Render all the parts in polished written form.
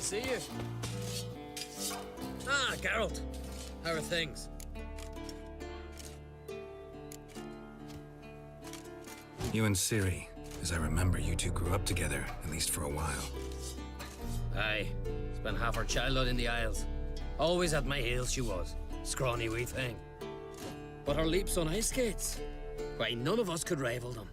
see you. Ah, Geralt. How are things? You and Ciri. As I remember, you two grew up together, at least for a while. Aye. Spent half her childhood in the Isles. Always at my heels she was. Scrawny wee thing. But her leaps on ice skates, why, none of us could rival them.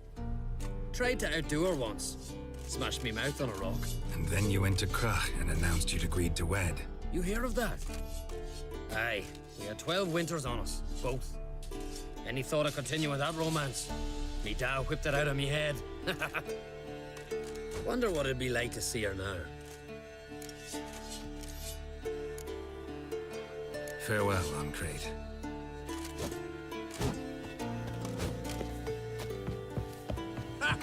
Tried to outdo her once. Smashed me mouth on a rock. And then you went to Krach and announced you'd agreed to wed. You hear of that? Aye. We had 12 winters on us, both. Any thought of continuing that romance? Me Dow whipped it out of me head. Wonder what it'd be like to see her now. Farewell, Uncrate. Ha!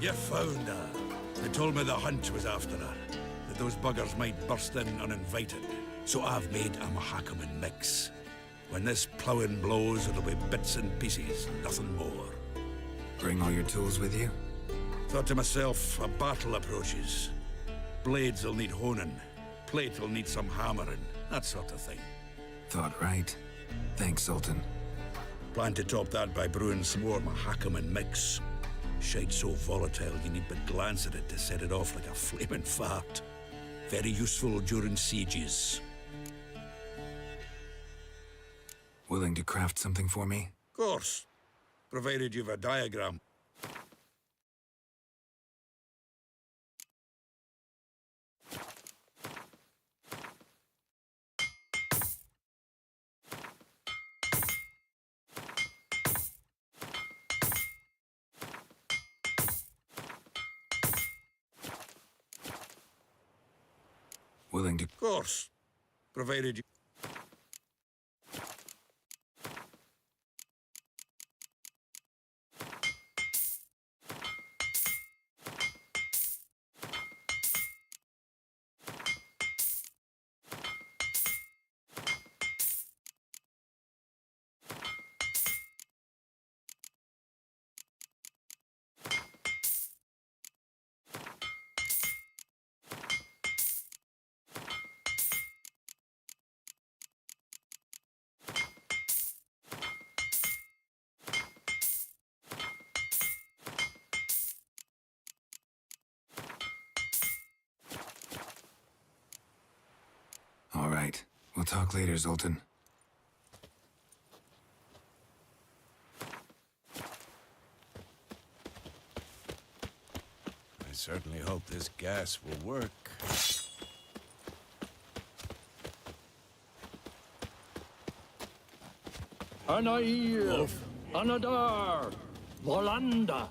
You found her. They told me the hunt was after her, that those buggers might burst in uninvited. So I've made a Mahakaman mix. When this ploughing blows, it'll be bits and pieces, nothing more. Bring all your tools with you? Thought to myself, a battle approaches. Blades will need honing, plate will need some hammering, that sort of thing. Thought right. Thanks, Sultan. Plan to top that by brewing some more Mahakaman mix. Shite so volatile you need but glance at it to set it off like a flaming fart. Very useful during sieges. Willing to craft something for me? Course. Provided you've a diagram. Willing to... Course. Provided you... All right. We'll talk later, Zoltan. I certainly hope this gas will work. Anair, Wolf. Anadar, Volanda.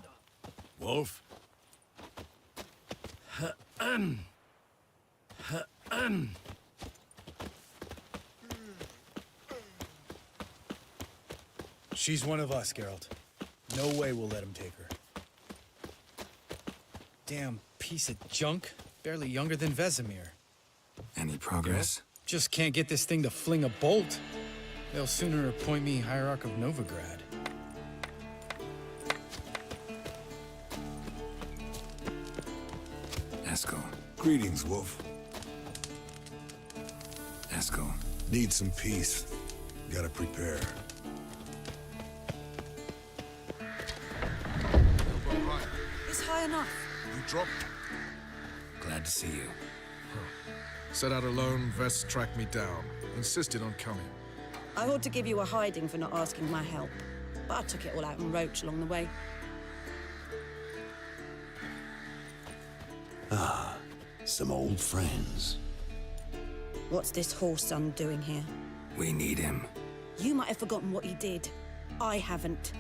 Wolf? She's one of us, Geralt. No way we'll let him take her. Damn piece of junk. Barely younger than Vesemir. Any progress? Just can't get this thing to fling a bolt. They'll sooner appoint me Hierarch of Novigrad. Eskel. Greetings, Wolf. Eskel. Need some peace. Gotta prepare. It's high enough. You dropped. Glad to see you. Set out alone, Vest tracked me down. Insisted on coming. I ought to give you a hiding for not asking my help, but I took it all out in roach along the way. Ah, some old friends. What's this horse son doing here? We need him. You might have forgotten what he did. I haven't.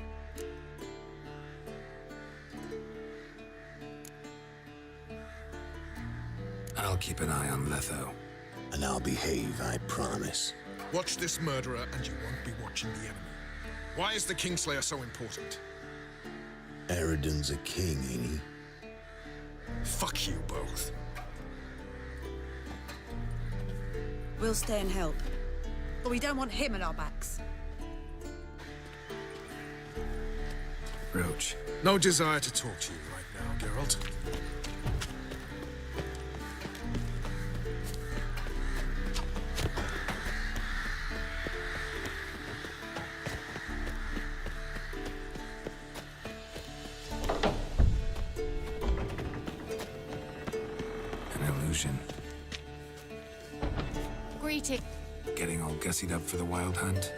I'll keep an eye on Letho. And I'll behave, I promise. Watch this murderer and you won't be watching the enemy. Why is the Kingslayer so important? Eridan's a king, ain't he? Fuck you both. We'll stay and help. But we don't want him at our backs. Roach. No desire to talk to you right now, Geralt. mutating. Getting all gussied up for the wild hunt?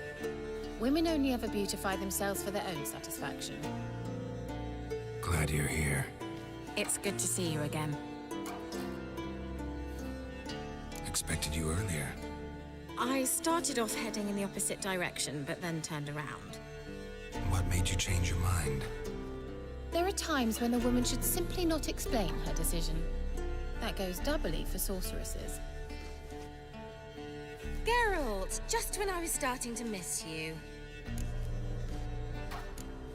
Women only ever beautify themselves for their own satisfaction. Glad you're here. It's good to see you again. Expected you earlier. I started off heading in the opposite direction, but then turned around. What made you change your mind? There are times when a woman should simply not explain her decision. That goes doubly for sorceresses. Geralt, just when I was starting to miss you.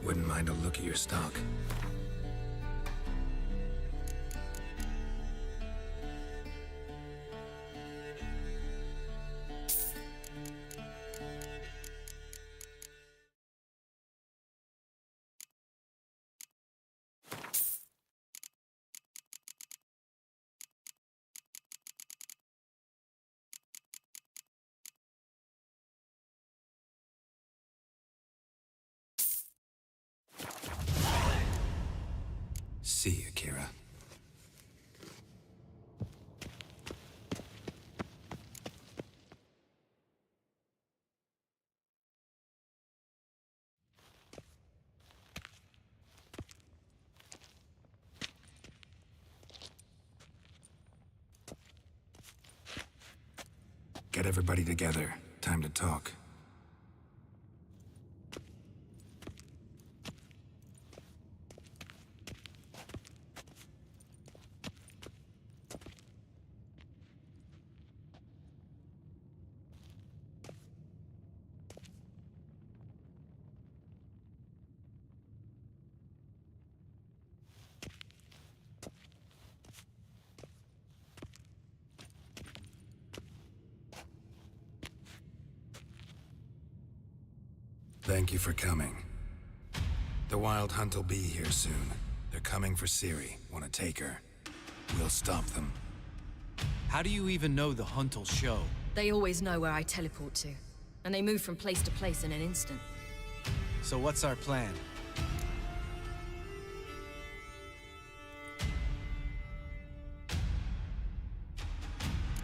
Wouldn't mind a look at your stock. See you, Kira. Get everybody together. Time to talk. Thank you for coming. The Wild Hunt will be here soon. They're coming for Ciri. Want to take her? We'll stop them. How do you even know the hunt'll show? They always know where I teleport to, and they move from place to place in an instant. So what's our plan?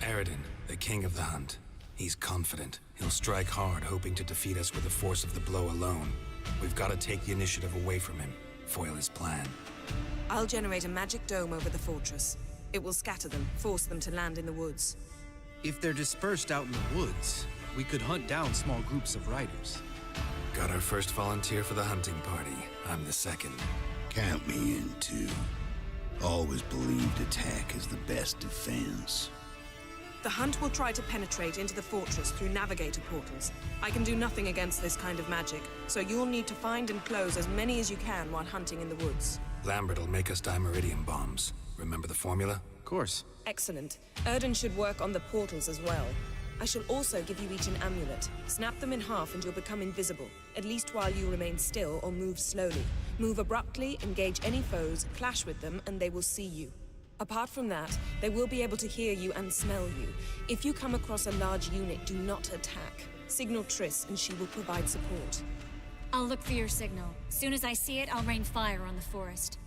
Aradin, the king of the hunt. He's confident. He'll strike hard, hoping to defeat us with the force of the blow alone. We've got to take the initiative away from him, foil his plan. I'll generate a magic dome over the fortress. It will scatter them, force them to land in the woods. If they're dispersed out in the woods, we could hunt down small groups of riders. Got our first volunteer for the hunting party. I'm the second. Count me in, too. Always believed attack is the best defense. The hunt will try to penetrate into the fortress through navigator portals. I can do nothing against this kind of magic, so you'll need to find and close as many as you can while hunting in the woods. Lambert'll make us dimeridium bombs. Remember the formula? Of course. Excellent. Erden should work on the portals as well. I shall also give you each an amulet. Snap them in half and you'll become invisible, at least while you remain still or move slowly. Move abruptly, engage any foes, clash with them, and they will see you. Apart from that, they will be able to hear you and smell you. If you come across a large unit, do not attack. Signal Triss and she will provide support. I'll look for your signal. Soon as I see it, I'll rain fire on the forest.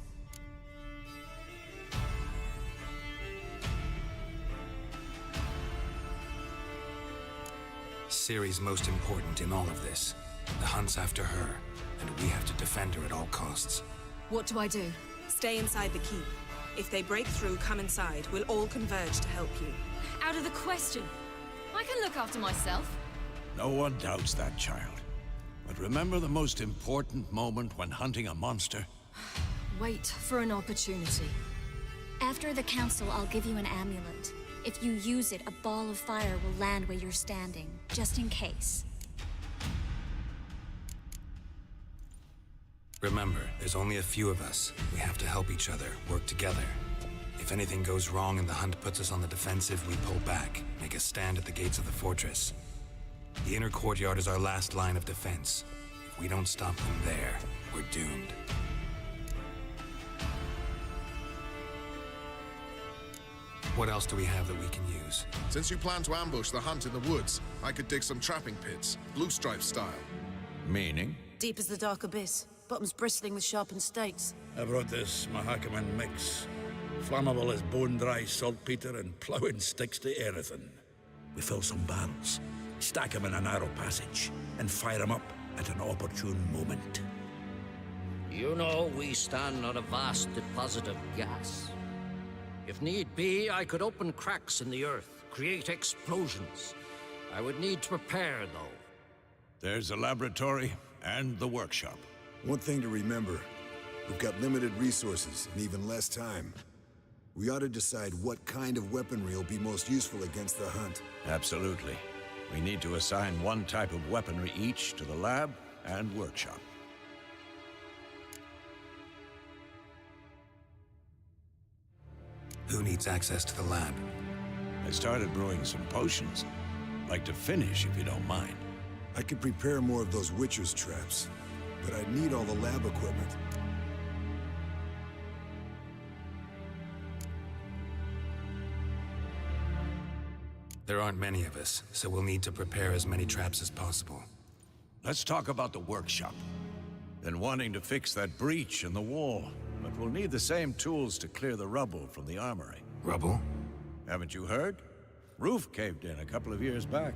Ciri's most important in all of this. The hunt's after her, and we have to defend her at all costs. What do I do? Stay inside the keep. If they break through, come inside. We'll all converge to help you. Out of the question. I can look after myself. No one doubts that, child. But remember the most important moment when hunting a monster? Wait for an opportunity. After the council, I'll give you an amulet. If you use it, a ball of fire will land where you're standing, just in case. Remember, there's only a few of us. We have to help each other, work together. If anything goes wrong and the hunt puts us on the defensive, we pull back, make a stand at the gates of the fortress. The inner courtyard is our last line of defense. If we don't stop them there, we're doomed. What else do we have that we can use? Since you plan to ambush the hunt in the woods, I could dig some trapping pits, blue stripe style. Meaning? Deep as the dark abyss. Bottoms bristling with sharpened stakes. I brought this Mahakaman mix. Flammable as bone-dry saltpeter and plowing sticks to anything. We fill some barrels, stack them in a narrow passage, and fire them up at an opportune moment. You know, we stand on a vast deposit of gas. If need be, I could open cracks in the earth, create explosions. I would need to prepare, though. There's a laboratory and the workshop. One thing to remember, we've got limited resources and even less time. We ought to decide what kind of weaponry will be most useful against the hunt. Absolutely. We need to assign one type of weaponry each to the lab and workshop. Who needs access to the lab? I started brewing some potions. Like to finish, if you don't mind. I could prepare more of those Witcher's traps, but I'd need all the lab equipment. There aren't many of us, so we'll need to prepare as many traps as possible. Let's talk about the workshop. Been wanting to fix that breach in the wall, but we'll need the same tools to clear the rubble from the armory. Rubble? Haven't you heard? Roof caved in a couple of years back.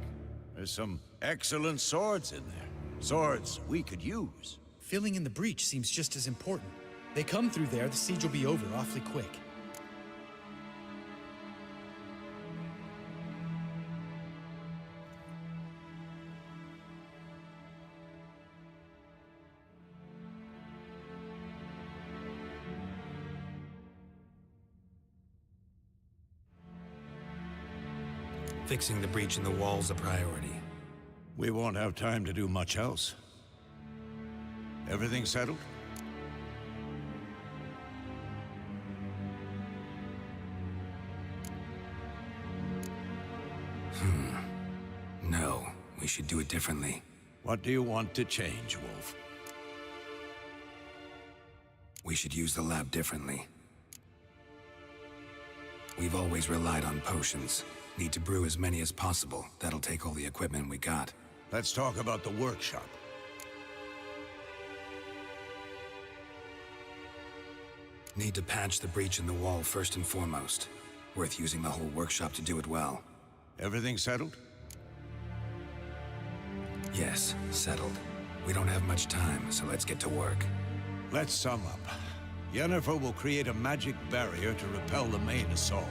There's some excellent swords in there. Swords we could use. Filling in the breach seems just as important. They come through there, the siege will be over awfully quick. Fixing the breach in the wall's a priority. We won't have time to do much else. Everything settled? No, we should do it differently. What do you want to change, Wolf? We should use the lab differently. We've always relied on potions. Need to brew as many as possible. That'll take all the equipment we got. Let's talk about the workshop. Need to patch the breach in the wall first and foremost. Worth using the whole workshop to do it well. Everything settled? Yes, settled. We don't have much time, so let's get to work. Let's sum up. Yennefer will create a magic barrier to repel the main assault.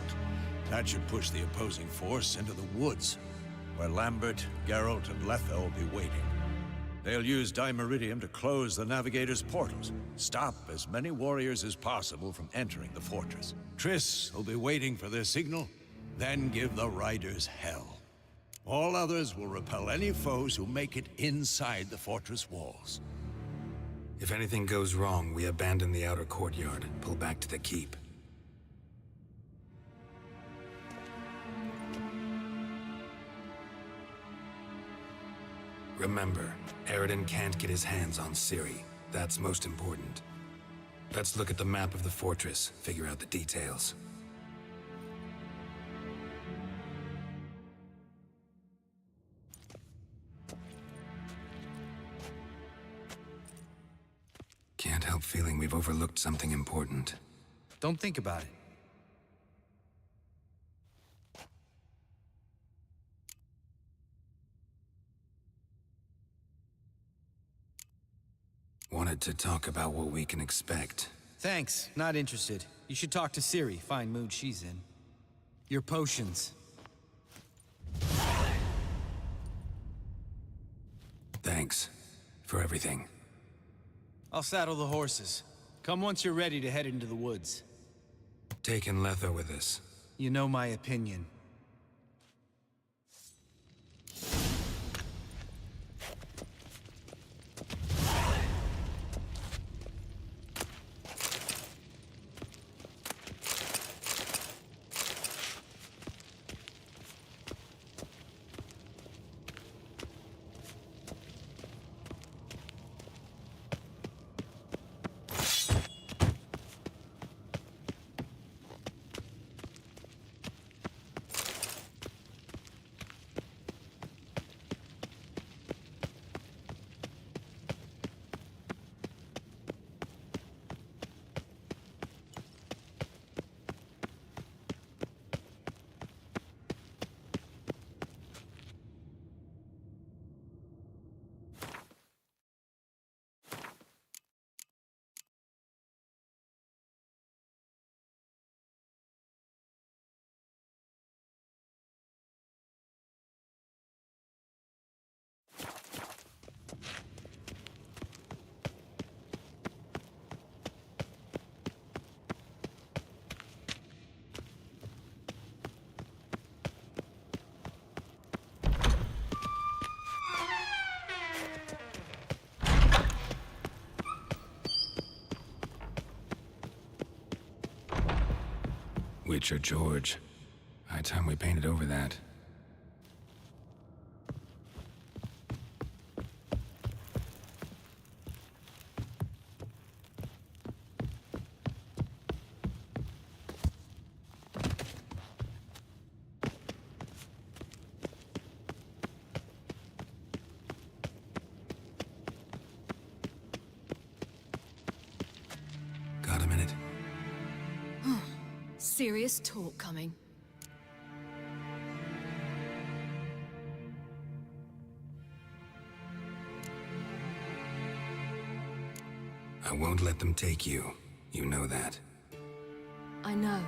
That should push the opposing force into the woods, where Lambert, Geralt, and Letha will be waiting. They'll use Dimeridium to close the Navigator's portals, stop as many warriors as possible from entering the fortress. Triss will be waiting for their signal, then give the riders hell. All others will repel any foes who make it inside the fortress walls. If anything goes wrong, we abandon the outer courtyard, pull back to the keep. Remember, Eridan can't get his hands on Ciri. That's most important. Let's look at the map of the fortress, figure out the details. Can't help feeling we've overlooked something important. Don't think about it. Wanted to talk about what we can expect. Thanks, not interested. You should talk to Ciri, fine mood she's in. Your potions. Thanks for everything. I'll saddle the horses. Come once you're ready to head into the woods. Taking Letha with us. You know my opinion. Witcher George. High time we painted over that. Got a minute? Serious talk coming. I won't let them take you. You know that. I know.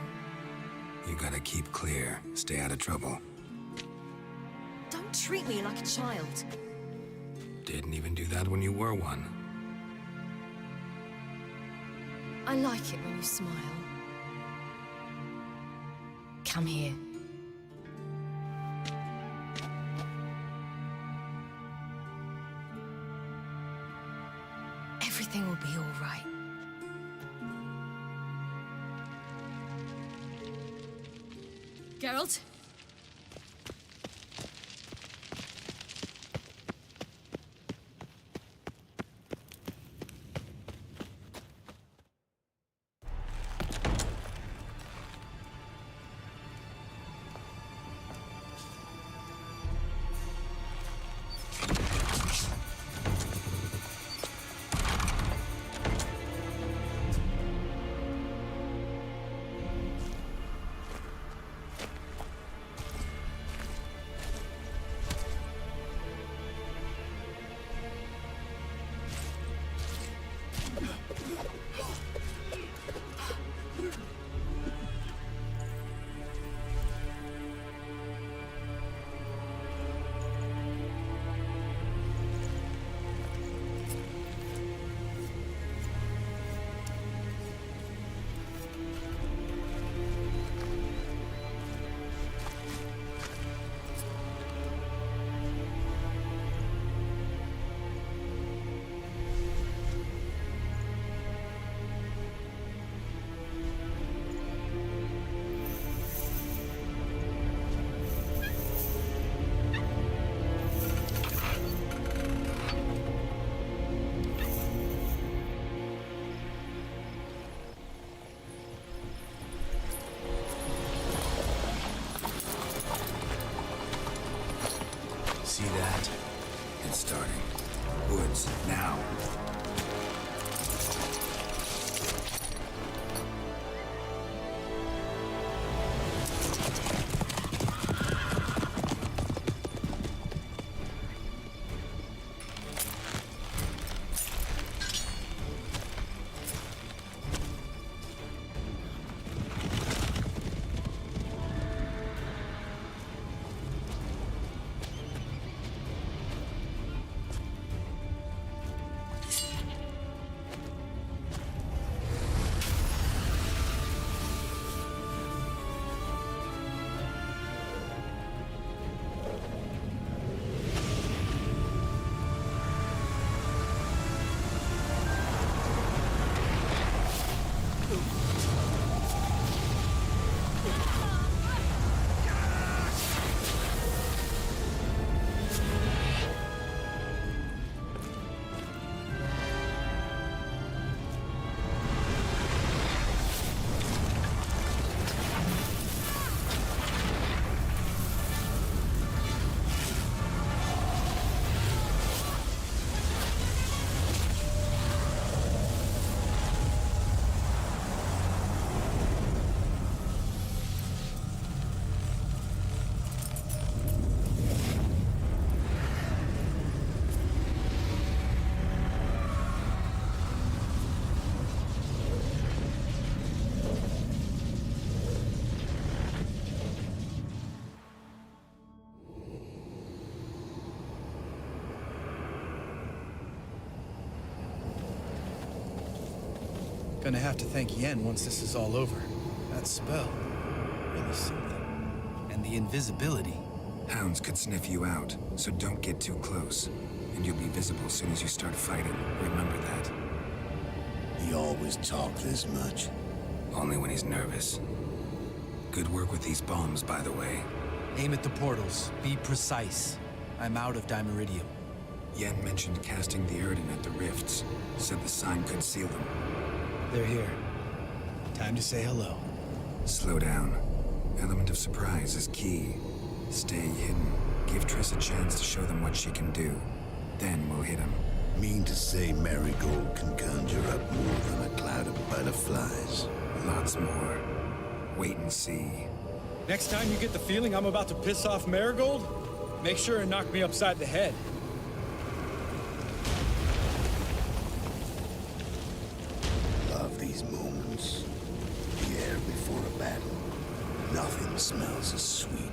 You gotta keep clear. Stay out of trouble. Don't treat me like a child. Didn't even do that when you were one. I like it when you smile. Come here. Everything will be all right. Geralt? See that? It's starting. Woods, now. Gonna have to thank Yen once this is all over. That spell, really something. And the invisibility. Hounds could sniff you out, so don't get too close. And you'll be visible as soon as you start fighting. Remember that. He always talked this much. Only when he's nervous. Good work with these bombs, by the way. Aim at the portals. Be precise. I'm out of dimeridium. Yen mentioned casting the Erden at the rifts. Said the sign could seal them. They're here. Time to say hello. Slow down. Element of surprise is key. Stay hidden. Give Triss a chance to show them what she can do. Then we'll hit them. Mean to say Marigold can conjure up more than a cloud of butterflies? Lots more. Wait and see. Next time you get the feeling I'm about to piss off Marigold, make sure and knock me upside the head. Love these moments. The air before a battle. Nothing smells as sweet.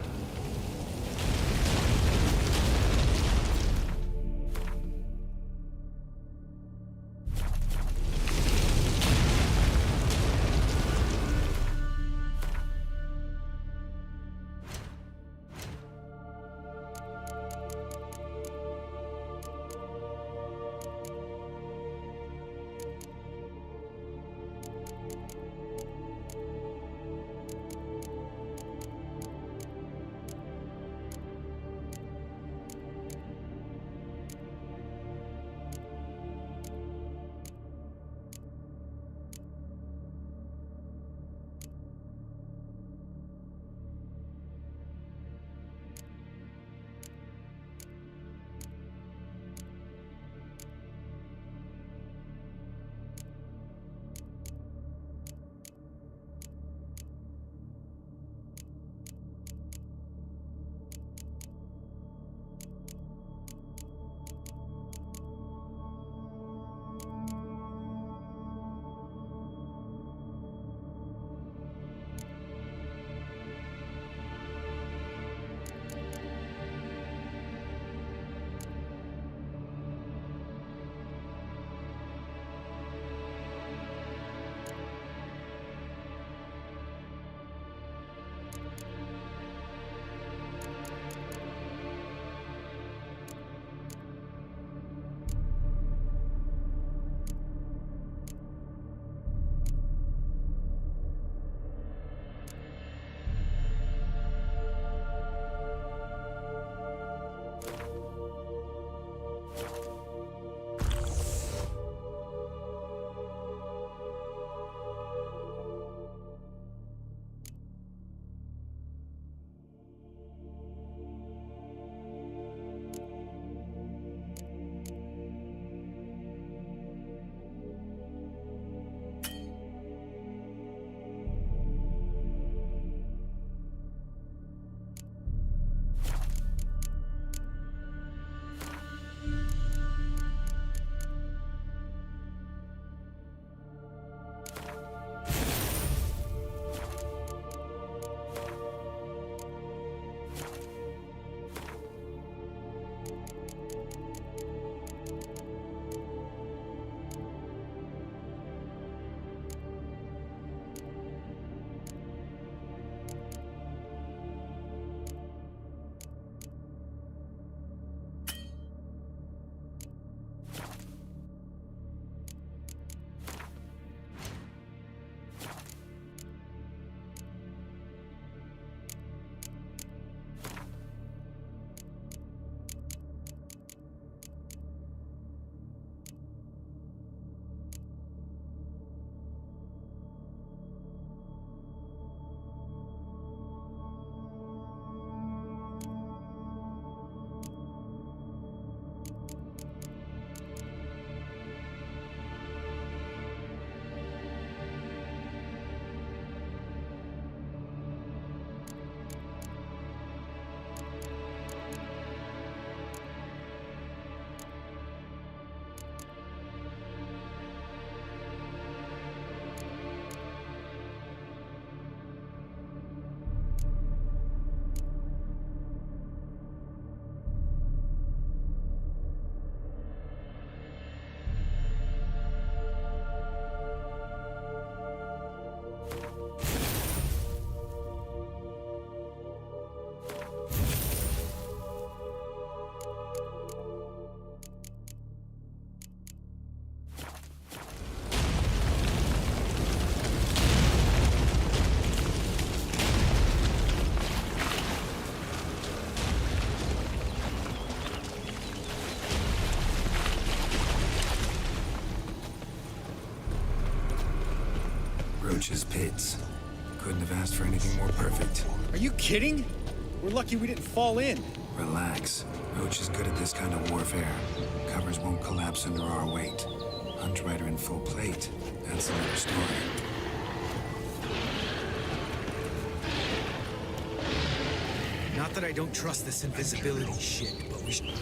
Roach's pits. Couldn't have asked for anything more perfect. Are you kidding? We're lucky we didn't fall in. Relax. Roach is good at this kind of warfare. Covers won't collapse under our weight. Hunt Rider in full plate. That's another story. Not that I don't trust this invisibility shit, but we should...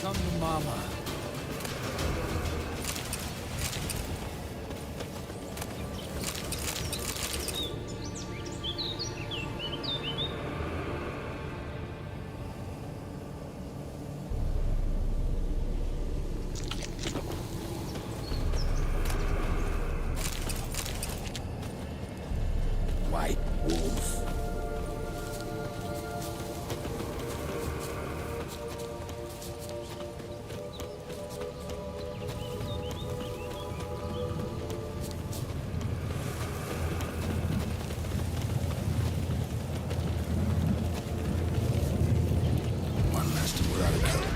Come to mama. White wolf. One less to put out a coat.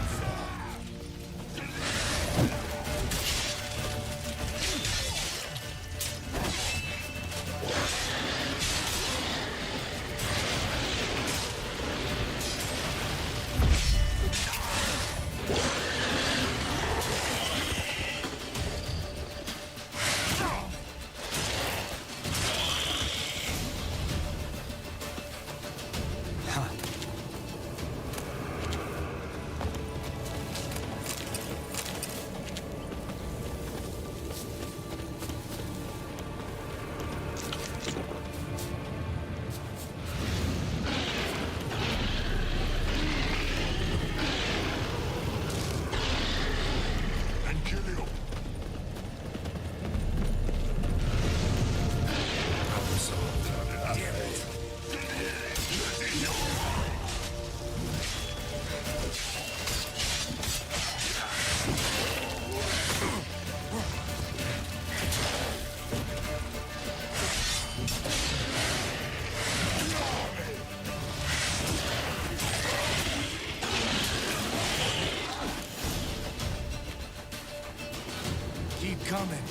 Keep coming.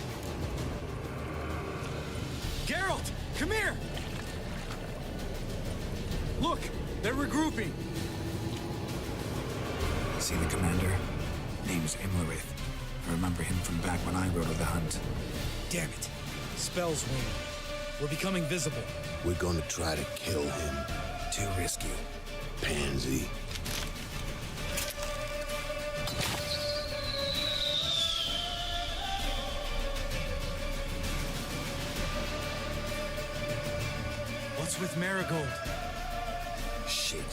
Geralt, come here! Look, they're regrouping. See the commander? Name's Imlerith. I remember him from back when I rode with the hunt. Damn it. Spell's winning. We're becoming visible. We're gonna try to kill him. Too risky. Pansy. What's with Marigold? Shit.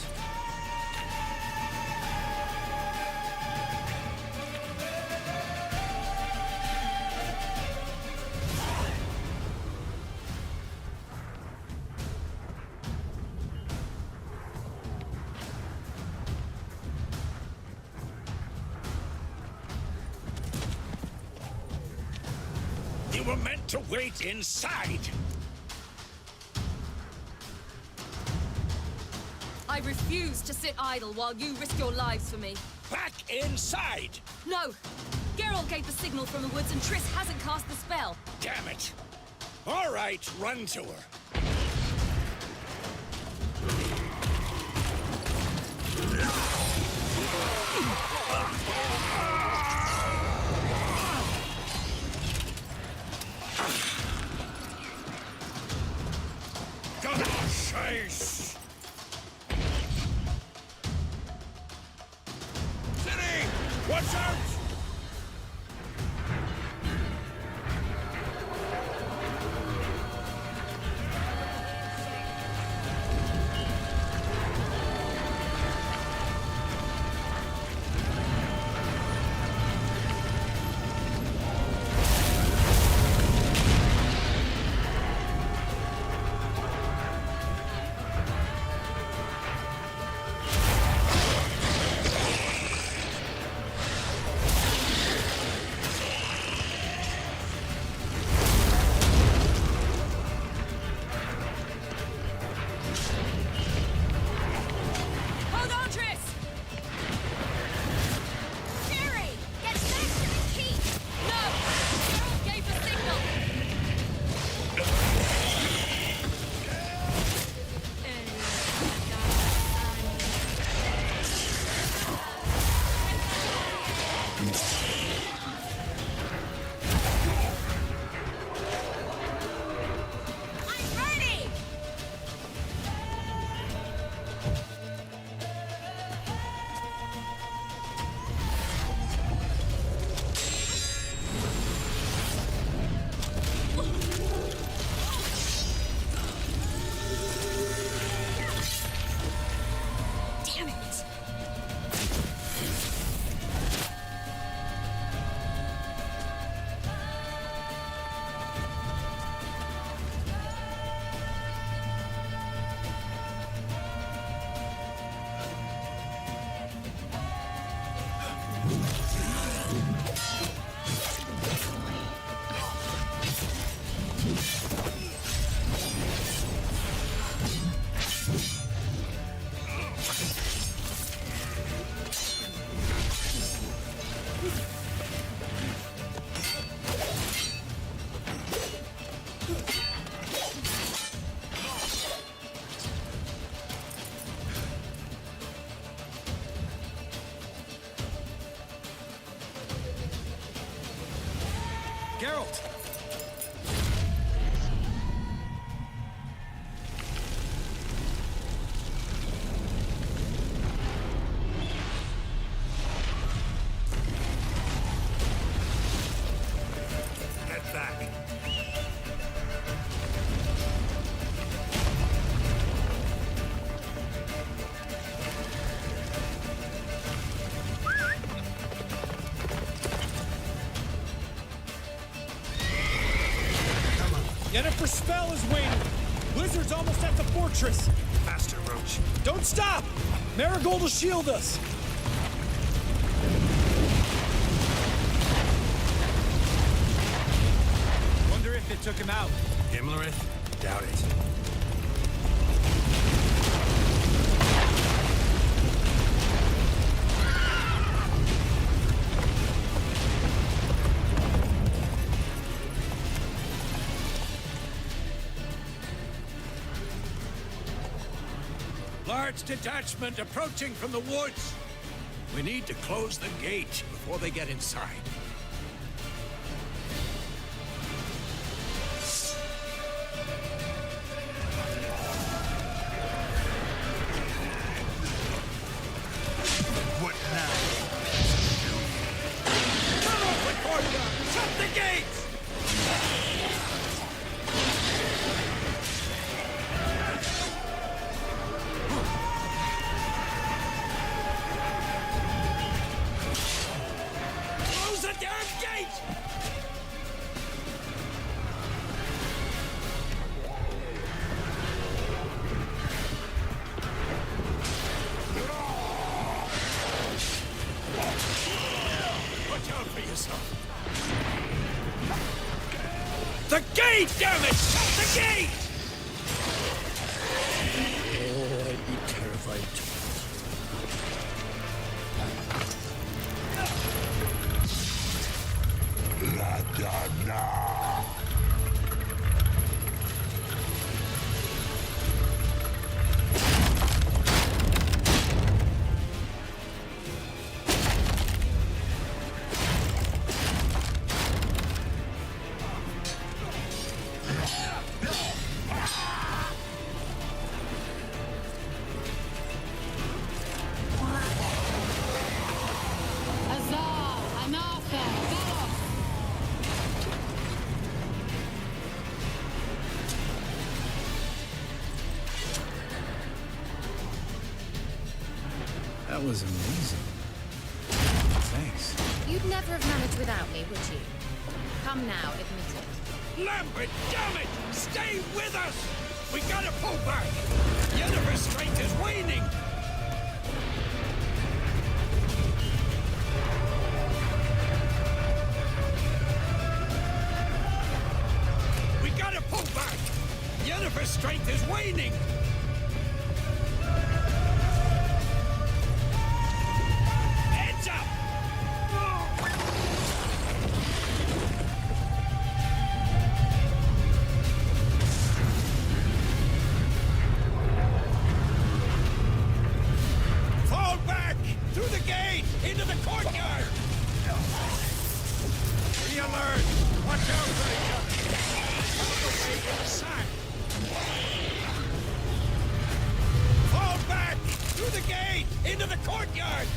You were meant to wait inside! I refuse to sit idle while you risk your lives for me. Back inside! No! Geralt gave the signal from the woods and Triss hasn't cast the spell. Damn it! All right, run to her. Gotta chase! City! Watch out! Geralt! Get back. Yennefer's spell is waning! Blizzard's almost at the fortress! Faster, Roach. Don't stop! Marigold will shield us! Wonder if it took him out. Himmlerith? Doubt it. Large detachment approaching from the woods. We need to close the gate before they get inside. What now? Come on, Concordia! Shut the gates! Close the damn gate! Watch out for yourself. The gate, damn it! Shut the gate! Oh, I'd be terrified. That was amazing. Thanks. You'd never have managed without me, would you? Come now, admit it. Lambert, damn it! Stay with us! We gotta pull back! Yennefer's strength is waning! We gotta pull back! Yennefer's strength is waning! Heads up! Fall back! Through the gate! Into the courtyard! Be alert! Watch out for each other! Out the way inside! Fall back! Through the gate! Into the courtyard!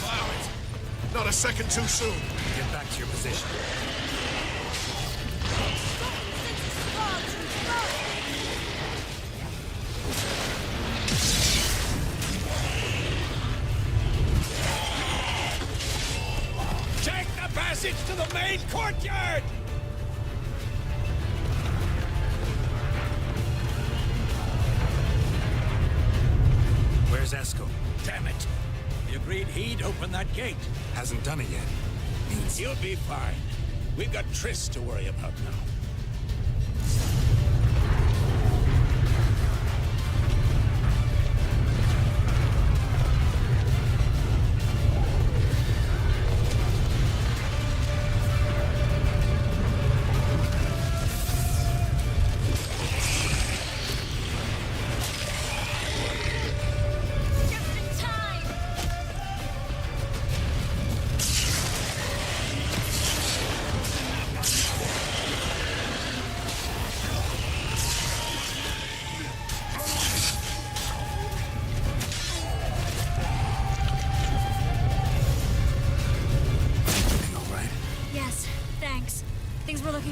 Allow it. Not a second too soon. Get back to your position. Take the passage to the main courtyard! Where's Esco? Damn it. We agreed he'd open that gate. Hasn't done it yet. Means He'll be fine. We've got Triss to worry about now.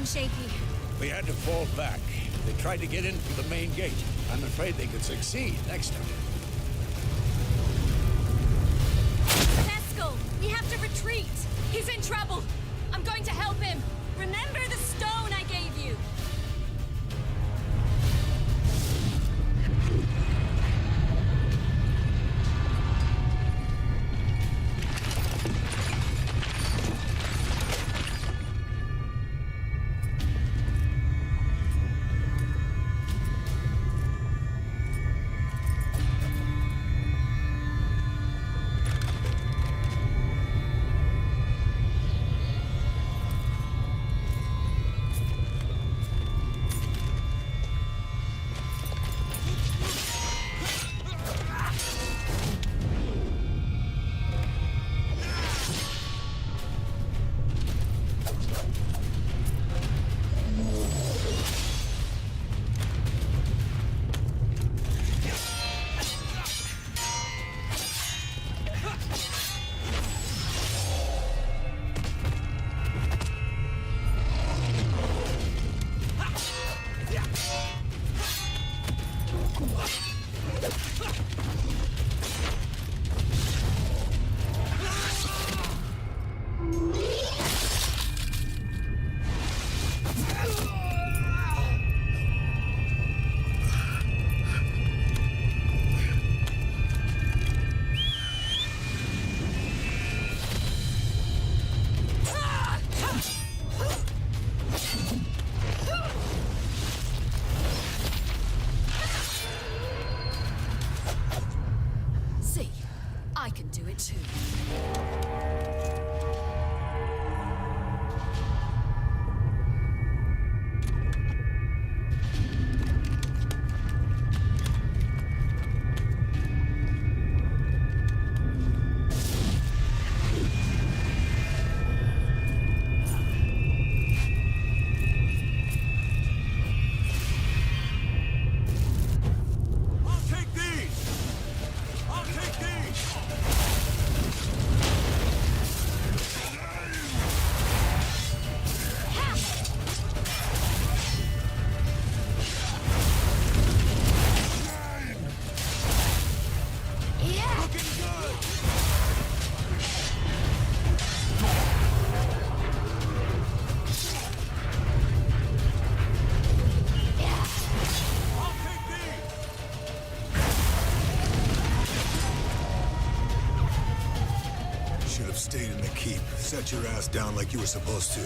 Shaky. We had to fall back. They tried to get in through the main gate. I'm afraid they could succeed next time. Tesco, we have to retreat. He's in trouble. I'm going to help him. Remember the stone I gave you. Stayed in the keep. Set your ass down like you were supposed to.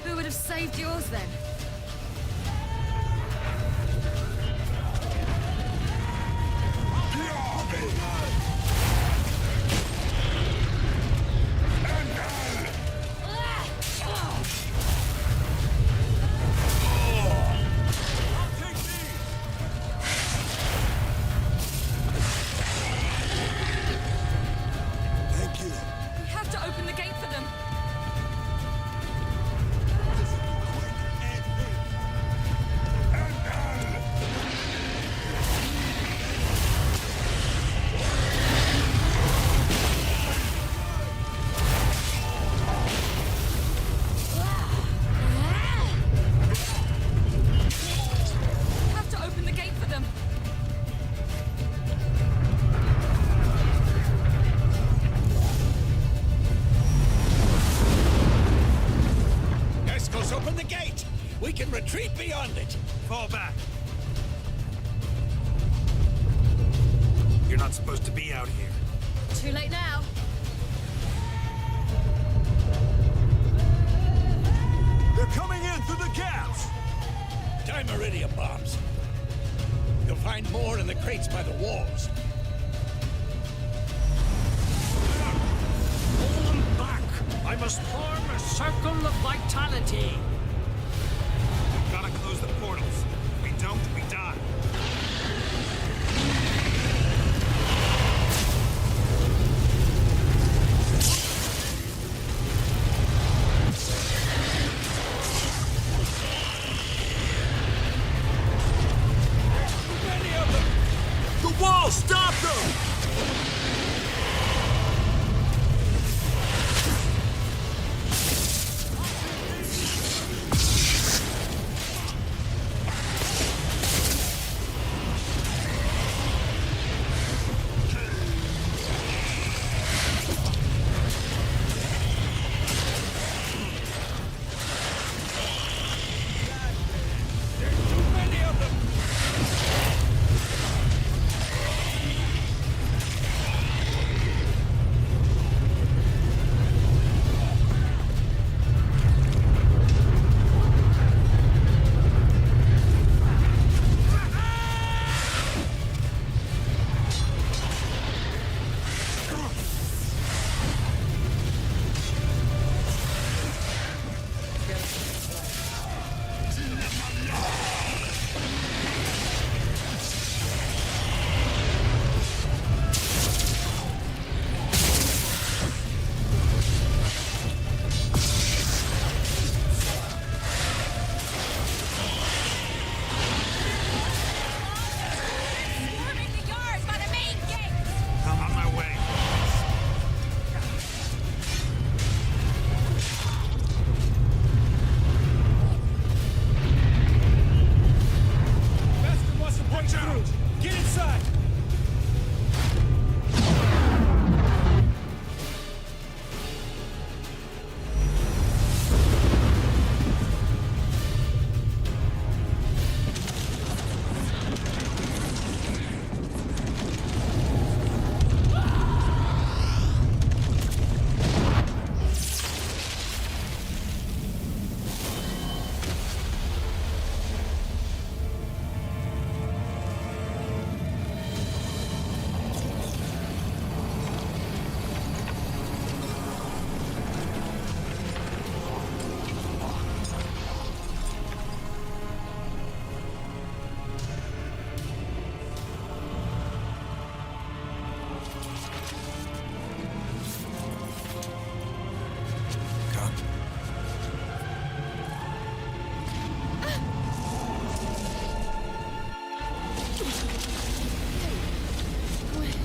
Who would have saved yours then? Retreat beyond it! Fall back. You're not supposed to be out here. Too late now. They're coming in through the gaps! Time iridium bombs. You'll find more in the crates by the walls. Pull them back! I must form a circle of vitality. We've gotta close the portals. If we don't, we die. The wall! Stop them!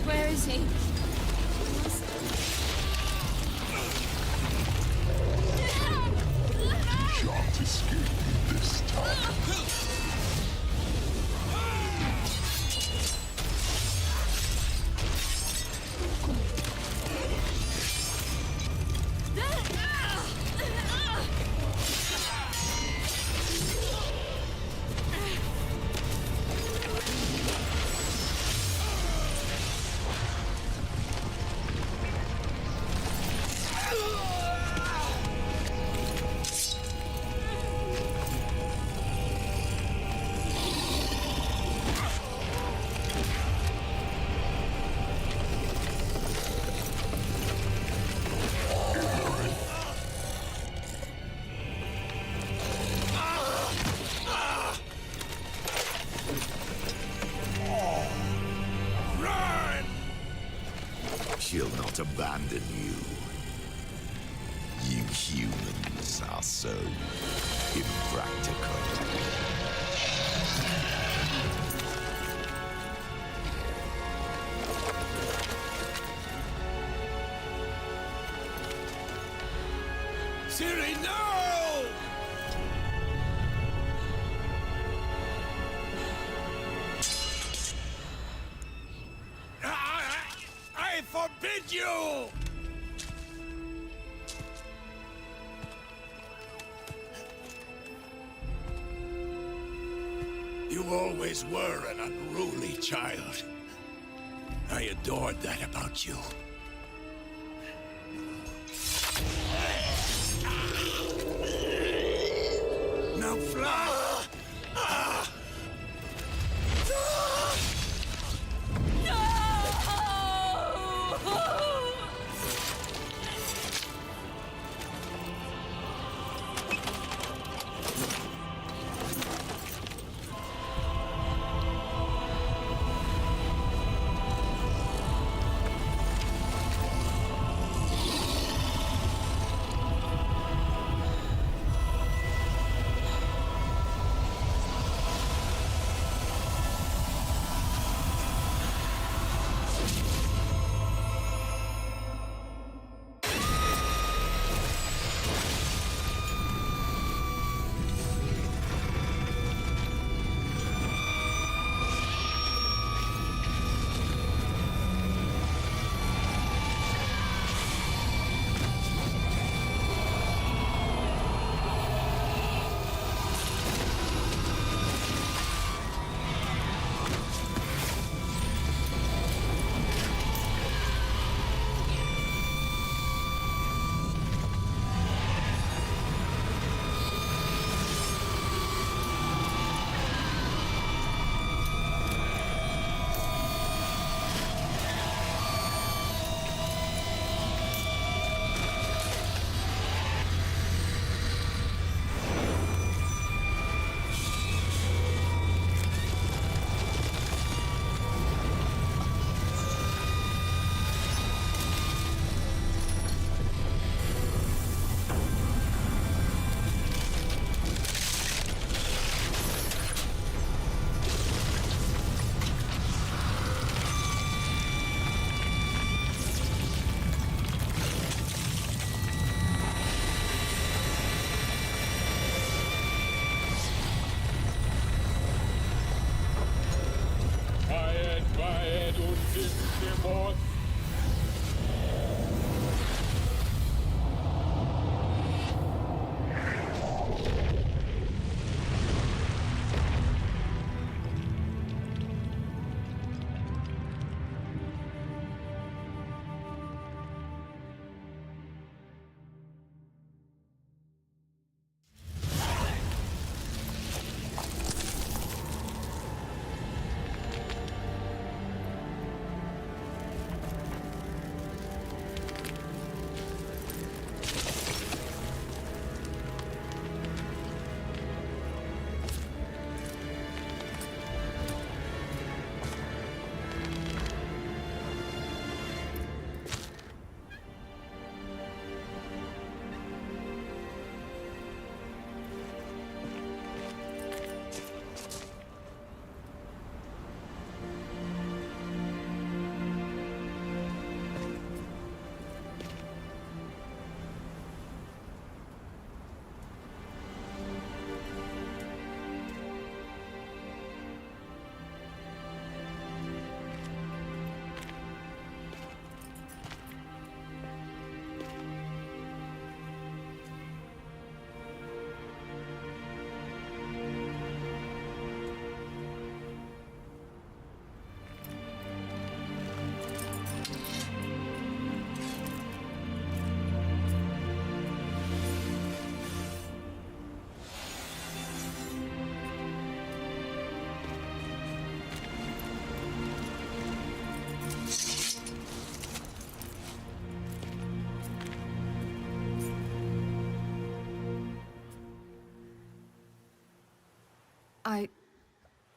Where is he? Shan't escape me this time. She'll not abandon you. You humans are so impractical. Siri, no! I forbid you! You always were an unruly child. I adored that about you. Now fly!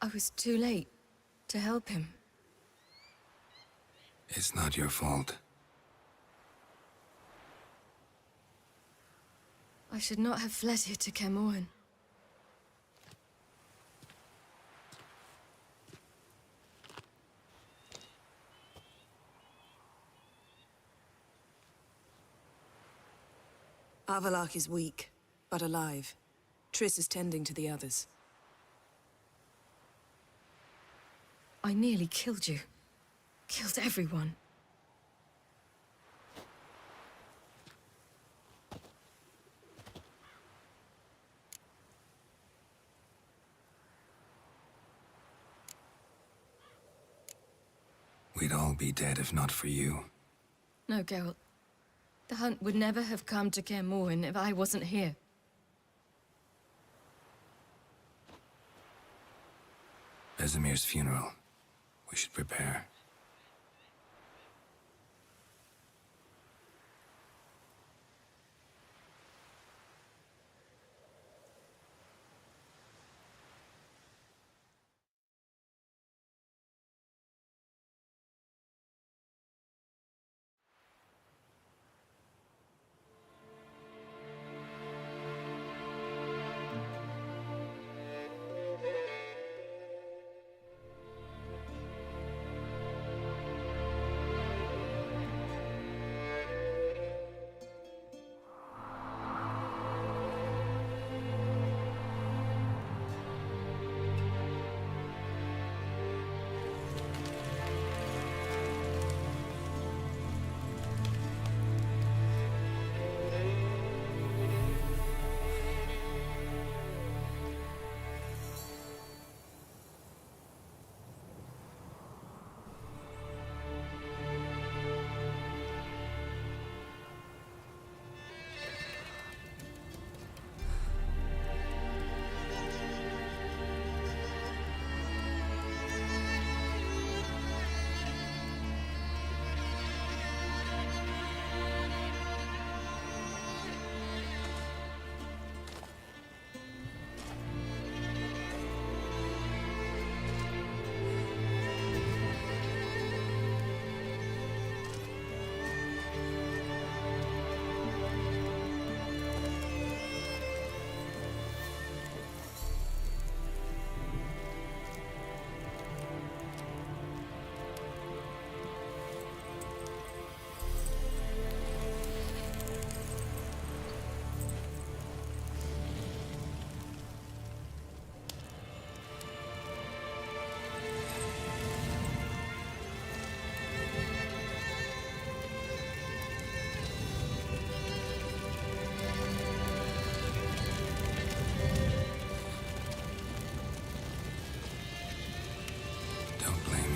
I was too late to help him. It's not your fault. I should not have fled here to Camoan. Avalak is weak, but alive. Triss is tending to the others. I nearly killed you. Killed everyone. We'd all be dead if not for you. No, Geralt. The hunt would never have come to Kaer Morhen if I wasn't here. Vesemir's funeral. We should prepare.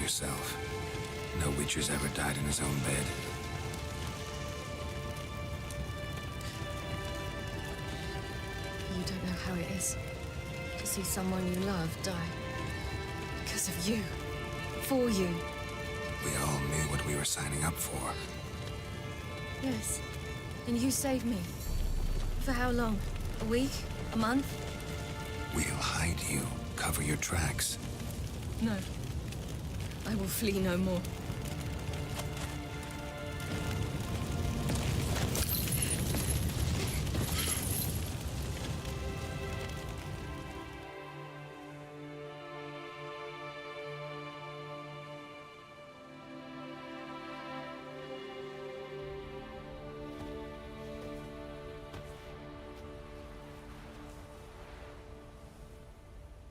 Yourself. No Witcher's ever died in his own bed. You don't know how it is to see someone you love die. Because of you. For you. We all knew what we were signing up for. Yes. And you saved me. For how long? A week? A month? We'll hide you. Cover your tracks. No. I will flee no more.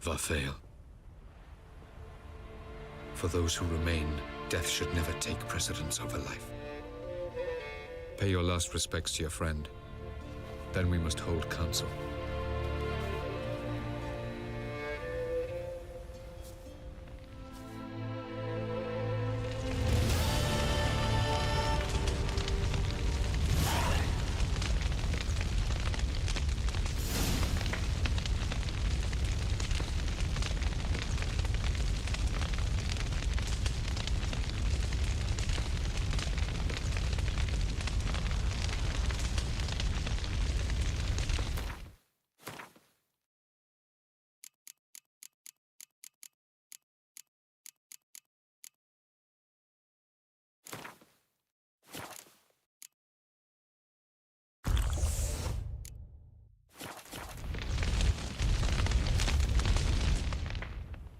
Varthael. For those who remain, death should never take precedence over life. Pay your last respects to your friend. Then we must hold council.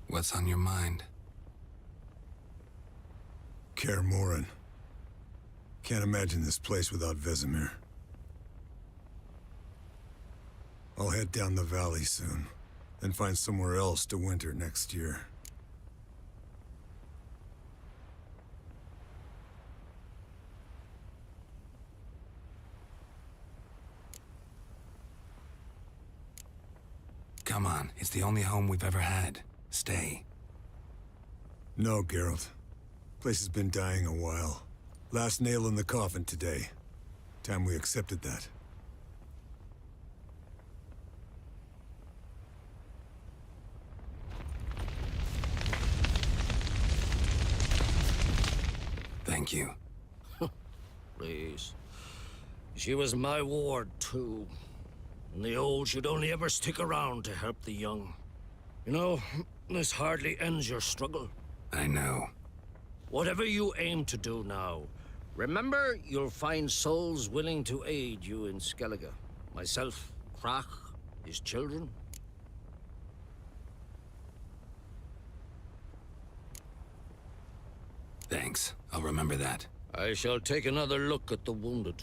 What's on your mind? Kaer Morhen. Can't imagine this place without Vesemir. I'll head down the valley soon, then find somewhere else to winter next year. Come on, it's the only home we've ever had. Stay. No, Geralt. Place has been dying a while. Last nail in the coffin today. Time we accepted that. Thank you. Please. She was my ward, too. And the old should only ever stick around to help the young. You know, this hardly ends your struggle. I know. Whatever you aim to do now, remember you'll find souls willing to aid you in Skellige. Myself, Crach, his children. Thanks. I'll remember that. I shall take another look at the wounded.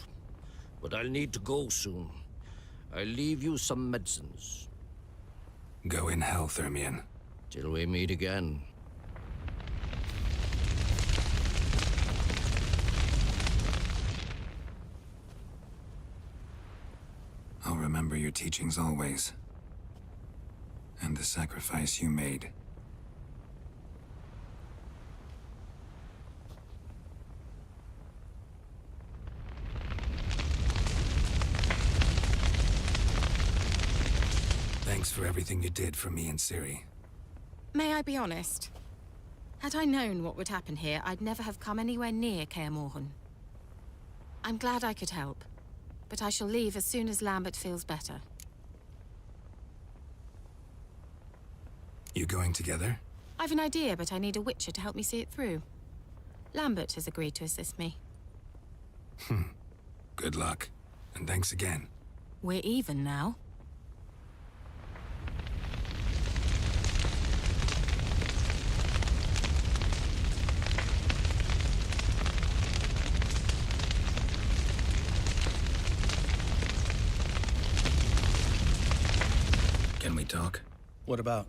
But I'll need to go soon. I'll leave you some medicines. Go in hell, Thermian. Till we meet again. I'll remember your teachings always. And the sacrifice you made. Thanks for everything you did for me and Ciri. May I be honest? Had I known what would happen here, I'd never have come anywhere near Kaer Morhen. I'm glad I could help, but I shall leave as soon as Lambert feels better. You going together? I've an idea, but I need a witcher to help me see it through. Lambert has agreed to assist me. Good luck, and thanks again. We're even now. Can we talk? What about?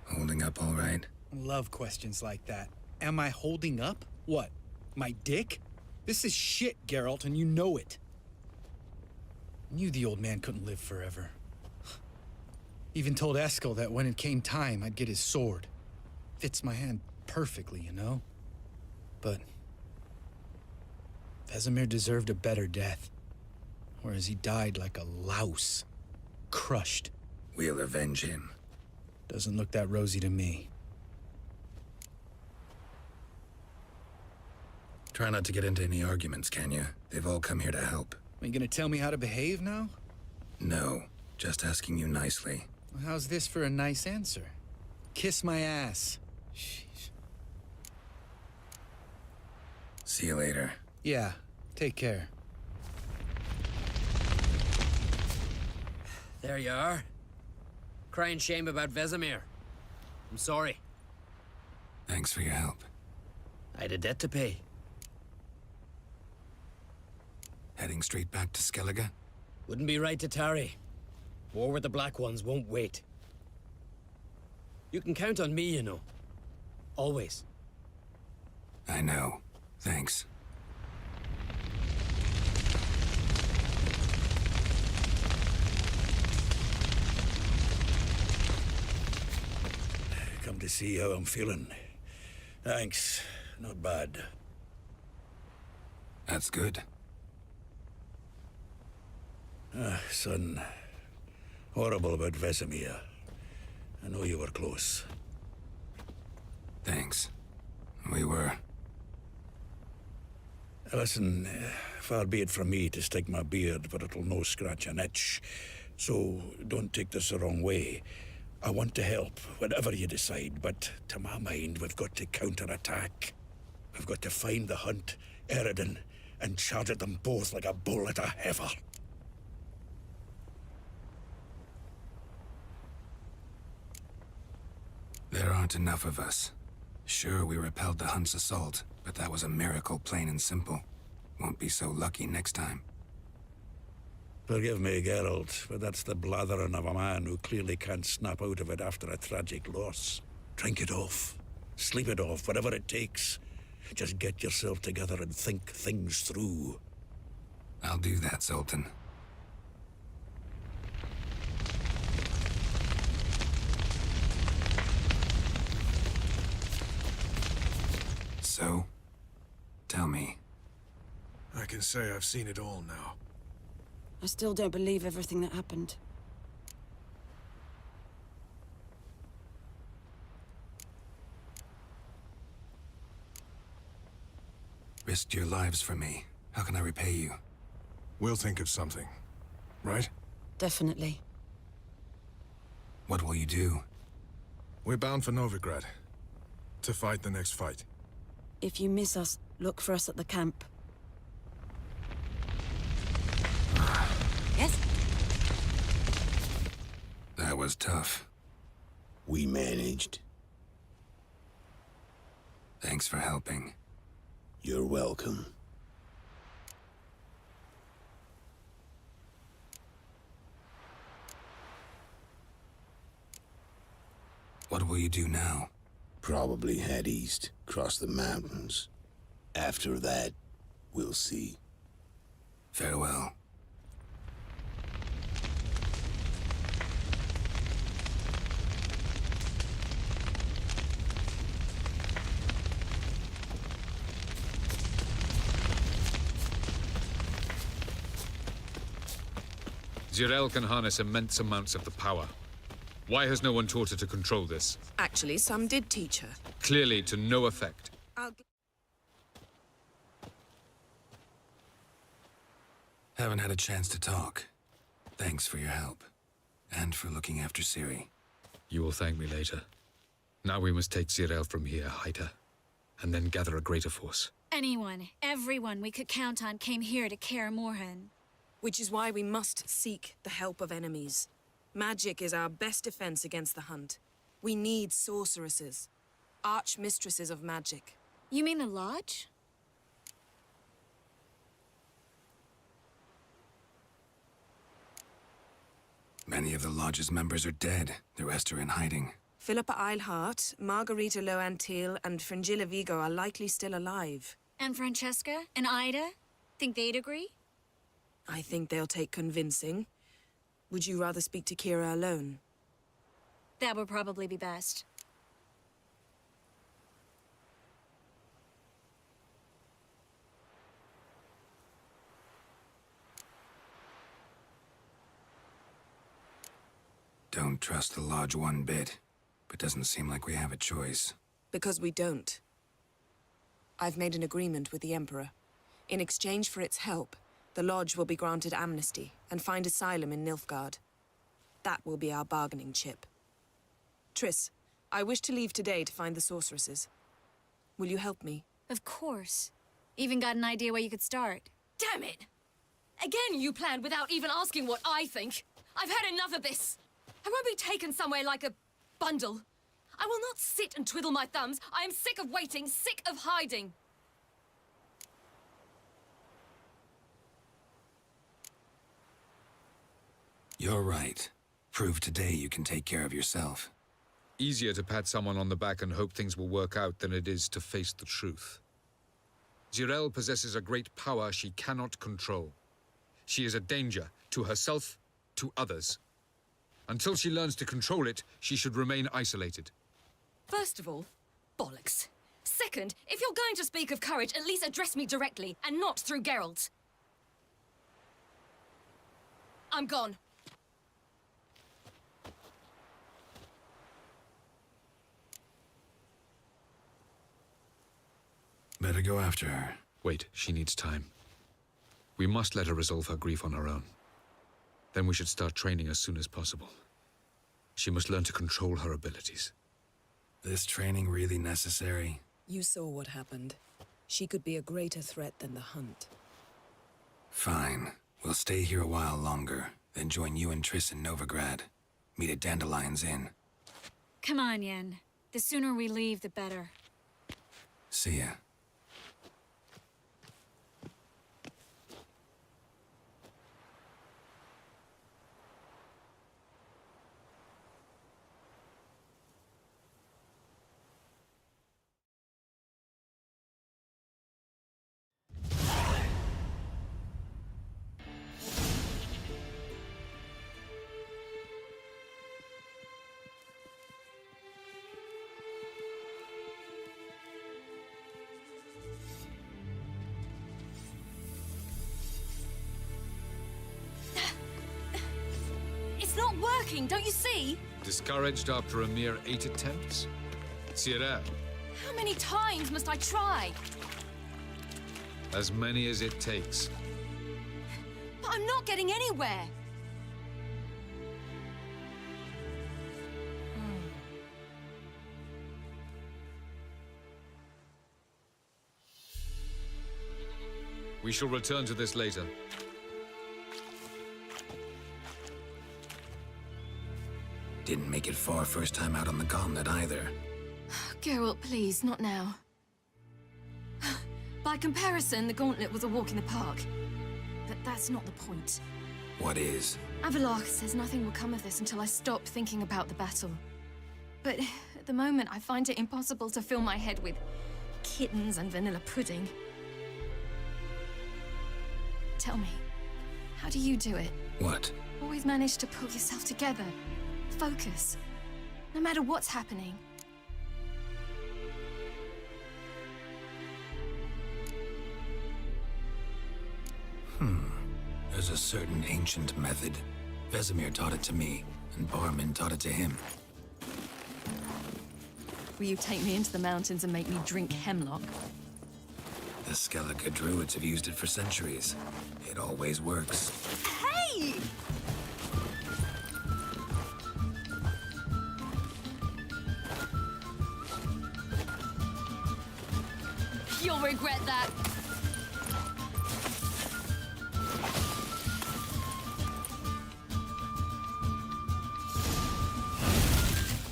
Holding up all right? Love questions like that. Am I holding up? What? My dick? This is shit, Geralt, and you know it. Knew the old man couldn't live forever. Even told Eskel that when it came time, I'd get his sword. Fits my hand perfectly, you know? But Vesemir deserved a better death. Whereas he died like a louse. Crushed. We'll avenge him. Doesn't look that rosy to me. Try not to get into any arguments, can you? They've all come here to help. Are you gonna tell me how to behave now? No, just asking you nicely. Well, how's this for a nice answer? Kiss my ass. Sheesh. See you later. Yeah, take care. There you are. Crying shame about Vesemir. I'm sorry. Thanks for your help. I had a debt to pay. Heading straight back to Skellige? Wouldn't be right to tarry. War with the Black Ones won't wait. You can count on me, you know. Always. I know. Thanks. Come to see how I'm feeling. Thanks. Not bad. That's good. Son. Horrible about Vesemir. I know you were close. Thanks. We were. Listen, far be it from me to stick my beard, but it'll no scratch an itch. So don't take this the wrong way. I want to help, whatever you decide, but to my mind, we've got to counterattack. We've got to find the Hunt, Eredin, and charge at them both like a bull at a heifer. There aren't enough of us. Sure, we repelled the Hunt's assault, but that was a miracle, plain and simple. Won't be so lucky next time. Forgive me, Geralt, but that's the blathering of a man who clearly can't snap out of it after a tragic loss. Drink it off. Sleep it off, whatever it takes. Just get yourself together and think things through. I'll do that, Sultan. So? Tell me. I can say I've seen it all now. I still don't believe everything that happened. Risked your lives for me. How can I repay you? We'll think of something, right? Definitely. What will you do? We're bound for Novigrad. To fight the next fight. If you miss us, look for us at the camp. Yes? That was tough. We managed. Thanks for helping. You're welcome. What will you do now? Probably head east, cross the mountains. After that, we'll see. Farewell. Zirael can harness immense amounts of the power. Why has no one taught her to control this? Actually, some did teach her. Clearly to no effect. Haven't had a chance to talk. Thanks for your help. And for looking after Ciri. You will thank me later. Now we must take Zirael from here, hide her, and then gather a greater force. Anyone, everyone we could count on came here to Kaer Morhen. Which is why we must seek the help of enemies. Magic is our best defense against the Hunt. We need sorceresses. Archmistresses of magic. You mean the Lodge? Many of the Lodge's members are dead. The rest are in hiding. Philippa Eilhart, Margarita Loantil, and Fringilla Vigo are likely still alive. And Francesca? And Ida? Think they'd agree? I think they'll take convincing. Would you rather speak to Kira alone? That would probably be best. Don't trust the Lodge one bit, but doesn't seem like we have a choice. Because we don't. I've made an agreement with the Emperor. In exchange for its help, the Lodge will be granted amnesty and find asylum in Nilfgaard. That will be our bargaining chip. Triss, I wish to leave today to find the sorceresses. Will you help me? Of course. Even got an idea where you could start. Damn it! Again you planned without even asking what I think. I've had enough of this. I won't be taken somewhere like a bundle. I will not sit and twiddle my thumbs. I am sick of waiting, sick of hiding. You're right. Prove today you can take care of yourself. Easier to pat someone on the back and hope things will work out than it is to face the truth. Zirael possesses a great power she cannot control. She is a danger to herself, to others. Until she learns to control it, she should remain isolated. First of all, bollocks. Second, if you're going to speak of courage, at least address me directly, and not through Geralt. I'm gone. Better go after her. Wait, she needs time. We must let her resolve her grief on her own. Then we should start training as soon as possible. She must learn to control her abilities. This training really necessary? You saw what happened. She could be a greater threat than the Hunt. Fine. We'll stay here a while longer, then join you and Triss in Novigrad. Meet at Dandelion's Inn. Come on, Yen. The sooner we leave, the better. See ya. working, don't you see? Discouraged after a mere 8 attempts? Cyril, How many times must I try? as many as it takes. But I'm not getting anywhere. We shall return to this later. Didn't make it far first time out on the gauntlet either. Geralt, please, not now. By comparison, the gauntlet was a walk in the park. But that's not the point. What is? Avallac'h says nothing will come of this until I stop thinking about the battle. But at the moment, I find it impossible to fill my head with kittens and vanilla pudding. Tell me, how do you do it? What? Always manage to pull yourself together. Focus. No matter what's happening. There's a certain ancient method. Vesemir taught it to me, and Barman taught it to him. Will you take me into the mountains and make me drink hemlock? The Skellige druids have used it for centuries. It always works. Hey! You'll regret that.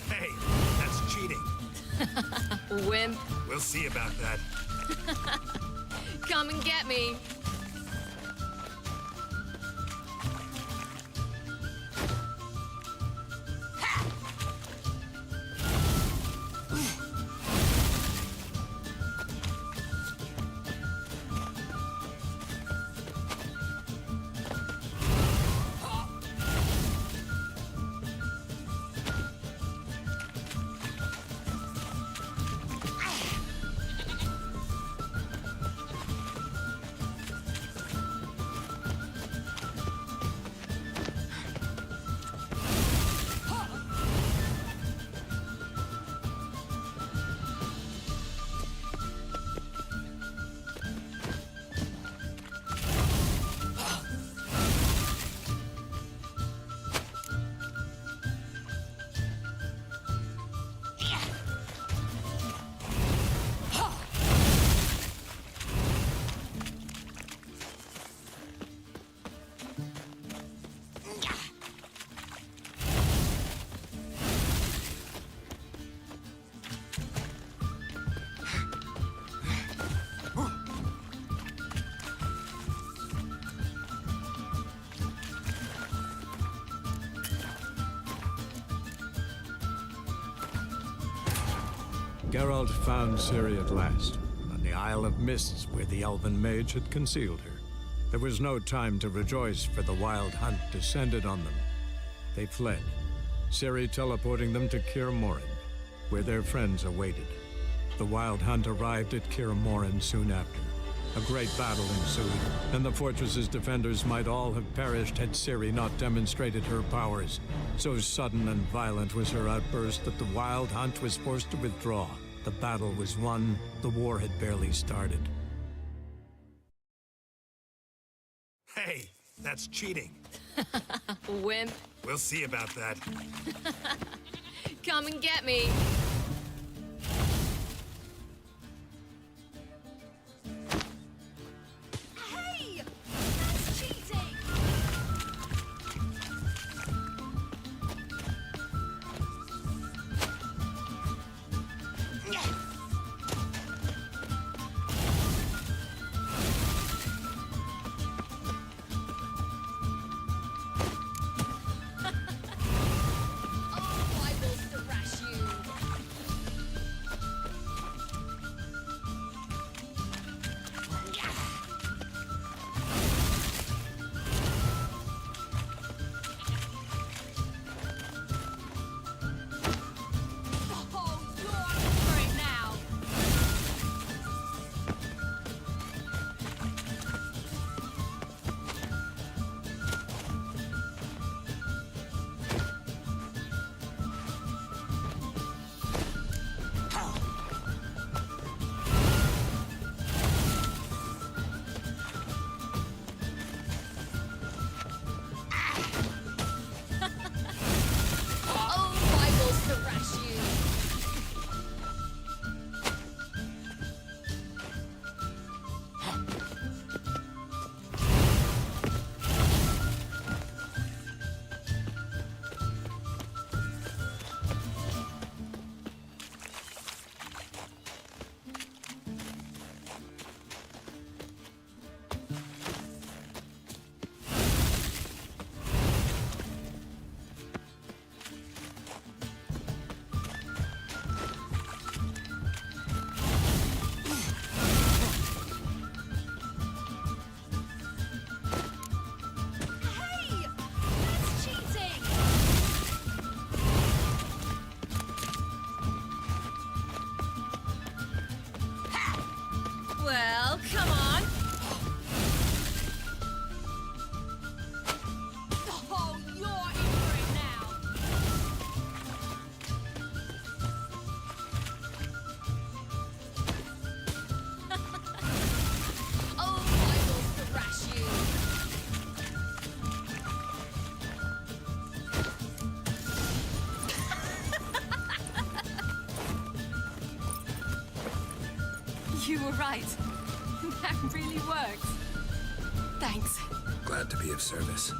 Hey, that's cheating. Wimp. We'll see about that. Come and get me. Geralt found Ciri at last, on the Isle of Mists where the elven mage had concealed her. There was no time to rejoice, for the wild hunt descended on them. They fled, Ciri teleporting them to Kaer Morhen, where their friends awaited. The wild hunt arrived at Kaer Morhen soon after. A great battle ensued, and the fortress's defenders might all have perished had Ciri not demonstrated her powers. So sudden and violent was her outburst that the wild hunt was forced to withdraw. The battle was won. The war had barely started. Hey, that's cheating. Wimp. We'll see about that. Come and get me. Hey! That's cheating! Oh, I will thrash you. were right. That really worked. Thanks. Glad to be of service.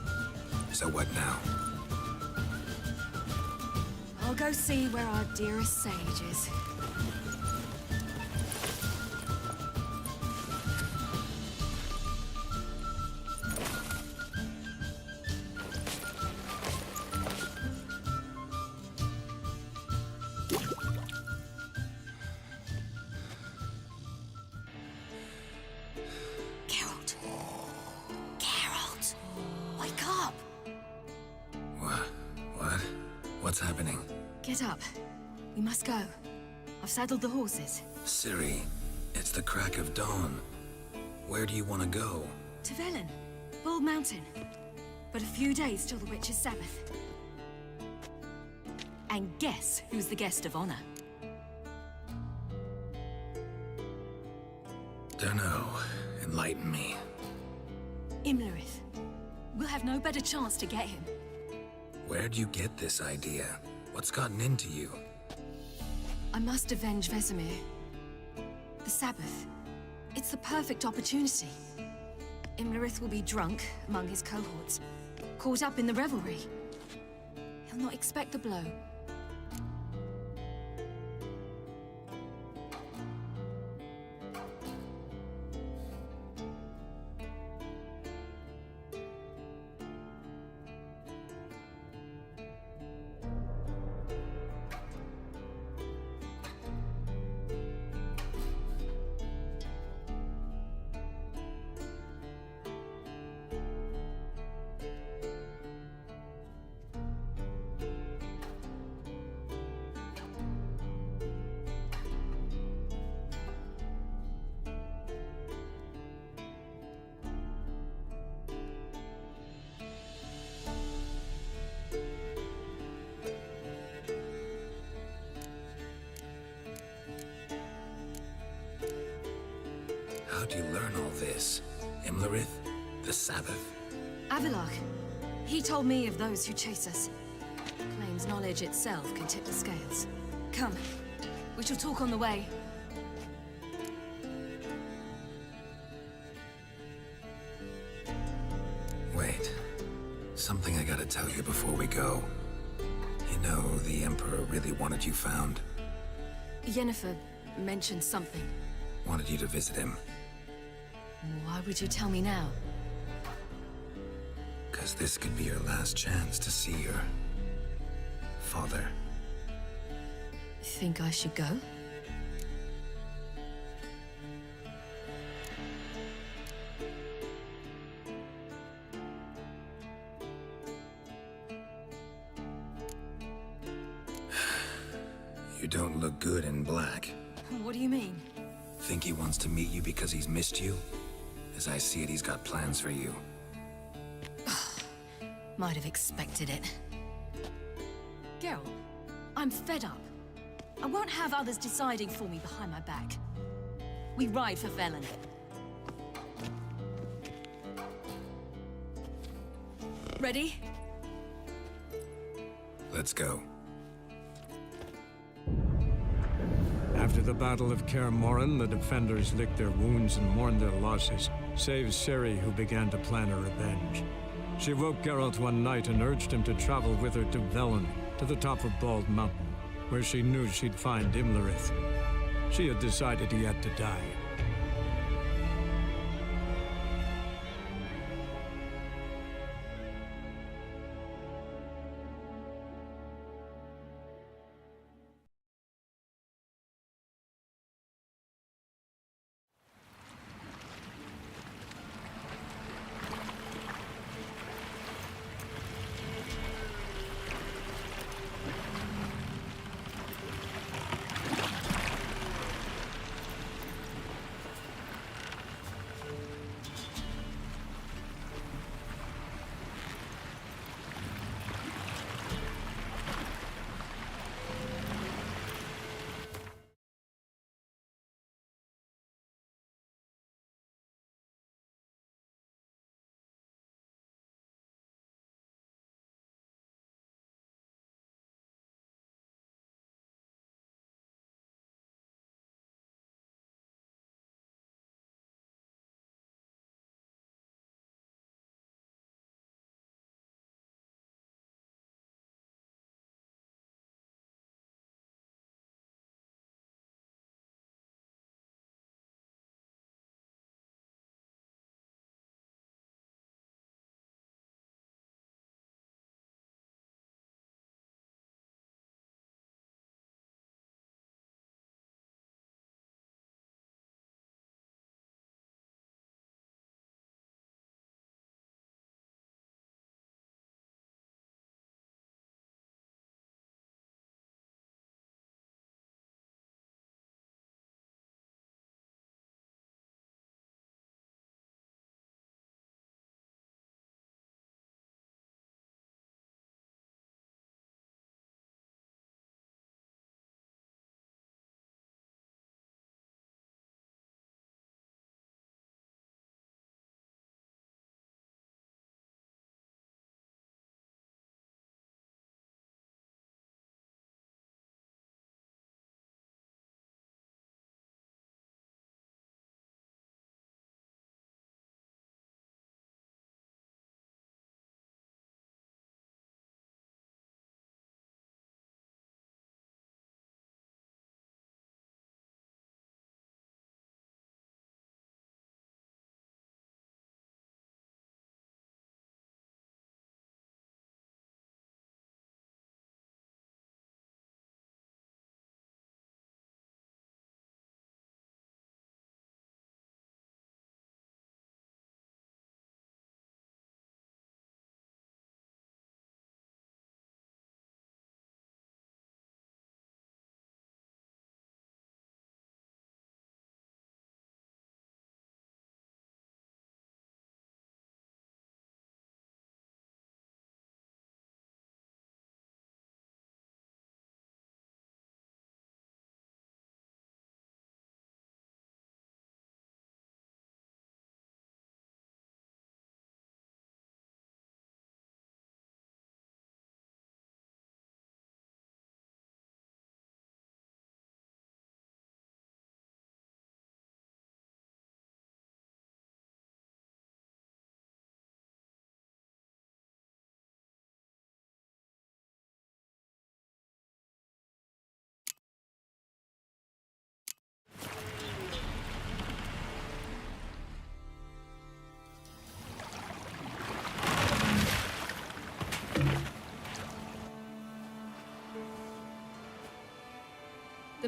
So what now? I'll go see where our dearest sage is. Geralt! Geralt! Wake up! What? What's happening? Get up. We must go. I've saddled the horses. Ciri, it's the crack of dawn. Where do you want to go? To Velen. Bald Mountain. But a few days till the Witch's Sabbath. And guess who's the guest of honor? Dunno. Enlighten me. Imlerith. We'll have no better chance to get him. Where'd you get this idea? What's gotten into you? I must avenge Vesemir. The Sabbath. It's the perfect opportunity. Imlerith will be drunk among his cohorts, caught up in the revelry. He'll not expect the blow. How'd you learn all this? Imlerith? The Sabbath? Avilach. He told me of those who chase us. Claims knowledge itself can tip the scales. Come. We shall talk on the way. Wait. Something I gotta tell you before we go. You know, the Emperor really wanted you found. Yennefer mentioned something. Wanted you to visit him. Why would you tell me now? 'Cause this could be your last chance to see your father. Think I should go? You don't look good in black. What do you mean? Think he wants to meet you because he's missed you? As I see it, he's got plans for you. Might have expected it. Geralt, I'm fed up. I won't have others deciding for me behind my back. We ride for Velen. Ready? Let's go. After the Battle of Kaer Morhen, the defenders licked their wounds and mourned their losses, save Ciri, who began to plan a revenge. She woke Geralt one night and urged him to travel with her to Velen, to the top of Bald Mountain, where she knew she'd find Imlerith. She had decided he had to die.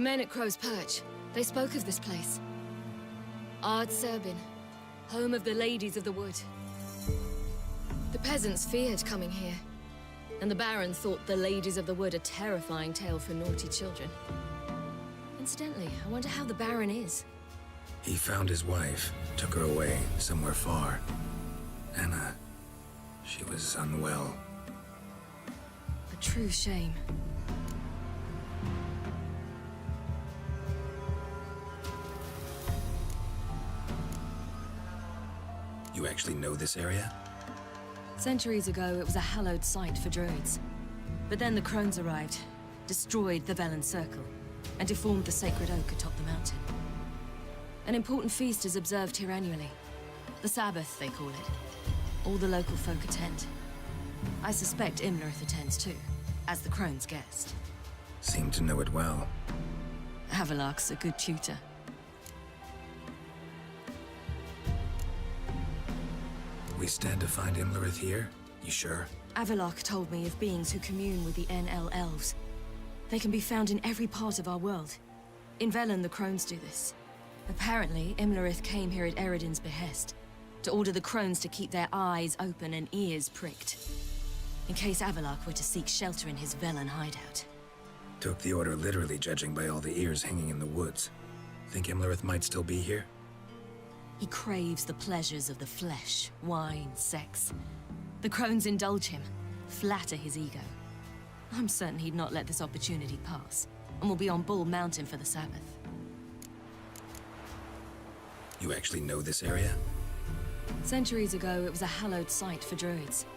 men at Crow's Perch, they spoke of this place. Hak.Z, home of the Ladies of the Wood. The peasants feared coming here, and the Baron thought the Ladies of the Wood a terrifying tale for naughty children. Incidentally, I wonder how the Baron is. He found his wife, took her away, somewhere far. Anna, she was unwell. A true shame. You actually know this area? Centuries ago, it was a hallowed site for druids. But then the Crones arrived, destroyed the Velen Circle, and deformed the sacred oak atop the mountain. An important feast is observed here annually. The Sabbath, they call it. All the local folk attend. I suspect Imlerith attends too, as the Crones' guest. Seem to know it well. Havelok's a good tutor. We stand to find Imlerith here? You sure? Havelok told me of beings who commune with the NL elves. They can be found in every part of our world. In Velen, the Crones do this. Apparently, Imlerith came here at Eredin's behest, to order the Crones to keep their eyes open and ears pricked, in case Havelok were to seek shelter in his Velen hideout. Took the order literally, judging by all the ears hanging in the woods. Think Imlerith might still be here? He craves the pleasures of the flesh, wine, sex. The Crones indulge him, flatter his ego. I'm certain he'd not let this opportunity pass, and will be on Bull Mountain for the Sabbath. You actually know this area? Centuries ago, it was a hallowed site for druids.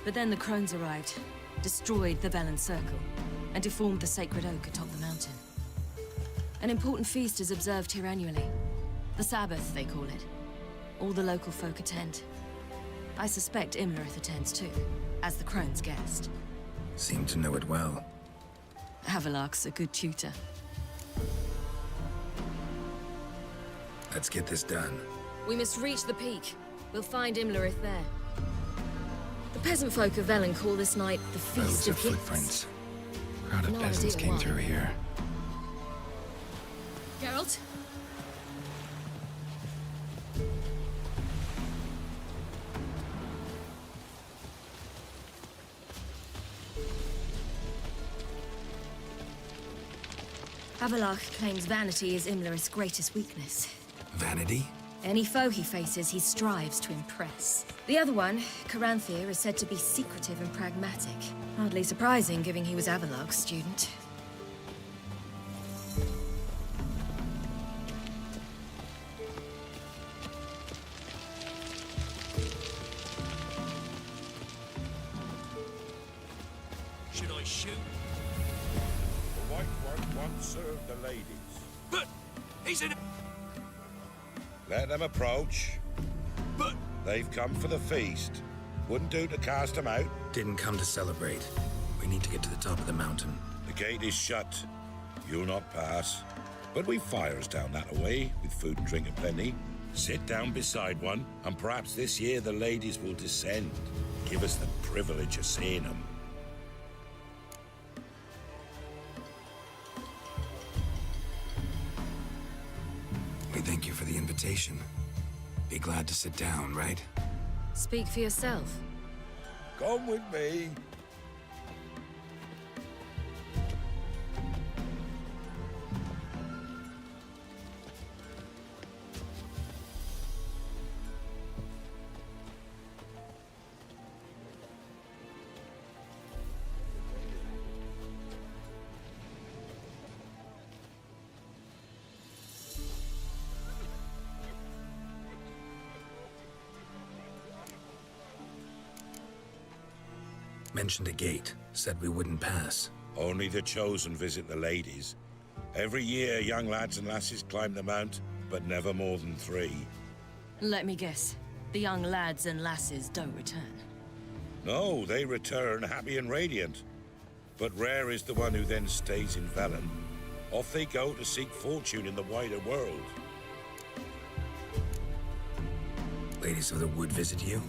But then the Crones arrived, destroyed the Velen Circle, and deformed the sacred oak atop the mountain. An important feast is observed here annually. The Sabbath, they call it. All the local folk attend. I suspect Imlerith attends too, as the Crones' guest. Seem to know it well. Havelok's a good tutor. Let's get this done. We must reach the peak. We'll find Imlerith there. The peasant folk of Velen call this night the Feast Roads of of Gifts. footprints. Crowd of No peasants idea came why. through here. Geralt? Havelok claims vanity is Imlerith's greatest weakness. Vanity? Any foe he faces, he strives to impress. The other one, Caranthir, is said to be secretive and pragmatic. Hardly surprising, given he was Havelok's student. Should I shoot? The White One once served the ladies. But he's in. Let them approach. But they've come for the feast. Wouldn't do to cast them out. Didn't come to celebrate. We need to get to the top of the mountain. The gate is shut. You'll not pass. But we've fires down that way, with food and drink aplenty. Sit down beside one, and perhaps this year the ladies will descend. Give us the privilege of seeing them. We thank you for the invitation. Be glad to sit down, right? Speak for yourself. Come with me. Mentioned a gate. Said we wouldn't pass. Only the chosen visit the ladies. Every year, young lads and lasses climb the mount, but never more than 3. Let me guess. The young lads and lasses don't return. No, they return happy and radiant. But rare is the one who then stays in Velen. Off they go to seek fortune in the wider world. Ladies of the Wood visit you?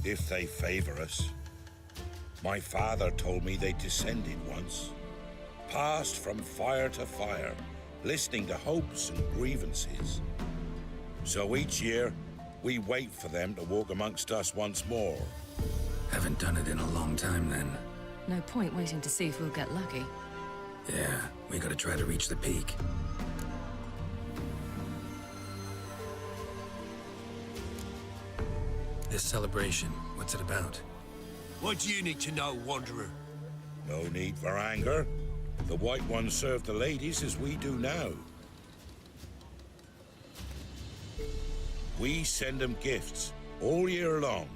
If they favor us. My father told me they descended once. passed from fire to fire, listening to hopes and grievances. So each year, we wait for them to walk amongst us once more. Haven't done it in a long time, then. No point waiting to see if we'll get lucky. Yeah, we gotta try to reach the peak. This celebration, what's it about? What do you need to know, Wanderer? No need for anger. The White Ones serve the ladies as we do now. We send them gifts all year long.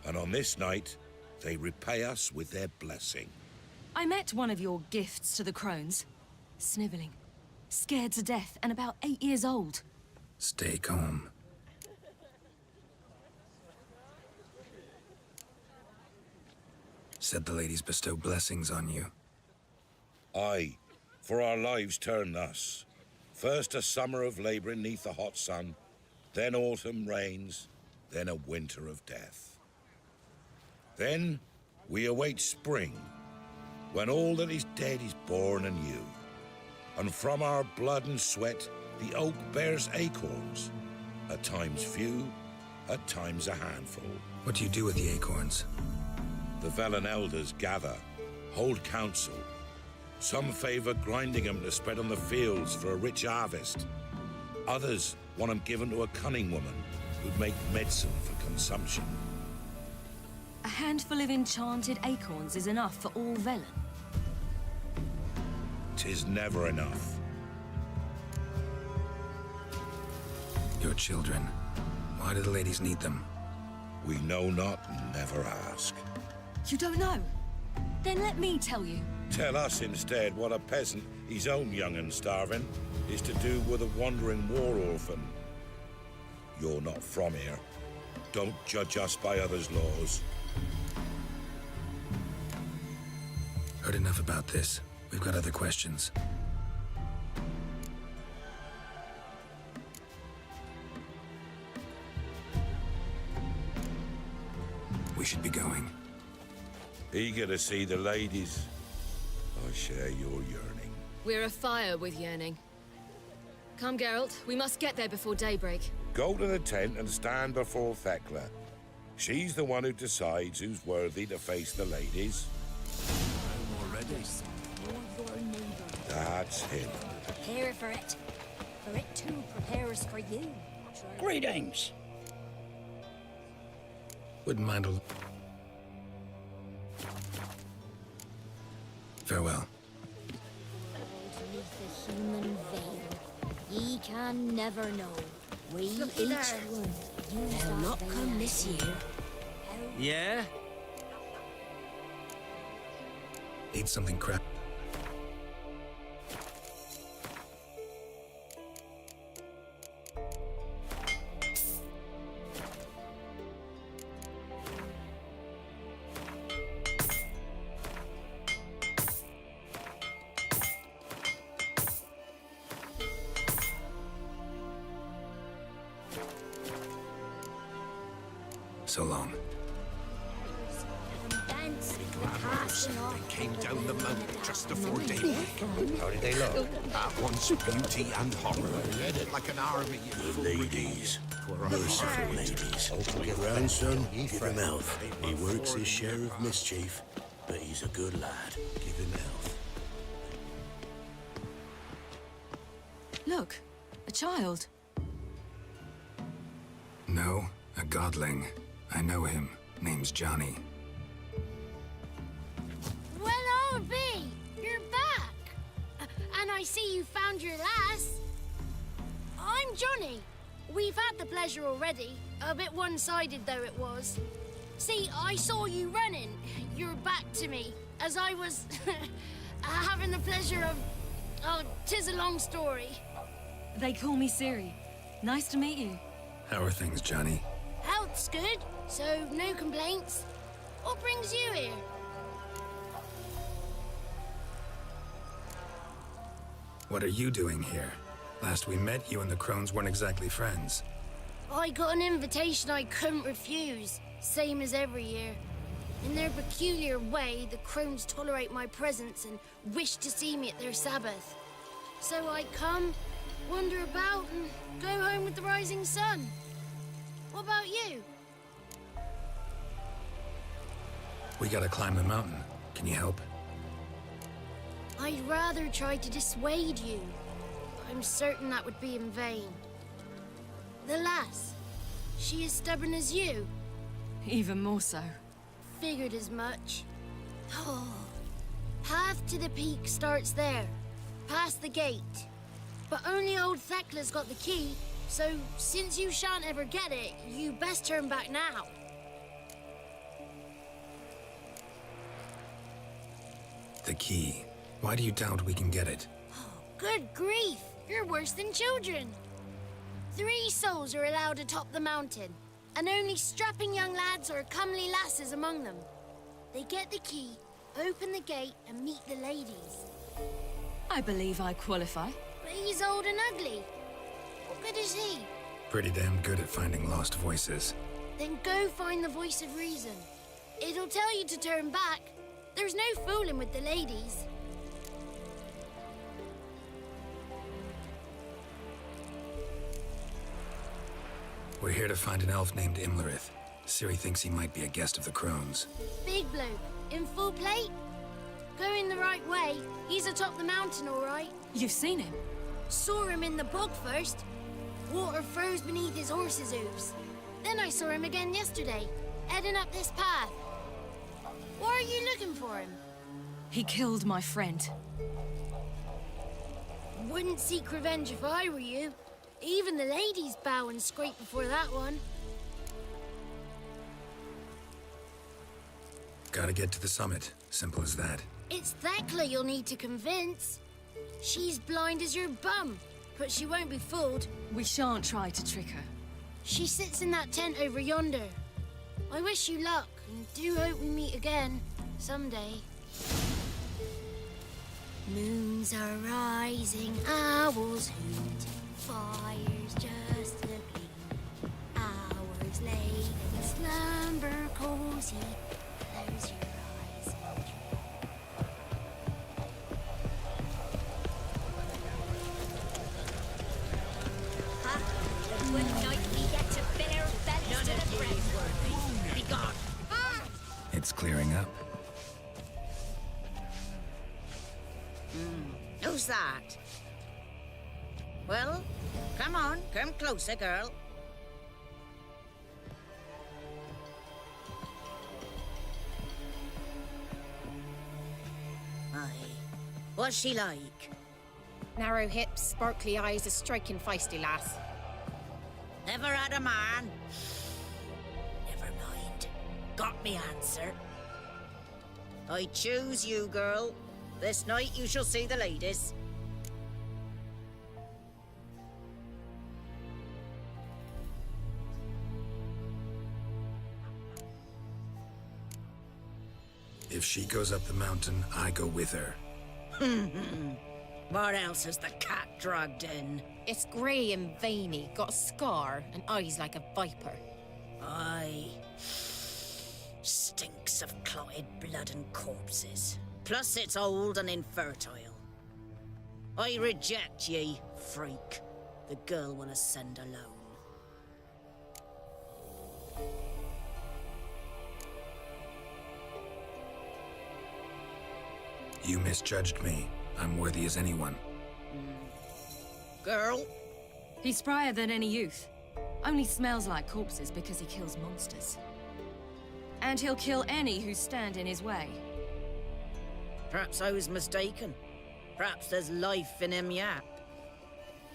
And on this night, they repay us with their blessing. I met one of your gifts to the Crones. Sniveling. Scared to death and about 8 years old. Stay calm. Said the ladies bestow blessings on you. Aye, for our lives turn thus. First a summer of labouring neath the hot sun, then autumn rains, then a winter of death. Then we await spring, when all that is dead is born anew. And from our blood and sweat, the oak bears acorns, at times few, at times a handful. What do you do with the acorns? The Velen elders gather, hold council. Some favor grinding them to spread on the fields for a rich harvest. Others want them given to a cunning woman who'd make medicine for consumption. A handful of enchanted acorns is enough for all Velen. 'Tis never enough. Your children. Why do the ladies need them? We know not and never ask. You don't know? Then let me tell you. Tell us instead what a peasant, his own young and starving, is to do with a wandering war orphan. You're not from here. Don't judge us by others' laws. Heard enough about this. We've got other questions. We should be going. Eager to see the ladies. I share your yearning. We're afire with yearning. Come, Geralt. We must get there before daybreak. Go to the tent and stand before Thekla. She's the one who decides who's worthy to face the ladies. I'm already. That's him. Prepare for it. For it too prepares for you. Greetings. Wouldn't mind a... Farewell. Beneath the human veil, ye can never know. We each one use They'll not come this year. Yeah? Need something crap. So long. They came down the mountain just before daybreak. How did they look? At once beauty and horror, like an army. The ladies. Merciful ladies. Get round, son. Give him health. He works his share of mischief, but he's a good lad. Give him health. Look, a child. No, a godling. I know him. Name's Johnny. Well, I'll be. You're back. And I see you found your lass. I'm Johnny. We've had the pleasure already. A bit one-sided, though it was. See, I saw you running. Your back to me, as I was having the pleasure of... Oh, 'tis a long story. They call me Ciri. Nice to meet you. How are things, Johnny? Health's good, so no complaints. What brings you here? What are you doing here? Last we met, you and the Crones weren't exactly friends. I got an invitation I couldn't refuse, same as every year. In their peculiar way, the Crones tolerate my presence and wish to see me at their Sabbath. So I come, wander about, and go home with the rising sun. What about you? We gotta climb the mountain. Can you help? I'd rather try to dissuade you. I'm certain that would be in vain. The lass, she as stubborn as you? Even more so. Figured as much. Oh, path to the peak starts there, past the gate. But only old Thekla's got the key, so since you shan't ever get it, you best turn back now. The key. Why do you doubt we can get it? Good grief, you're worse than children. 3 souls are allowed atop the mountain, and only strapping young lads or comely lasses among them. They get the key, open the gate, and meet the ladies. I believe I qualify. But he's old and ugly. What good is he? Pretty damn good at finding lost voices. Then go find the voice of reason. It'll tell you to turn back. There's no fooling with the ladies. We're here to find an elf named Imlerith. Ciri thinks he might be a guest of the Crones. Big bloke, in full plate? Going the right way. He's atop the mountain, all right. You've seen him? Saw him in the bog first. Water froze beneath his horse's hooves. Then I saw him again yesterday, heading up this path. Why are you looking for him? He killed my friend. Wouldn't seek revenge if I were you. Even the ladies bow and scrape before that one. Gotta get to the summit. Simple as that. It's Thekla you'll need to convince. She's blind as your bum, but she won't be fooled. We shan't try to trick her. She sits in that tent over yonder. I wish you luck, and do hope we meet again, someday. Moons are rising, owls hoot, fires just a gleam. Hours late in slumber cozy, close your eyes and dream. Ha! The good night we get to fill our bellies to the brim. Be gone. It's clearing up. Who's that? Well, come on, come closer, girl. Aye. What's she like? Narrow hips, sparkly eyes, a striking feisty lass. Never had a man. Never mind. Got me answer. I choose you, girl. This night you shall see the ladies. If she goes up the mountain, I go with her. What else has the cat dragged in? It's grey and veiny, got a scar, and eyes like a viper. Aye. Stinks of clotted blood and corpses. Plus it's old and infertile. I reject ye, freak. The girl will ascend alone. You misjudged me. I'm worthy as anyone. Girl? He's sprier than any youth. Only smells like corpses because he kills monsters. And he'll kill any who stand in his way. Perhaps I was mistaken. Perhaps there's life in him yet.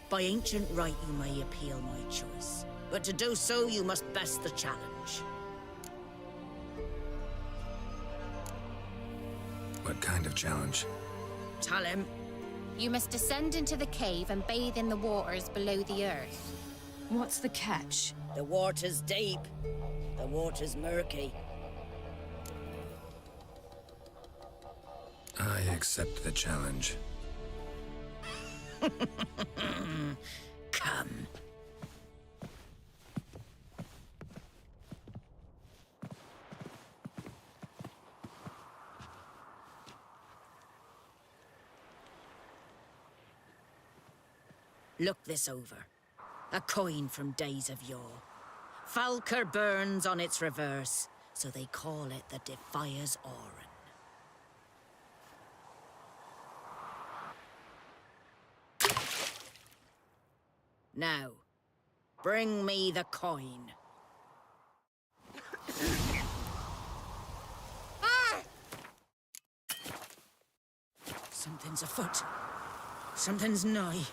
By ancient right you may appeal my choice. But to do so you must best the challenge. What kind of challenge? Tell him. You must descend into the cave and bathe in the waters below the earth. What's the catch? The water's deep. The water's murky. I accept the challenge. Come. Look this over. A coin from days of yore. Falker burns on its reverse, so they call it the Defier's Oran. Now, bring me the coin. Something's afoot. Something's nigh.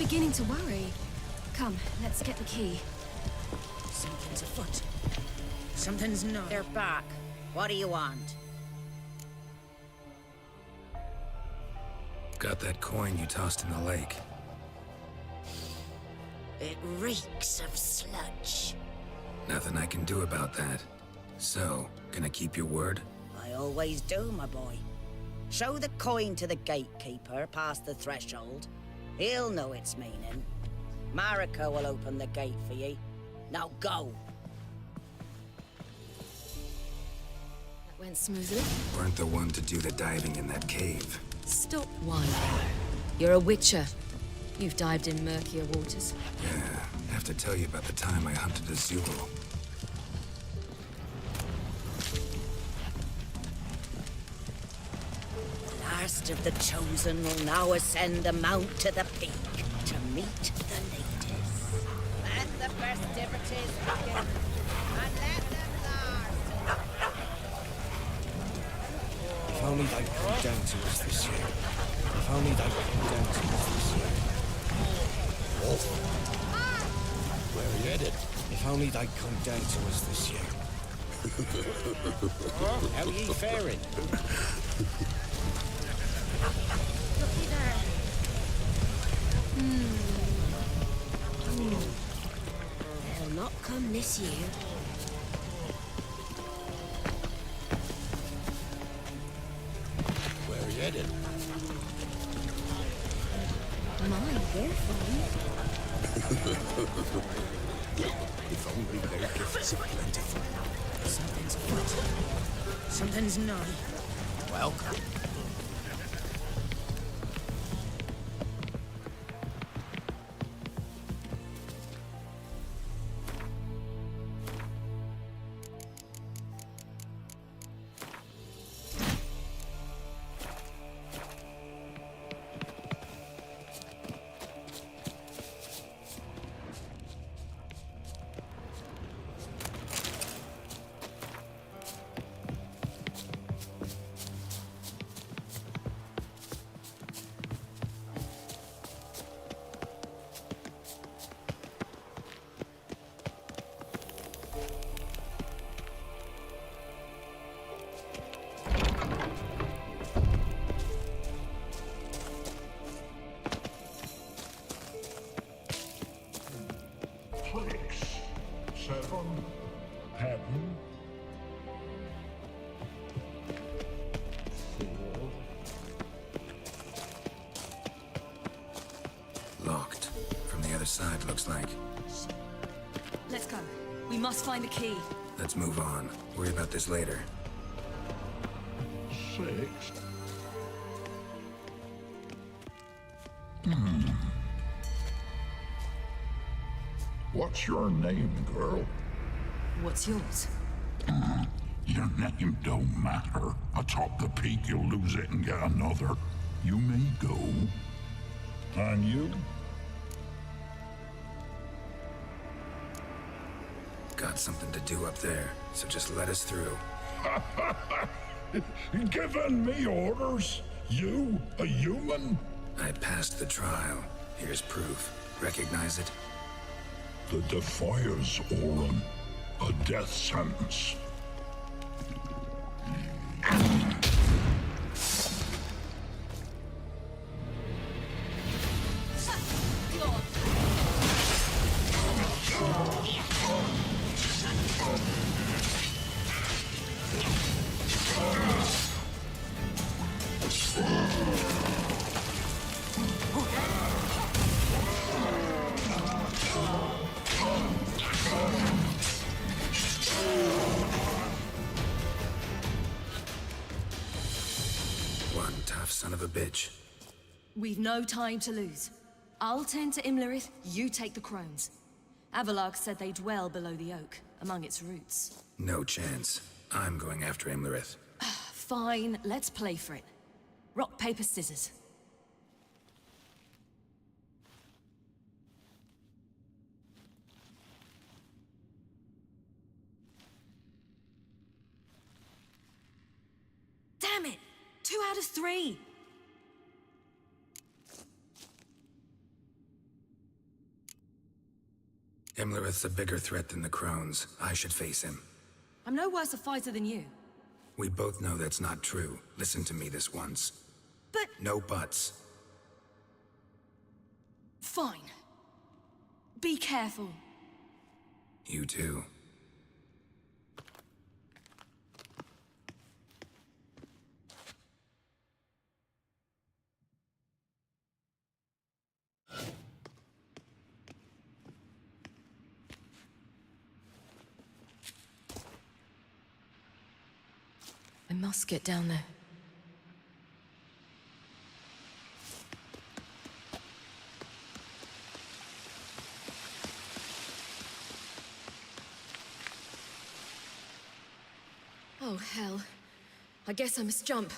beginning to worry. Come, let's get the key. Something's afoot. Something's not. They're back. What do you want? Got that coin you tossed in the lake. It reeks of sludge. Nothing I can do about that. So, gonna keep your word? I always do, my boy. Show the coin to the gatekeeper past the threshold. He'll know its meaning. Marika will open the gate for ye. Now go! That went smoothly. Weren't the one to do the diving in that cave. Stop whining. You're a witcher. You've dived in murkier waters. Yeah, have to tell you about the time I hunted a Zulu. Last of the chosen will now ascend the mount to the peak to meet the natives. Let the festivities begin, and let them last. If only they'd come down to us this year. If only they'd come down to us this year. Where are you headed? If only they'd come down to us this year. How are ye faring? Looky there. They'll not come this year. Where are you headed? Mine, they're fine. If only their gifts are plentiful. Something's afoot. Something's naughty. Welcome. Locked. From the other side, looks like. Let's go. We must find the key. Let's move on. Worry about this later. 6. What's your name, girl? What's yours? Your name don't matter. Atop the peak, you'll lose it and get another. You may go. And you? Got something to do up there, so just let us through. Giving me orders? You, a human? I passed the trial. Here's proof. Recognize it? The Defier's Orin. A death sentence. One tough son of a bitch. We've no time to lose. I'll tend to Imlerith, you take the Crones. Avalark said they dwell below the oak, among its roots. No chance. I'm going after Imlerith. Fine, let's play for it. Rock, paper, scissors. Damn it! 2 out of 3! Himlerith's a bigger threat than the Crones. I should face him. I'm no worse a fighter than you. We both know that's not true. Listen to me this once. But... No buts. Fine. Be careful. You too. I must get down there. Oh, hell. I guess I must jump.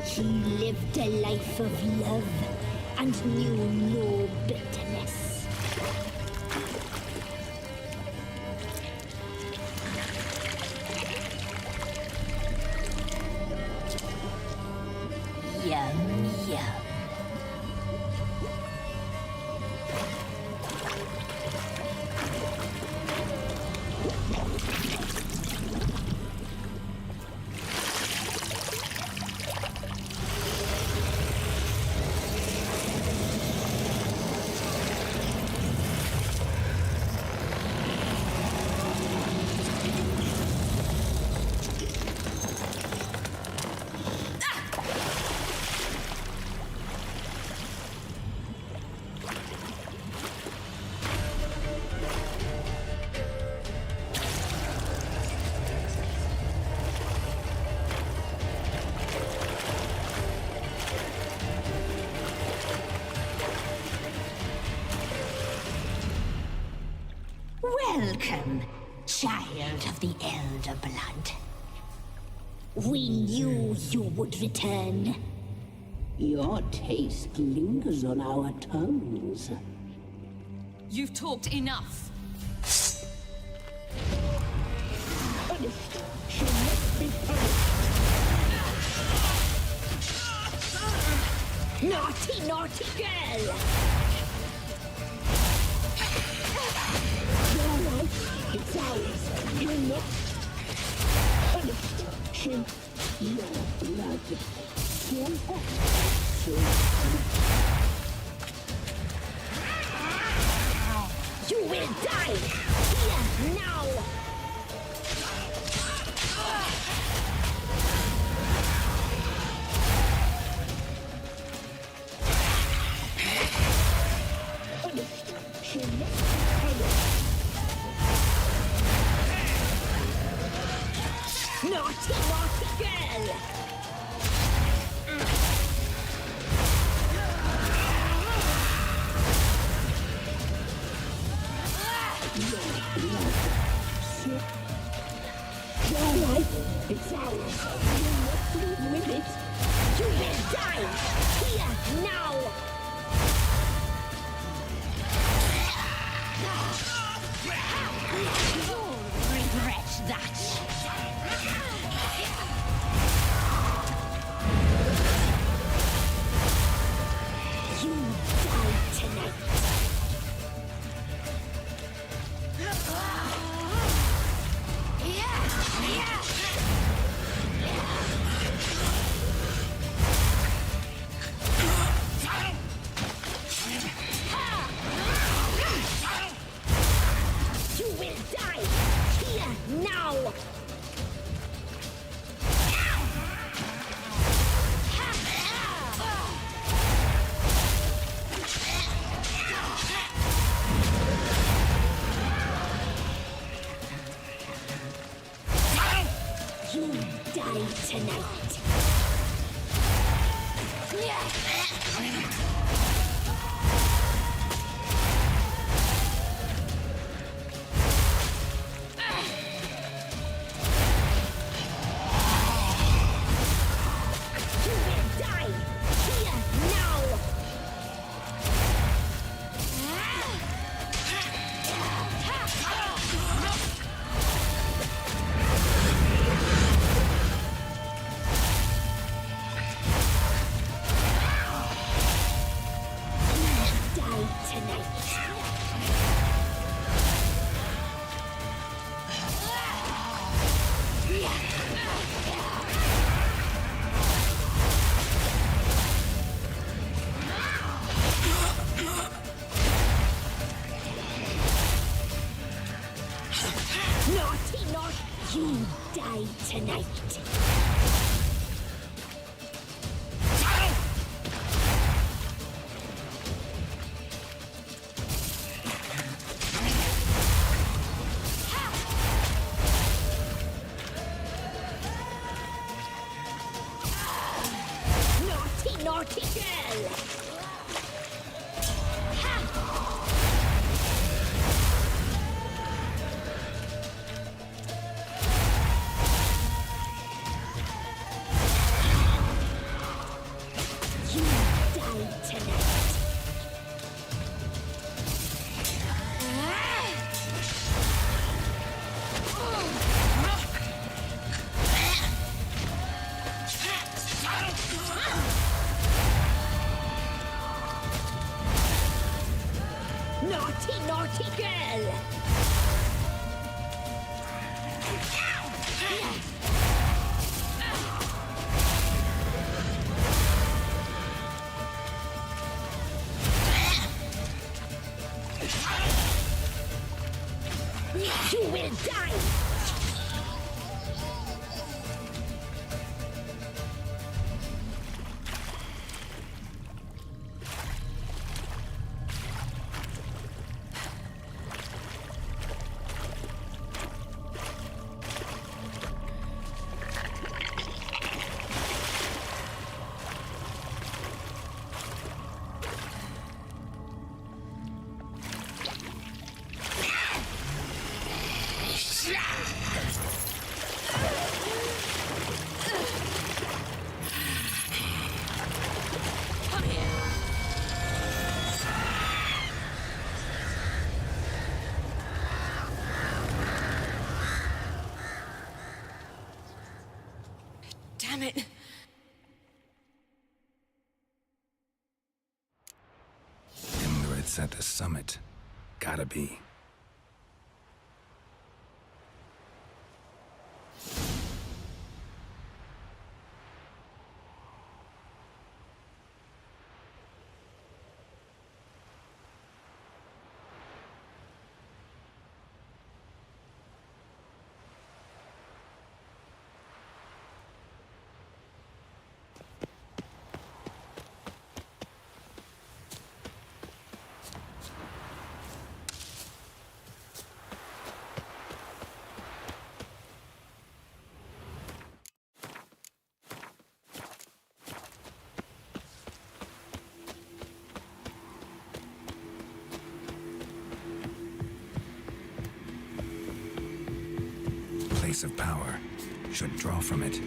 She lived a life of love and knew no bitterness. Yum, yum. Welcome, child of the Elder Blood. We knew you would return. Your taste lingers on our tongues. You've talked enough. Punished. She must be punished. Naughty, naughty girl! It's ours. You're not punished. She, your blood. Your You will die here now. Punished. She must be punished. Naughty, naughty girl! Your life, it's ours. You must leave with it. You will die here now! You'll regret that. You die tonight. You will die here now. You die tonight. You will die here now. Die tonight. Naughty, naughty. You die tonight. Naughty, naughty girl! You die tonight. Naughty, naughty girl! You will die! Come here. Damn it. Kindred's at the summit. Gotta be. Place of power. Should draw from it.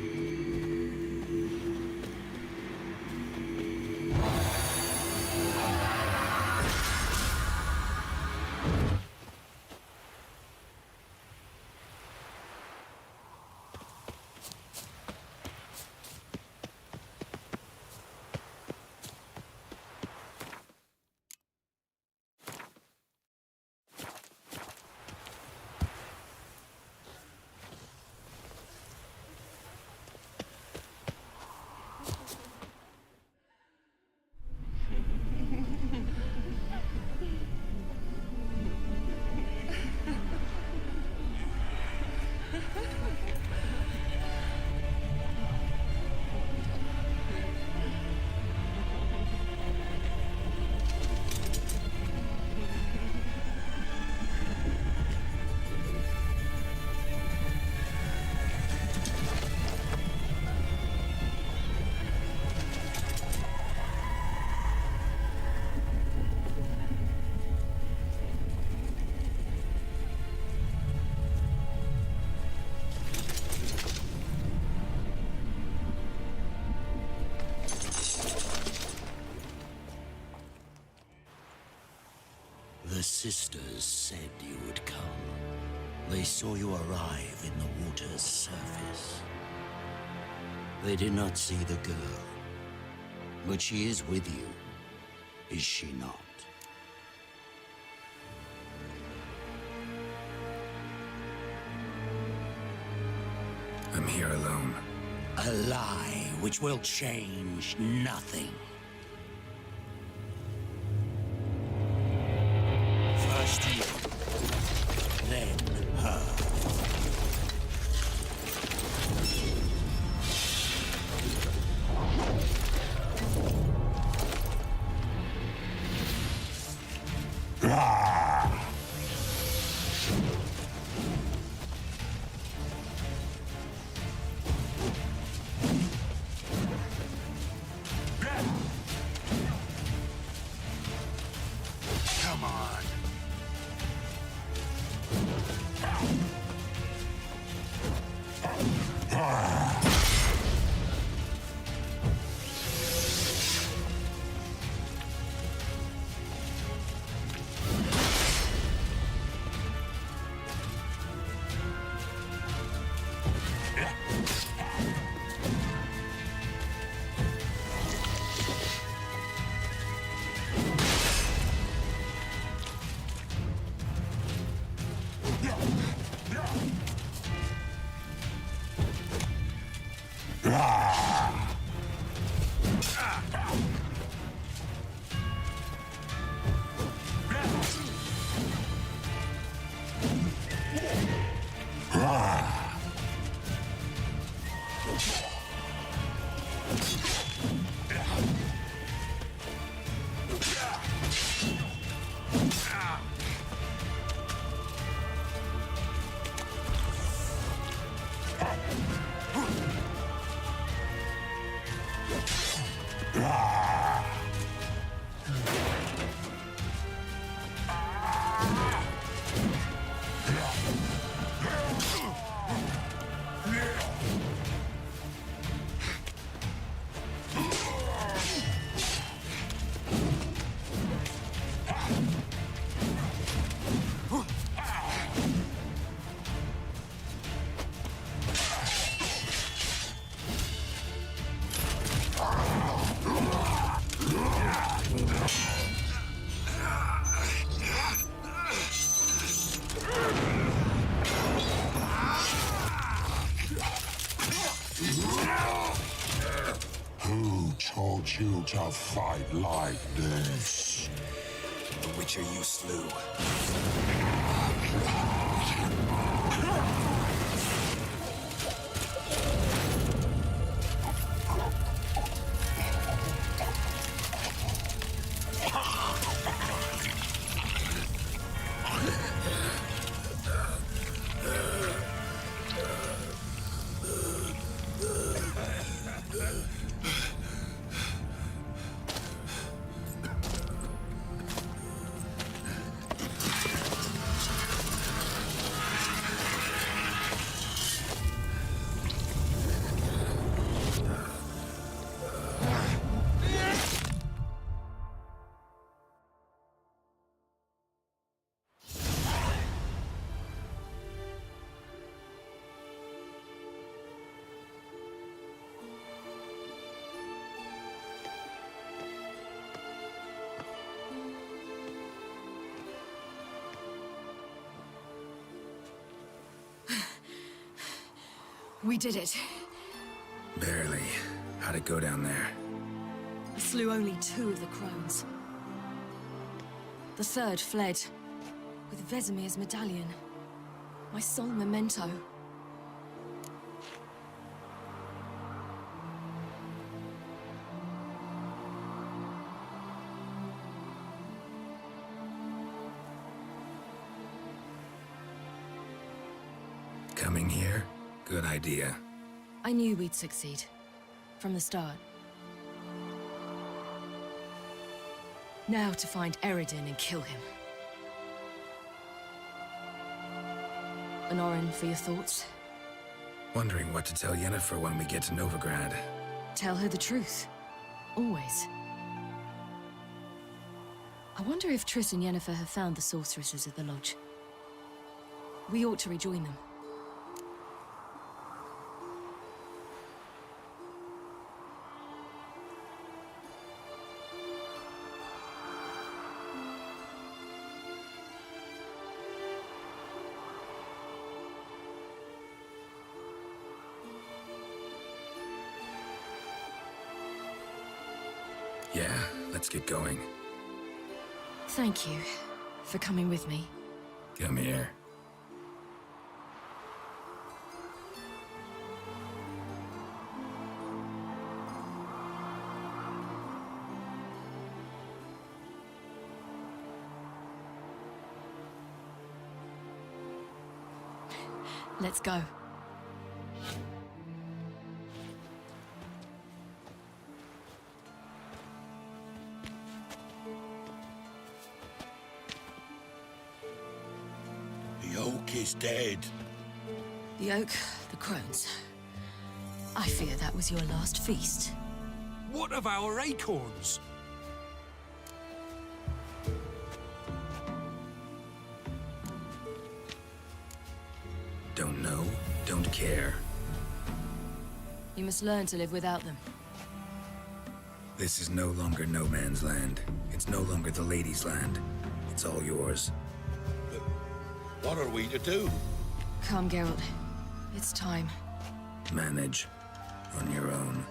sisters said you would come. They saw you arrive in the water's surface. They did not see the girl. But she is with you, is she not? I'm here alone. A lie which will change nothing. First you, then her. Come on. Who taught you to fight like this? The Witcher you slew. We did it. Barely. How'd it go down there? I slew only 2 of the Crones. The third fled, with Vesemir's medallion. My sole memento. Coming here? Good idea. I knew we'd succeed. From the start. Now to find Eredin and kill him. Anorin, for your thoughts? Wondering what to tell Yennefer when we get to Novigrad. Tell her the truth. Always. I wonder if Triss and Yennefer have found the sorceresses at the lodge. We ought to rejoin them. Yeah, let's get going. Thank you for coming with me. Come here. Let's go. The oak is dead. The oak, the Crones. I fear that was your last feast. What of our acorns? Don't know, don't care. You must learn to live without them. This is no longer no man's land. It's no longer the lady's land. It's all yours. What are we to do? Come, Geralt. It's time. Manage. On your own.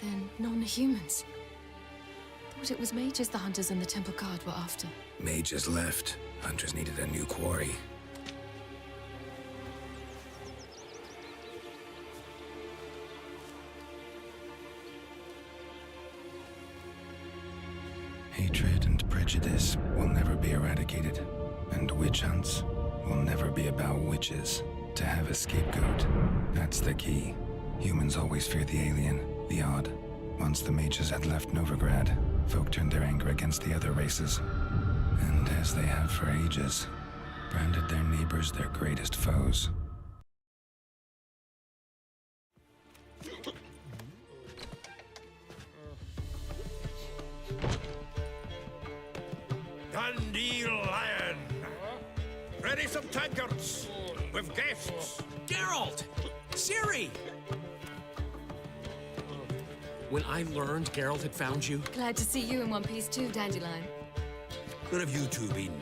Then non-humans. Thought it was mages the hunters and the temple guard were after. Mages left. Hunters needed a new quarry. Hatred and prejudice will never be eradicated. And witch hunts will never be about witches. To have a scapegoat, that's the key. Humans always fear the alien, the odd. Once the mages had left Novigrad, folk turned their anger against the other races. And as they have for ages, branded their neighbors their greatest foes. Dandelion! Ready some tankards! With guests! Geralt! Ciri! When I learned Geralt had found you... Glad to see you in one piece too, Dandelion. Where have you two been?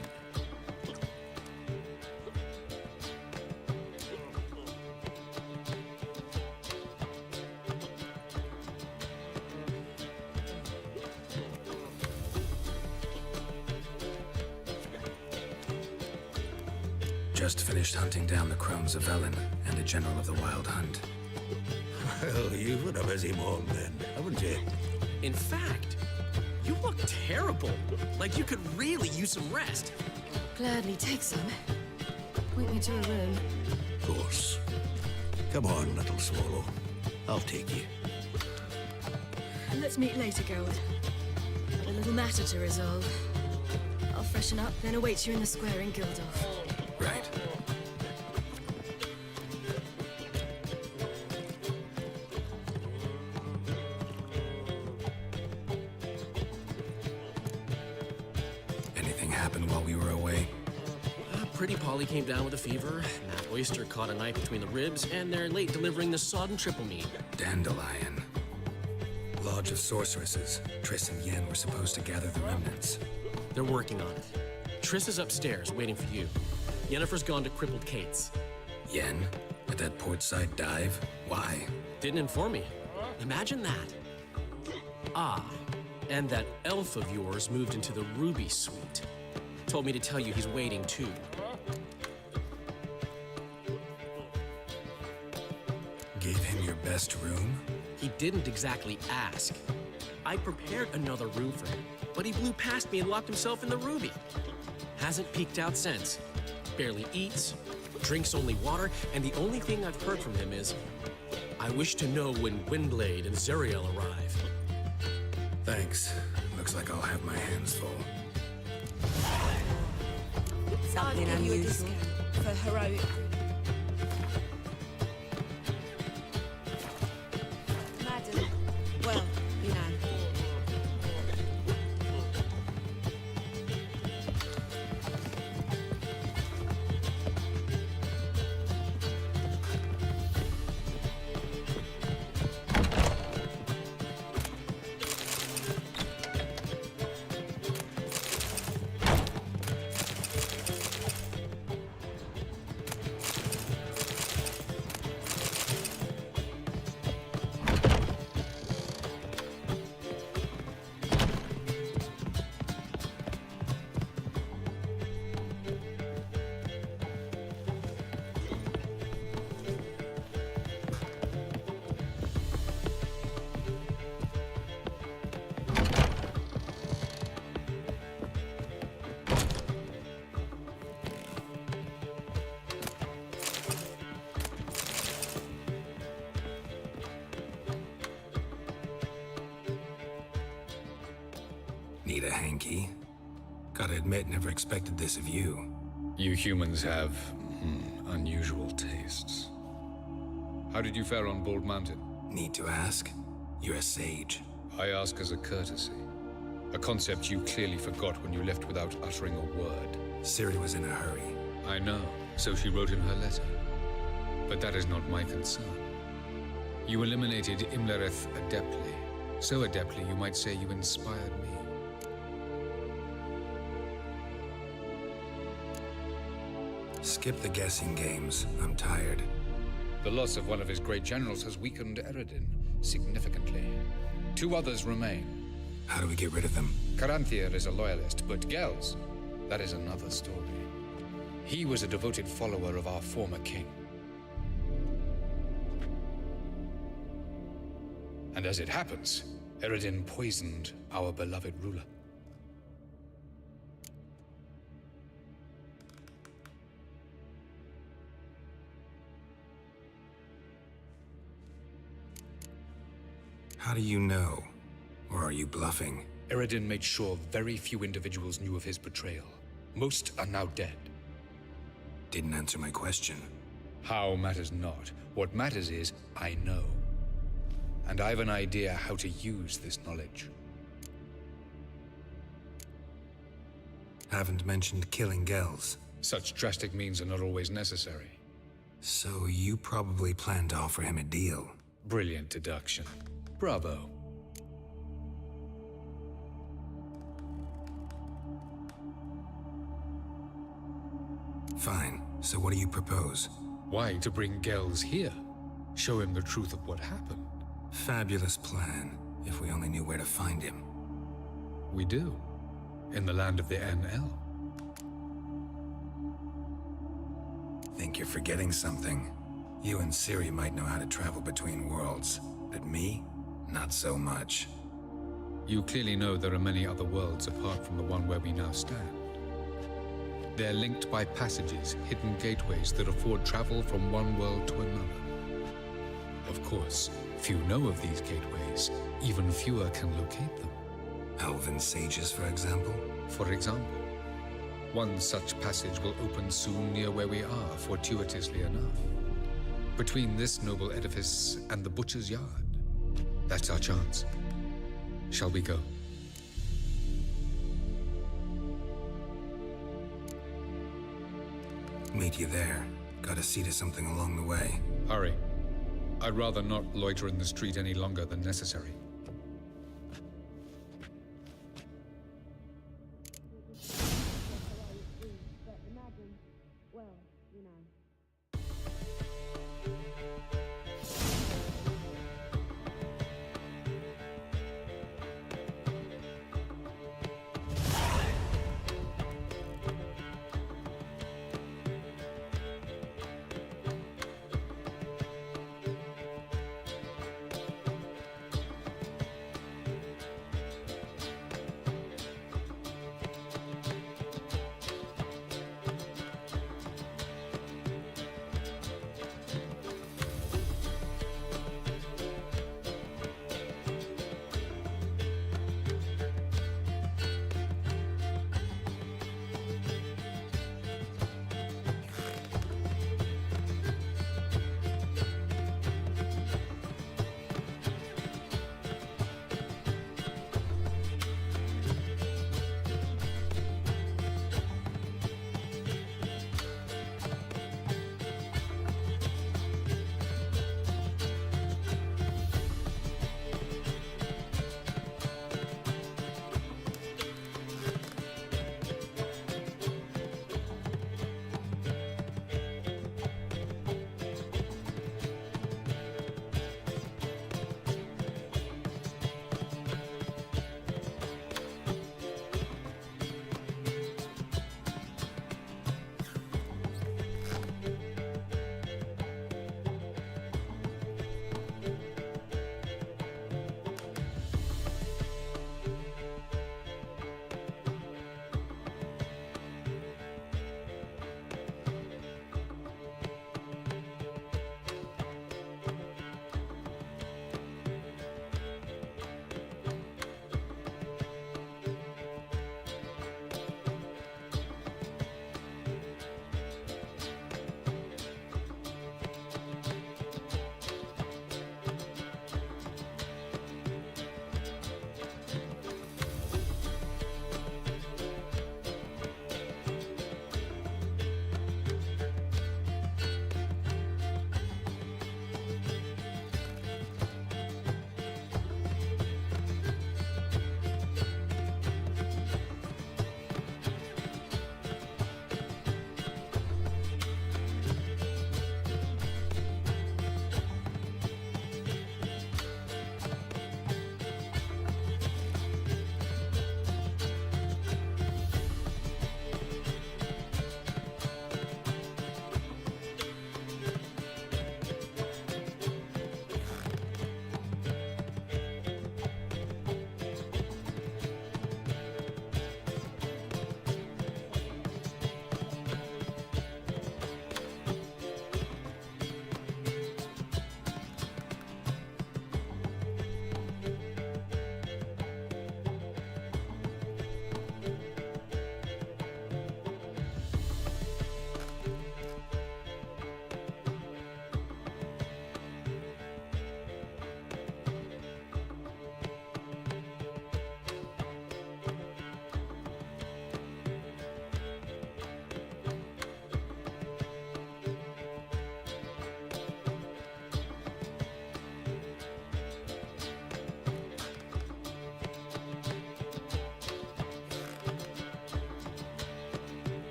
Just finished hunting down the Crones of Velen and a general of the Wild Hunt. Well, you've been a busy mom then, haven't you? In fact, you look terrible. Like you could really use some rest. Gladly take some. Point me to a room. Of course. Come on, little swallow. I'll take you. Let's meet later, Geralt. Got a little matter to resolve. I'll freshen up, then await you in the square in Gildorf. Right. Anything happened while we were away? Pretty Polly came down with a fever. Matt Oyster caught a knife between the ribs, and they're late delivering the sodden triple meat. Dandelion. Lodge of Sorceresses. Triss and Yen were supposed to gather the remnants. They're working on it. Triss is upstairs, waiting for you. Yennefer's gone to crippled Kate's. Yen? At that portside dive? Why? Didn't inform me. Imagine that. Ah, And that elf of yours moved into the Ruby Suite. Told me to tell you he's waiting too. Gave him your best room? He didn't exactly ask. I prepared another room for him, but he blew past me and locked himself in the Ruby. Hasn't peeked out since. Barely eats, drinks only water, and the only thing I've heard from him is, I wish to know when Gwynblade and Zariel arrive. Thanks. Looks like I'll have my hands full. Something unusual. For heroic. Madam, well, you know. Need a hanky? Gotta admit, never expected this of you. You humans have unusual tastes. How did you fare on Bald Mountain? Need to ask? You're a sage. I ask as a courtesy. A concept you clearly forgot when you left without uttering a word. Ciri was in a hurry. I know, so she wrote in her letter. But that is not my concern. You eliminated Imlerith adeptly. So adeptly, you might say you inspired me. Skip the guessing games. I'm tired. The loss of one of his great generals has weakened Eredin significantly. 2 others remain. How do we get rid of them? Caranthir is a loyalist, but Gels, that is another story. He was a devoted follower of our former king. And as it happens, Eredin poisoned our beloved ruler. How do you know? Or are you bluffing? Eredin made sure very few individuals knew of his betrayal. Most are now dead. Didn't answer my question. How matters not. What matters is, I know. And I have an idea how to use this knowledge. Haven't mentioned killing Gels. Such drastic means are not always necessary. So you probably plan to offer him a deal. Brilliant deduction. Bravo. Fine. So what do you propose? Why, to bring Gels here. Show him the truth of what happened. Fabulous plan, if we only knew where to find him. We do. In the land of the NL. Think you're forgetting something. You and Ciri might know how to travel between worlds, but me? Not so much. You clearly know there are many other worlds apart from the one where we now stand. They're linked by passages, hidden gateways that afford travel from one world to another. Of course, few know of these gateways. Even fewer can locate them. Elven sages, for example? For example. One such passage will open soon near where we are, fortuitously enough. Between this noble edifice and the butcher's yard. That's our chance. Shall we go? Meet you there. Gotta see to something along the way. Hurry. I'd rather not loiter in the street any longer than necessary.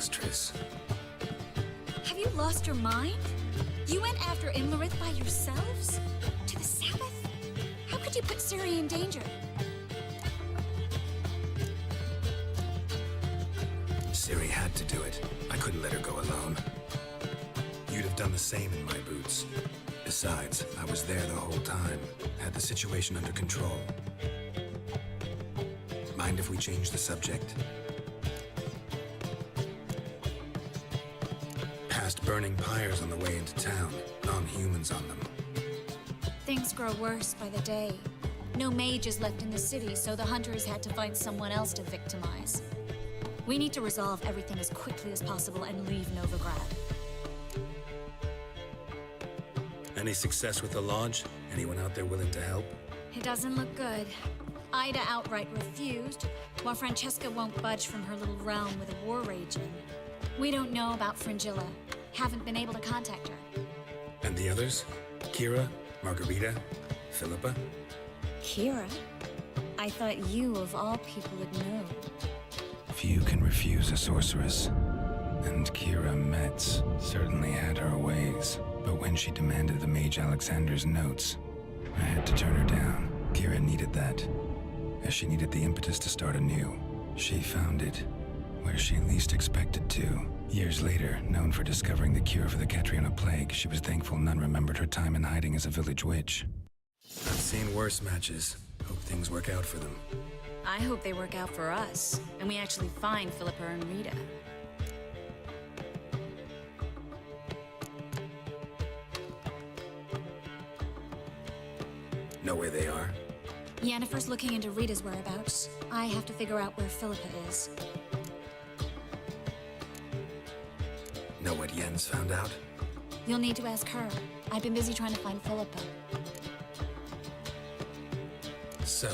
Thanks, Triss. Have you lost your mind? You went after Imlerith by yourselves? To the Sabbath? How could you put Ciri in danger? Ciri had to do it. I couldn't let her go alone. You'd have done the same in my boots. Besides, I was there the whole time. Had the situation under control. Mind if we change the subject? Past burning pyres on the way into town. Non-humans on them. Things grow worse by the day. No mages left in the city, so the hunters had to find someone else to victimize. We need to resolve everything as quickly as possible and leave Novigrad. Any success with the Lodge? Anyone out there willing to help? It doesn't look good. Ida outright refused, while Francesca won't budge from her little realm with a war raging. We don't know about Fringilla. Haven't been able to contact her. And the others? Kira? Margarita? Philippa? Kira? I thought you, of all people, would know. Few can refuse a sorceress. And Kira Metz certainly had her ways. But when she demanded the Mage Alexander's notes, I had to turn her down. Kira needed that, as she needed the impetus to start anew. She found it where she least expected to. Years later, known for discovering the cure for the Catriona plague, she was thankful none remembered her time in hiding as a village witch. I've seen worse matches. Hope things work out for them. I hope they work out for us, and we actually find Philippa and Rita. Know where they are? Yennefer's looking into Rita's whereabouts. I have to figure out where Philippa is. Know what Yen's found out? You'll need to ask her. I've been busy trying to find Philippa. So,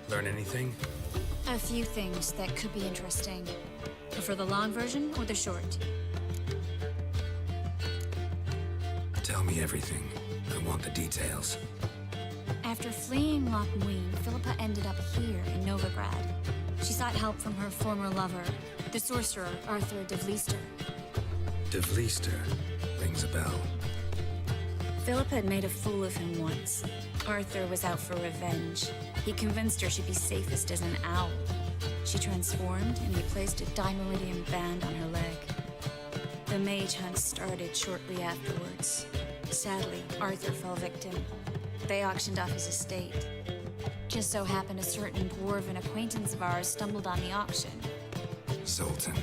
learn anything? A few things that could be interesting. Prefer the long version or the short? Tell me everything. I want the details. After fleeing Loch Muin, Philippa ended up here in Novigrad. She sought help from her former lover, the sorcerer Arthur de Vlister. De Vlister rings a bell. Philippa had made a fool of him once. Arthur was out for revenge. He convinced her she'd be safest as an owl. She transformed, and he placed a dimeridium band on her leg. The mage hunt started shortly afterwards. Sadly, Arthur fell victim. They auctioned off his estate. Just so happened a certain dwarven acquaintance of ours stumbled on the auction. Zoltan.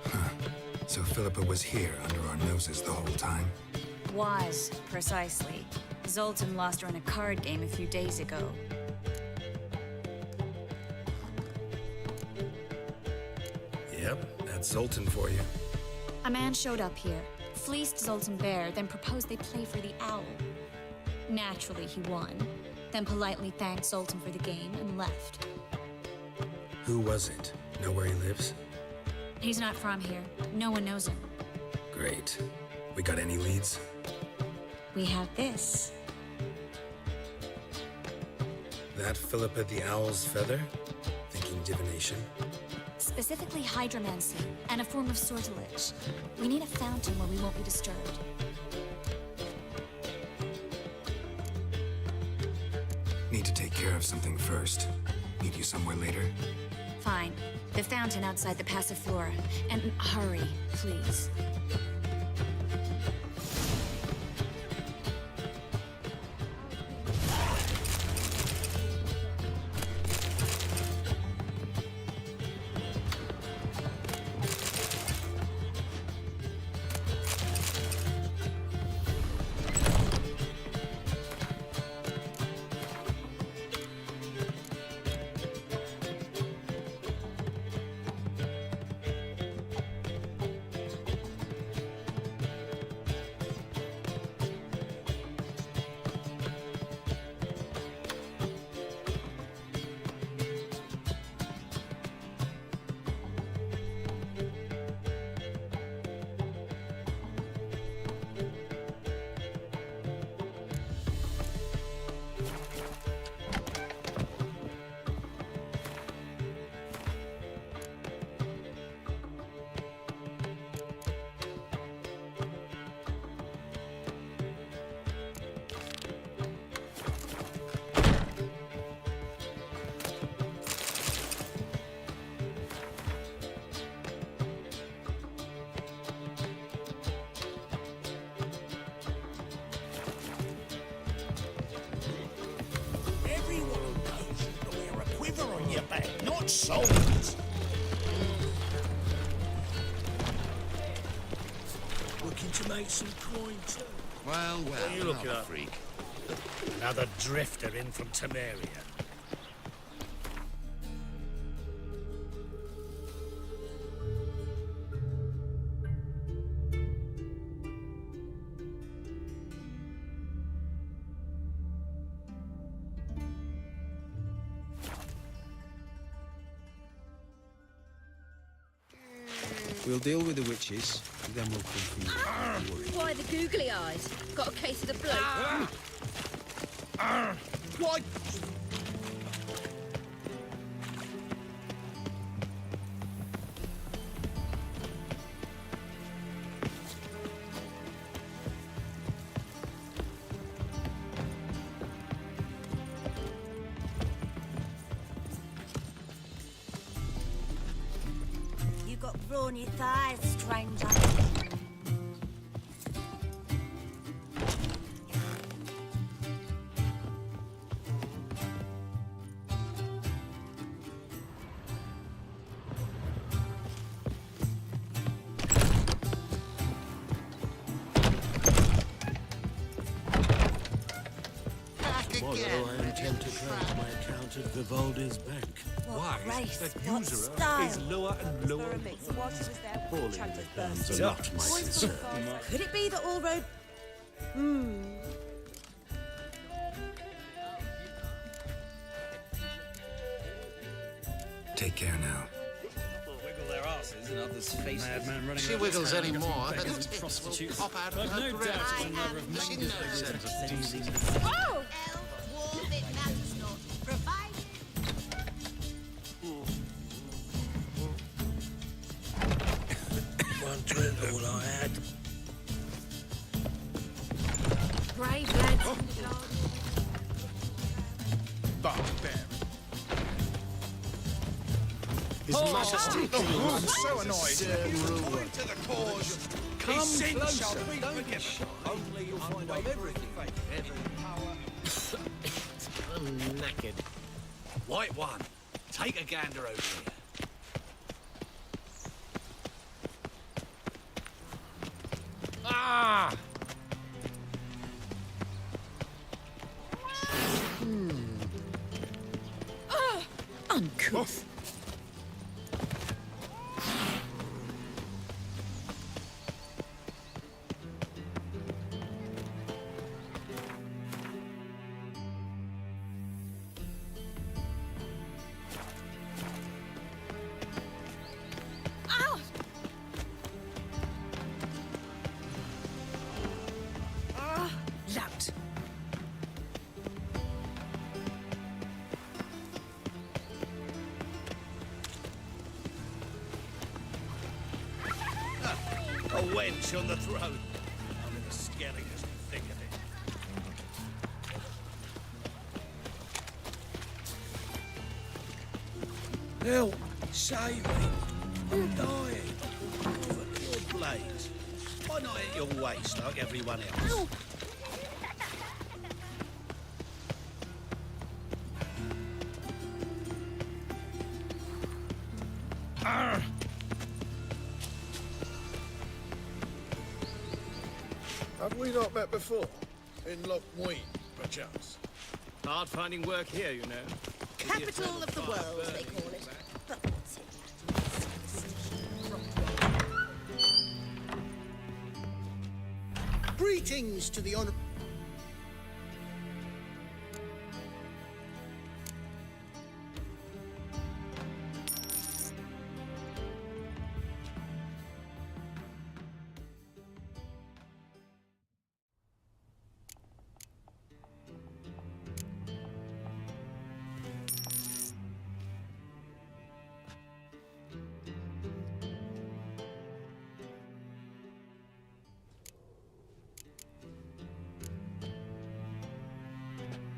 Huh. So Philippa was here under our noses the whole time? Was, precisely. Zoltan lost her in a card game a few days ago. Yep, that's Zoltan for you. A man showed up here, fleeced Zoltan bare, then proposed they play for the owl. Naturally, he won, then politely thanked Zoltan for the game and left. Who was it? Know where he lives? He's not from here. No one knows him. Great. We got any leads? We have this. That Philippa the Owl's feather? Thinking divination? Specifically hydromancy, and a form of sortilege. We need a fountain where we won't be disturbed. Need to take care of something first. Meet you somewhere later? Fine. The fountain outside the Passiflora. And hurry, please. What souls? Looking to make some coin too. Well, What are you looking another at? freak. Another drifter in from Temeria. We'll deal with the witches, and then we'll come for you. Don't worry. Why the googly eyes? Got a case of the bloke? Why? You got brawny thighs, stranger. Tomorrow I intend to close my account at Vivaldi's bank. What grace, That what usurer style. is lower and lower. Falling returns are not my concern. Could it be that all road... Take care now. Wiggle their asses in others' faces. Madman running she wiggles any more, then the tits will pop out of her grip. She knows it. Oh! One drink, all I had. Brave lads. Barbarian. His Majesty I'm so annoyed. Point to the cause. Come His sins closer. shall be Don't be forgiven. shy. Only you'll find out everything. I'm knackered. White one, take a gander over here. Ah! Uncouth. Lout. A wench on the throne. I'm in the scariest thing of it. Help! Save me! I'm dying! Over your blades. Why not at your waist like everyone else? Arr! Have we not met before? In Lockmuir, perchance? Hard finding work here, you know. Capital of the world, they call it. But what's it? Greetings to the honor.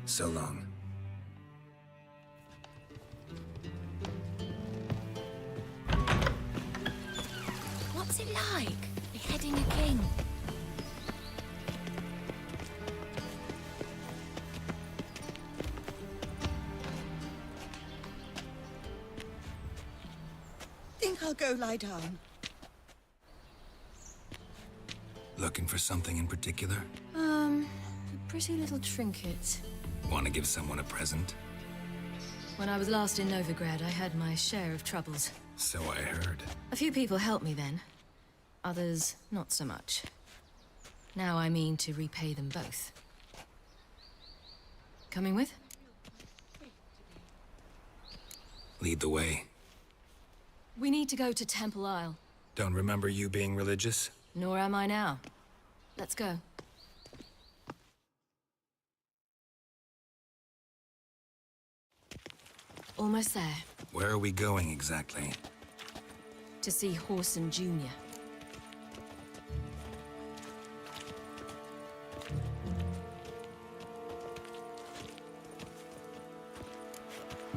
So long. What's it like, beheading a king? I'll go lie down. Looking for something in particular? A pretty little trinket. Want to give someone a present? When I was last in Novigrad, I had my share of troubles. So I heard. A few people helped me then. Others, not so much. Now I mean to repay them both. Coming with? Lead the way. We need to go to Temple Isle. Don't remember you being religious? Nor am I now. Let's go. Almost there. Where are we going exactly? To see Horson Jr.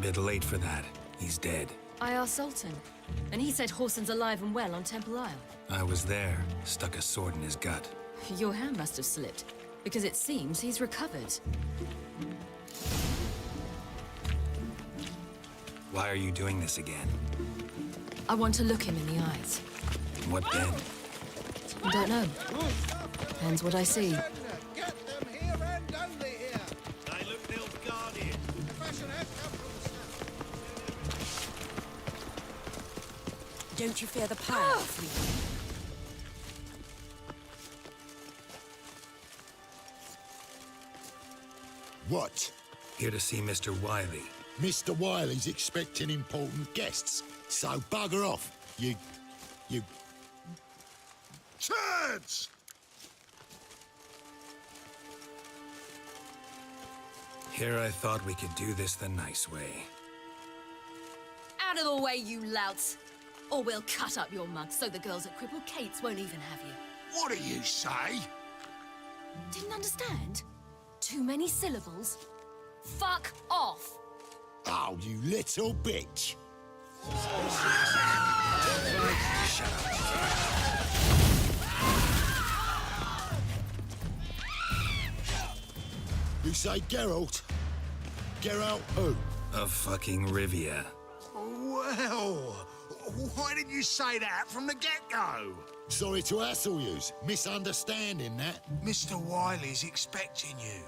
Bit late for that. He's dead. I asked Sultan, and he said Horson's alive and well on Temple Isle. I was there. Stuck a sword in his gut. Your hand must have slipped, because it seems he's recovered. Why are you doing this again? I want to look him in the eyes. What then? I don't know. Depends what I see. Don't you fear the power? What? Here to see Mr. Wiley. Mr. Wiley's expecting important guests, so bugger off, you... Turds! Here I thought we could do this the nice way. Out of the way, you louts! Or we'll cut up your mug so the girls at Cripple Kate's won't even have you. What do you say? Didn't understand? Too many syllables? Fuck off! Oh, you little bitch! Shut up. You say Geralt? Geralt who? Of fucking Rivia. Well, why didn't you say that from the get-go? Sorry to hassle yous. Misunderstanding that. Mr. Wiley's expecting you.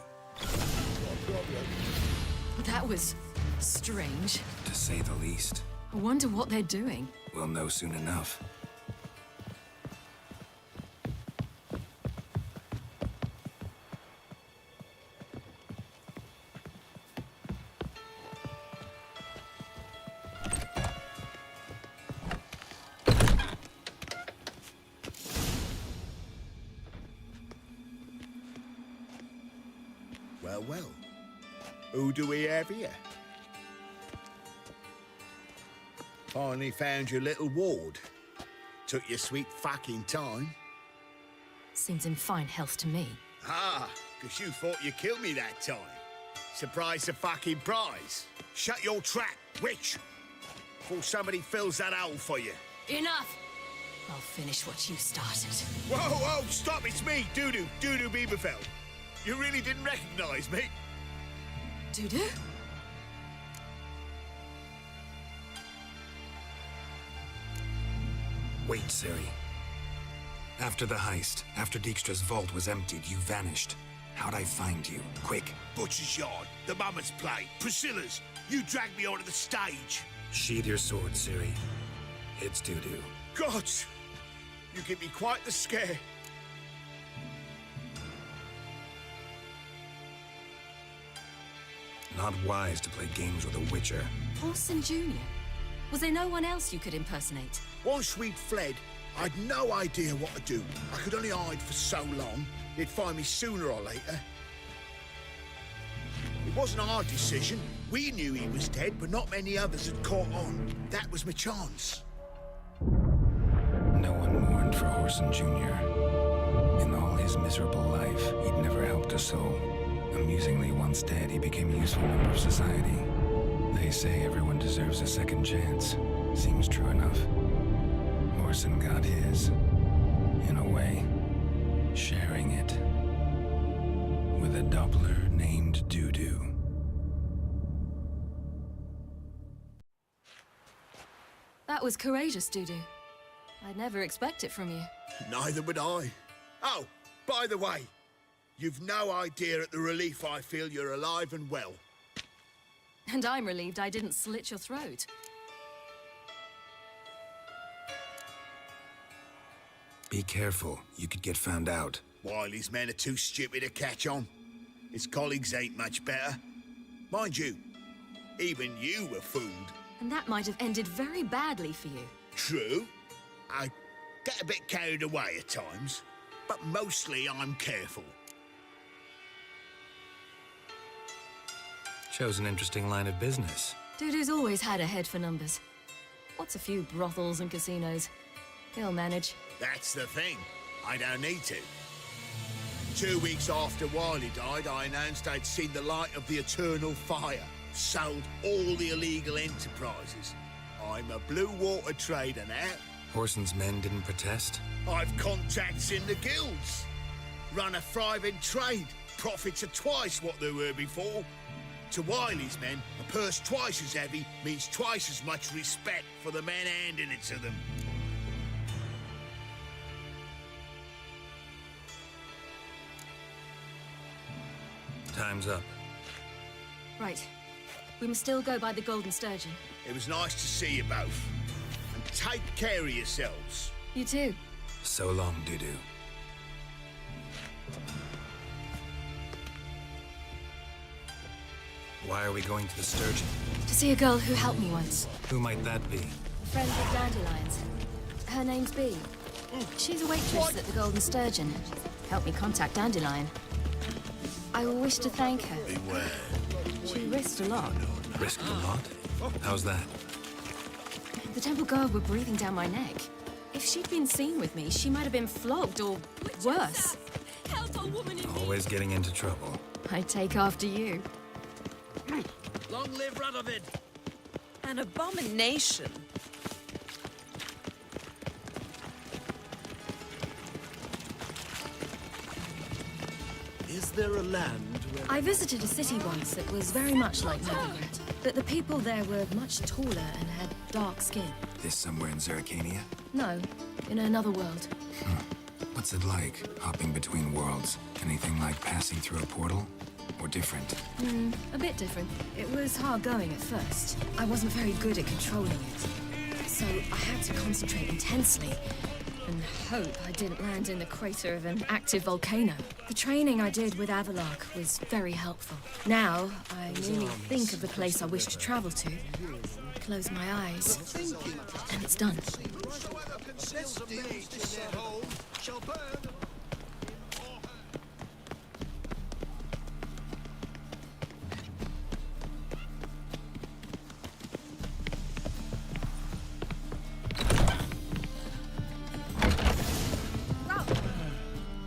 That was strange. To say the least. I wonder what they're doing. We'll know soon enough. Well. Who do we have here? Finally found your little ward. Took your sweet fucking time. Seems in fine health to me. Ah, because you thought you killed me that time. Surprise the fucking prize. Shut your trap, witch. Before somebody fills that hole for you. Enough! I'll finish what you started. Whoa, stop, it's me, Dudu Bieberfeld. You really didn't recognize me? Dudu? Wait, Ciri. After the heist, after Dijkstra's vault was emptied, you vanished. How'd I find you? Quick. Butcher's Yard, the Mama's Play, Priscilla's. You dragged me onto the stage. Sheathe your sword, Ciri. It's Dudu. Gods! You give me quite the scare. Not wise to play games with a witcher. Horson Jr.? Was there no one else you could impersonate? Once we'd fled, I'd no idea what to do. I could only hide for so long. They'd find me sooner or later. It wasn't our decision. We knew he was dead, but not many others had caught on. That was my chance. No one mourned for Horson Jr. In all his miserable life, he'd never helped a soul. Amusingly, once dead, he became a useful member of society. They say everyone deserves a second chance. Seems true enough. Horson got his, in a way, sharing it with a Doppler named Dudu. That was courageous, Dudu. I'd never expect it from you. Neither would I. Oh, by the way, you've no idea at the relief I feel you're alive and well. And I'm relieved I didn't slit your throat. Be careful. You could get found out. Wiley's men are too stupid to catch on. His colleagues ain't much better. Mind you, even you were fooled. And that might have ended very badly for you. True. I get a bit carried away at times, but mostly I'm careful. Shows an interesting line of business. Dudu's always had a head for numbers. What's a few brothels and casinos? He'll manage. That's the thing. I don't need to. 2 weeks after Wiley died, I announced I'd seen the light of the eternal fire. Sold all the illegal enterprises. I'm a blue water trader now. Horson's men didn't protest? I've contacts in the guilds. Run a thriving trade. Profits are twice what they were before. To Wiley's men, a purse twice as heavy means twice as much respect for the men handing it to them. Time's up. Right. We must still go by the Golden Sturgeon. It was nice to see you both. And take care of yourselves. You too. So long, Dudu. Why are we going to the Sturgeon? To see a girl who helped me once. Who might that be? A friend with dandelions. Her name's Bee. She's a waitress at the Golden Sturgeon. Helped me contact Dandelion. I wish to thank her. Beware. She risked a lot. Risked a lot? How's that? The temple guard were breathing down my neck. If she'd been seen with me, she might have been flogged or worse. Help a woman in Always getting into trouble. I'd take after you. Long live Radovid! An abomination. Is there a land where... I visited a city once that was very much like Novigrad, but the people there were much taller and had dark skin. This somewhere in Zerrikania? No, in another world. What's it like, hopping between worlds? Anything like passing through a portal? Or different? A bit different. It was hard going at first. I wasn't very good at controlling it. So I had to concentrate intensely and hope I didn't land in the crater of an active volcano. The training I did with Avalark was very helpful. Now, I merely think of the place I wish to travel to, close my eyes, and it's done.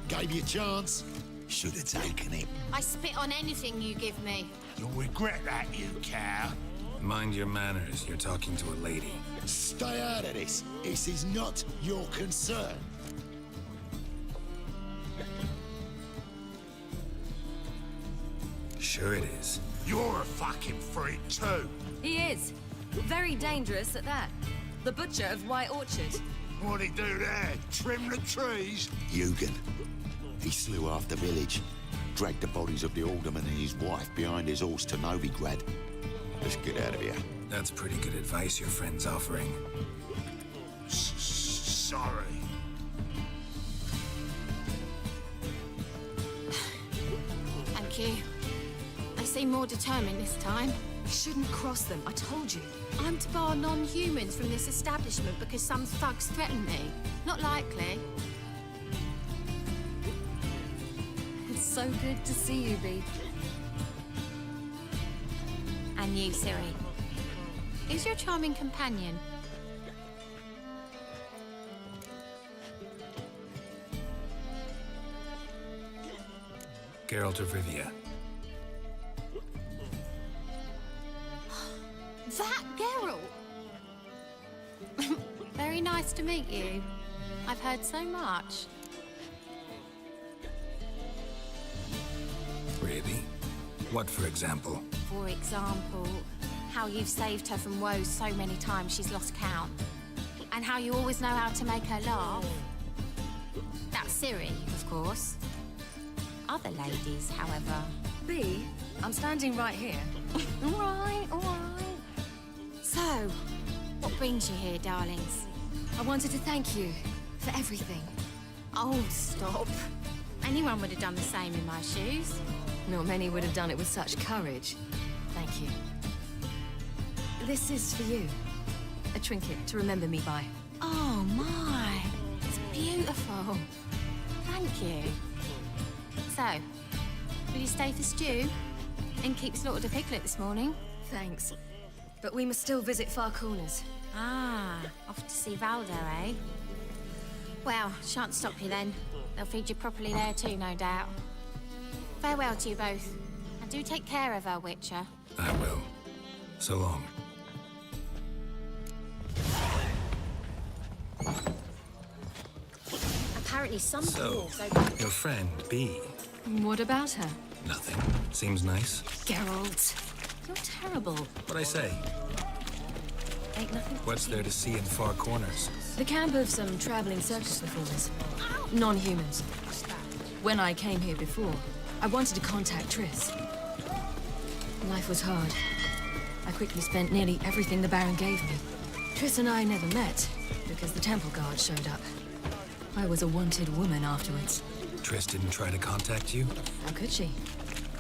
Gave you a chance. Should have taken it. I spit on anything you give me. You'll regret that, you cow. Mind your manners, you're talking to a lady. Stay out of this. This is not your concern. Sure it is. You're a fucking freak too. He is. Very dangerous at that. The butcher of White Orchard. What'd he do there? Trim the trees? Eugen. He slew half the village, dragged the bodies of the alderman and his wife behind his horse to Novigrad. Let's get out of here. That's pretty good advice your friend's offering. Sorry. Thank you. They seem more determined this time. We shouldn't cross them, I told you. I'm to bar non-humans from this establishment because some thugs threaten me. Not likely. It's so good to see you, Bee. And you, Ciri. Who's your charming companion? Geralt of Rivia. That Geralt! Very nice to meet you. I've heard so much. Really? What, for example? For example, How you've saved her from woes so many times she's lost count. And how you always know how to make her laugh. That's Ciri, of course. Other ladies, however... B, I'm standing right here. All right, all right. So, what brings you here, darlings? I wanted to thank you for everything. Oh, stop. Anyone would have done the same in my shoes. Not many would have done it with such courage. Thank you. This is for you. A trinket to remember me by. Oh, my. It's beautiful. Thank you. So, will you stay for stew? And keep slaughtered a piglet this morning? Thanks. But we must still visit Far Corners. Ah, off to see Valdo, eh? Well, shan't stop you then. They'll feed you properly there too, no doubt. Farewell to you both. And do take care of her, Witcher. I will. So long. Apparently some So, dwarves over... your friend, B. What about her? Nothing. Seems nice. Geralt, you're terrible. What'd I say? Ain't nothing. What's there to see in Far Corners? The camp of some traveling circus performers. Non-humans. When I came here before, I wanted to contact Triss. Life was hard. I quickly spent nearly everything the Baron gave me. Triss and I never met, because the temple guard showed up. I was a wanted woman afterwards. Triss didn't try to contact you? How could she?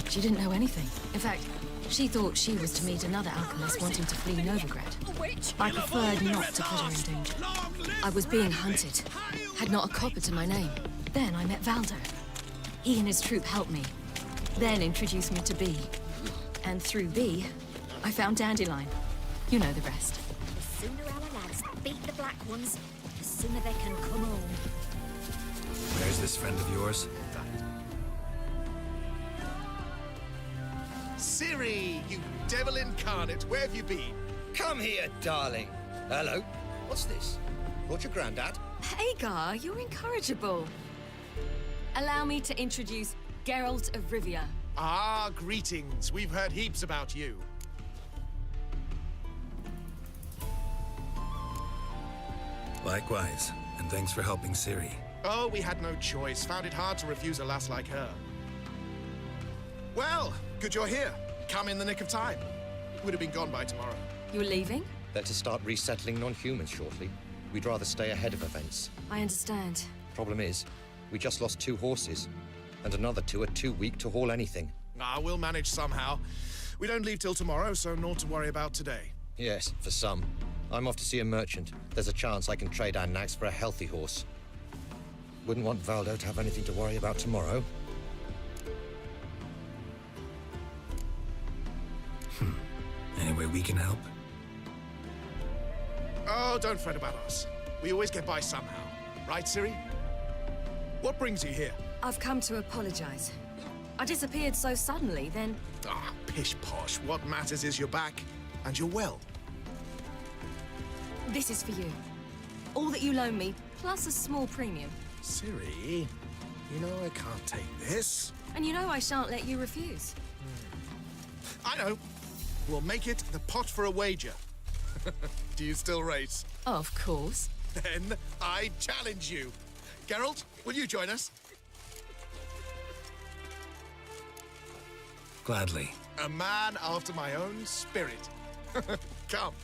She didn't know anything. In fact, she thought she was to meet another alchemist wanting to flee Novigrad. I preferred not to put her in danger. I was being hunted. Had not a copper to my name. Then I met Valdo. He and his troop helped me. Then introduced me to B. And through B, I found Dandelion. You know the rest. The sooner our lads beat the black ones, the sooner they can come home. Where's this friend of yours? Ciri, you devil incarnate, where have you been? Come here, darling. Hello. What's this? Brought your granddad? Hagar, you're incorrigible. Allow me to introduce Geralt of Rivia. Ah, greetings. We've heard heaps about you. Likewise, and thanks for helping Ciri. Oh, we had no choice. Found it hard to refuse a lass like her. Well, good you're here. Come in the nick of time. Would have been gone by tomorrow. You're leaving? They're to start resettling non-humans shortly. We'd rather stay ahead of events. I understand. Problem is, we just lost 2 horses, and another 2 are too weak to haul anything. Ah, we'll manage somehow. We don't leave till tomorrow, so naught to worry about today. Yes, for some. I'm off to see a merchant. There's a chance I can trade our nags for a healthy horse. Wouldn't want Valdo to have anything to worry about tomorrow. Any way we can help? Oh, don't fret about us. We always get by somehow. Right, Ciri? What brings you here? I've come to apologize. I disappeared so suddenly, then... Ah, pish-posh. What matters is you're back, and you're well. This is for you. All that you loan me, plus a small premium. Ciri, you know I can't take this. And you know I shan't let you refuse. I know. We'll make it the pot for a wager. Do you still race? Of course. Then I challenge you. Geralt, will you join us? Gladly. A man after my own spirit. Come.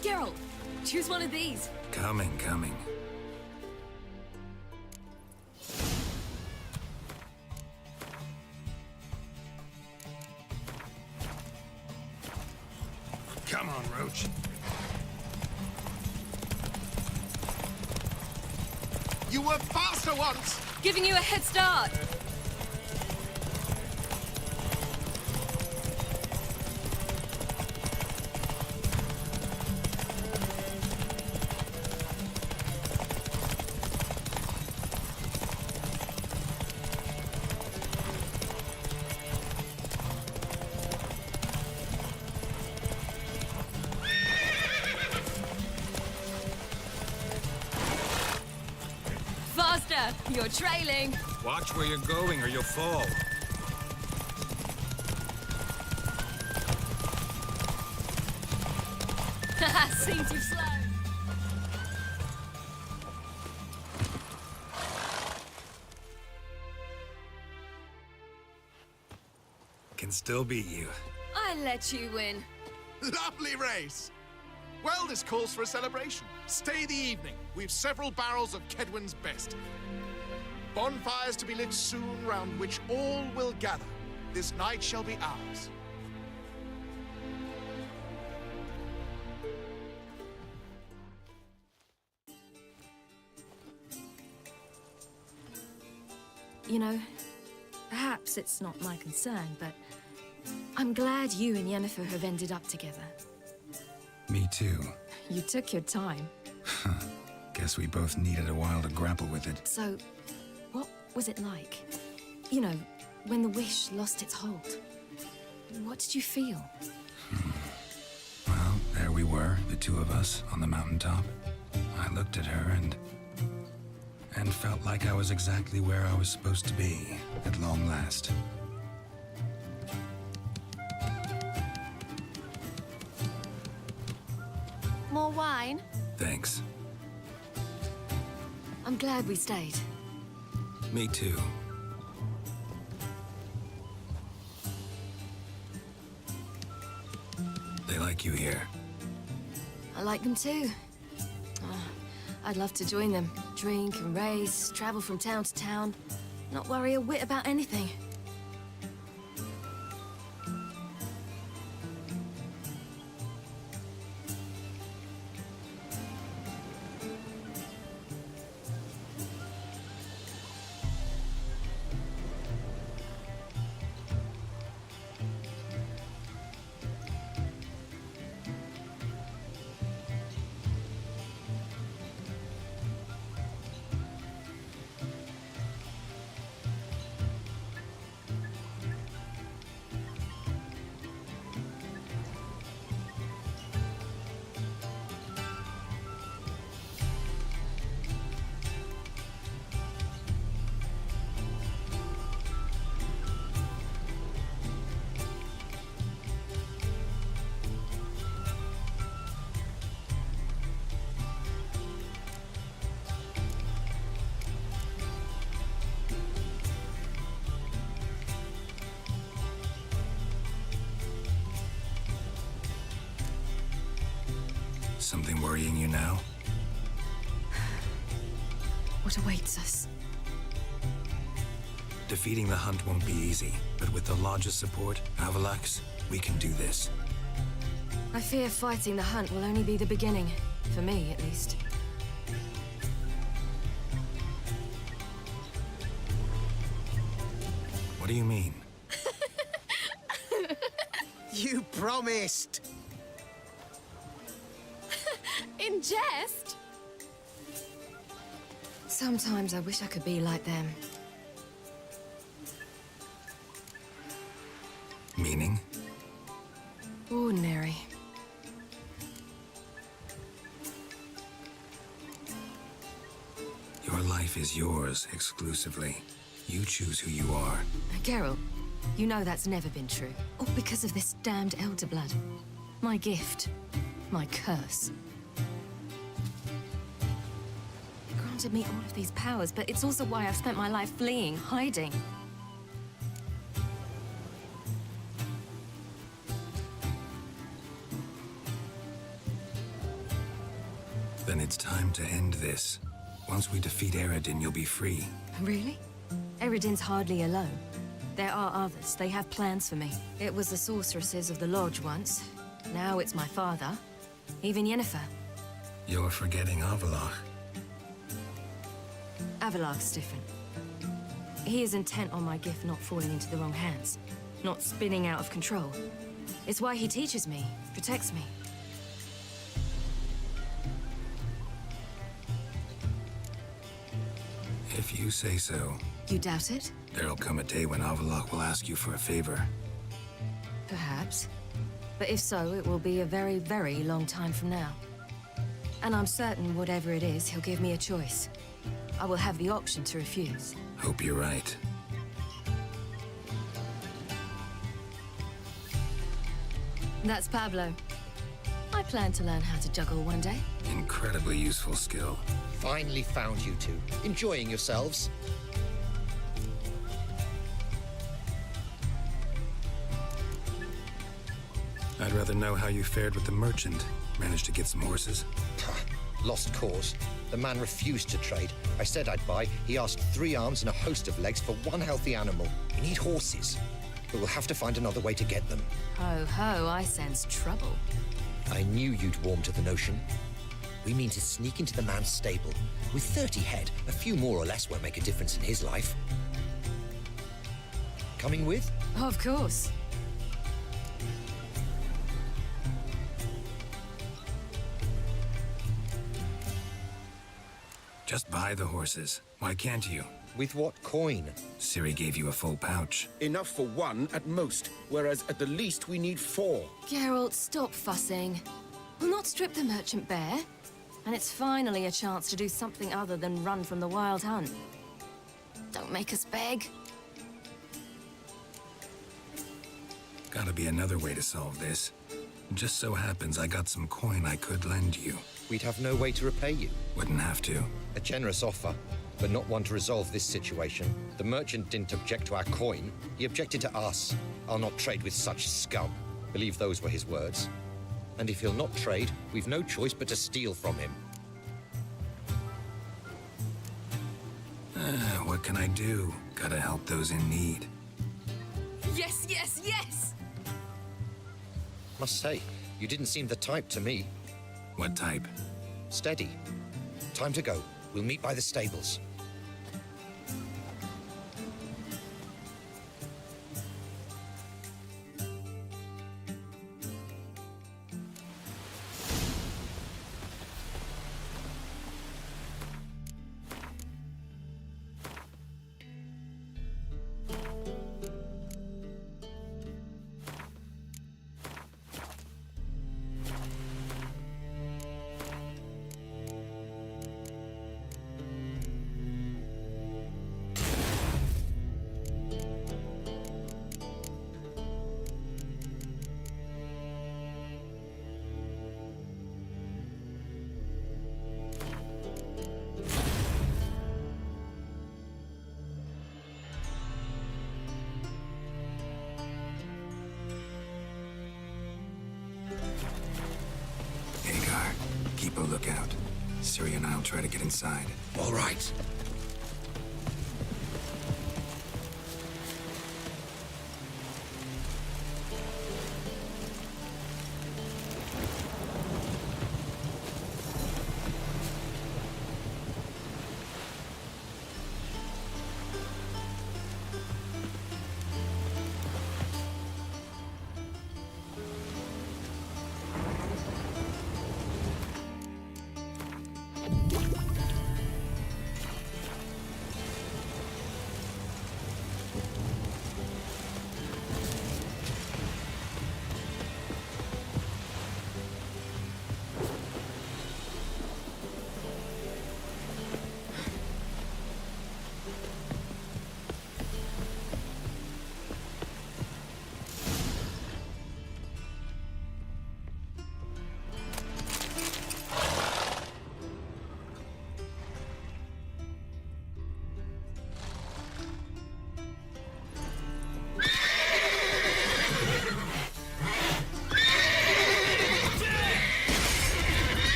Geralt, choose one of these. Coming. Come on, Roach. You were faster once! Giving you a head start. Faster! You're trailing. Watch where you're going or you'll fall. Seems too slow. Can still beat you. I let you win. Lovely race! Well, this calls for a celebration. Stay the evening. We've several barrels of Kedwin's best. Bonfires to be lit soon, round which all will gather. This night shall be ours. You know, perhaps it's not my concern, but I'm glad you and Yennefer have ended up together. Me too. You took your time. Guess we both needed a while to grapple with it. So, what was it like? You know, when the wish lost its hold. What did you feel? Well, there we were, the two of us, on the mountaintop. I looked at her and felt like I was exactly where I was supposed to be, at long last. More wine? Thanks. I'm glad we stayed. Me too. They like you here. I like them too. I'd love to join them. Drink and race, travel from town to town. Not worry a whit about anything. Something worrying you now? What awaits us? Defeating the hunt won't be easy, but with the Lodge's support, Avalax, we can do this. I fear fighting the hunt will only be the beginning. For me, at least. What do you mean? You promised! In jest? Sometimes I wish I could be like them. Meaning? Ordinary. Your life is yours exclusively. You choose who you are. Geralt, you know that's never been true. All because of this damned elder blood. My gift. My curse. It granted me all of these powers, but it's also why I've spent my life fleeing, hiding. Then it's time to end this. Once we defeat Eredin, you'll be free. Really? Eredin's hardly alone. There are others. They have plans for me. It was the sorceresses of the Lodge once. Now it's my father. Even Yennefer. You're forgetting Avalach. Avalach's different. He is intent on my gift not falling into the wrong hands. Not spinning out of control. It's why he teaches me, protects me. If you say so. You doubt it? There'll come a day when Avalach will ask you for a favor. Perhaps. But if so, it will be a very, very long time from now. And I'm certain whatever it is, he'll give me a choice. I will have the option to refuse. Hope you're right. That's Pablo. I plan to learn how to juggle one day. Incredibly useful skill. Finally found you two. Enjoying yourselves? I'd rather know how you fared with the merchant. Managed to get some horses? Lost cause. The man refused to trade. I said I'd buy. He asked 3 arms and a host of legs for 1 healthy animal. We need horses. But we'll have to find another way to get them. Ho ho, I sense trouble. I knew you'd warm to the notion. We mean to sneak into the man's stable. With 30 head, a few more or less won't make a difference in his life. Coming with? Of course. Just buy the horses. Why can't you? With what coin? Ciri gave you a full pouch. Enough for 1 at most, whereas at the least we need 4. Geralt, stop fussing. We'll not strip the merchant bare. And it's finally a chance to do something other than run from the wild hunt. Don't make us beg. Gotta be another way to solve this. Just so happens I got some coin I could lend you. We'd have no way to repay you. Wouldn't have to. A generous offer, but not one to resolve this situation. The merchant didn't object to our coin. He objected to us. I'll not trade with such scum. Believe those were his words. And if he'll not trade, we've no choice but to steal from him. What can I do? Gotta help those in need. Yes, yes, yes! Must say, you didn't seem the type to me. What type? Steady. Time to go. We'll meet by the stables. Keep a lookout. Ciri and I'll try to get inside. All right.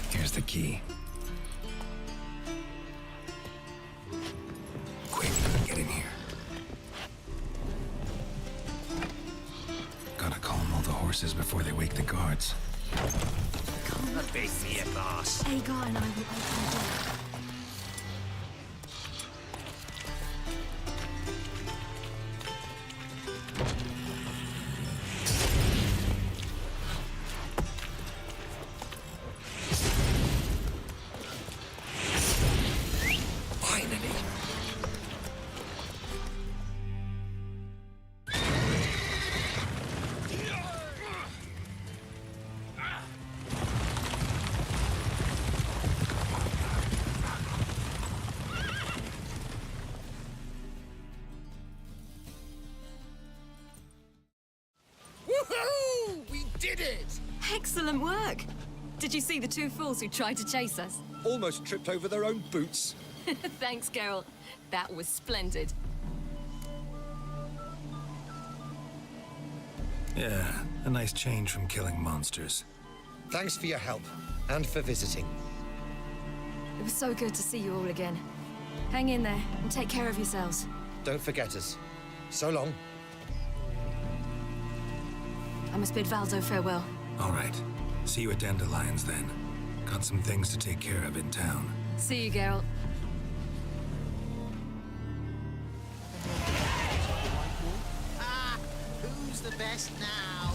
Here's the key. Quick, get in here. Gotta calm all the horses before they wake the guards. A big for you, boss. Agar and I will open the door. Excellent work! Did you see the two fools who tried to chase us? Almost tripped over their own boots. Thanks, Geralt. That was splendid. Yeah, a nice change from killing monsters. Thanks for your help, and for visiting. It was so good to see you all again. Hang in there, and take care of yourselves. Don't forget us. So long. I must bid Valzo farewell. All right. See you at Dandelions, then. Got some things to take care of in town. See you, Geralt. Ah, who's the best now?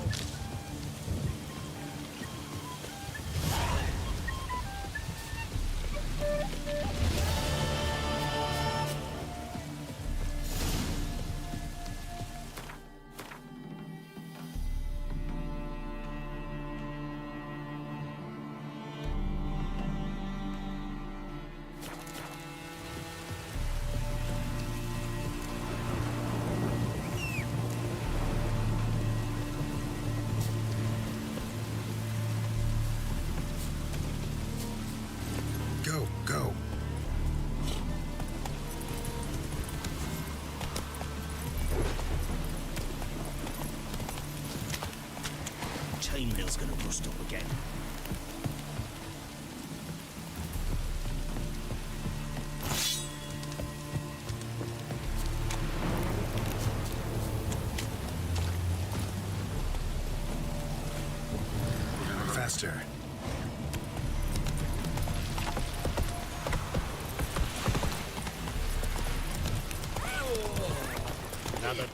Go. Chainmail's gonna rust up again. Faster. Another.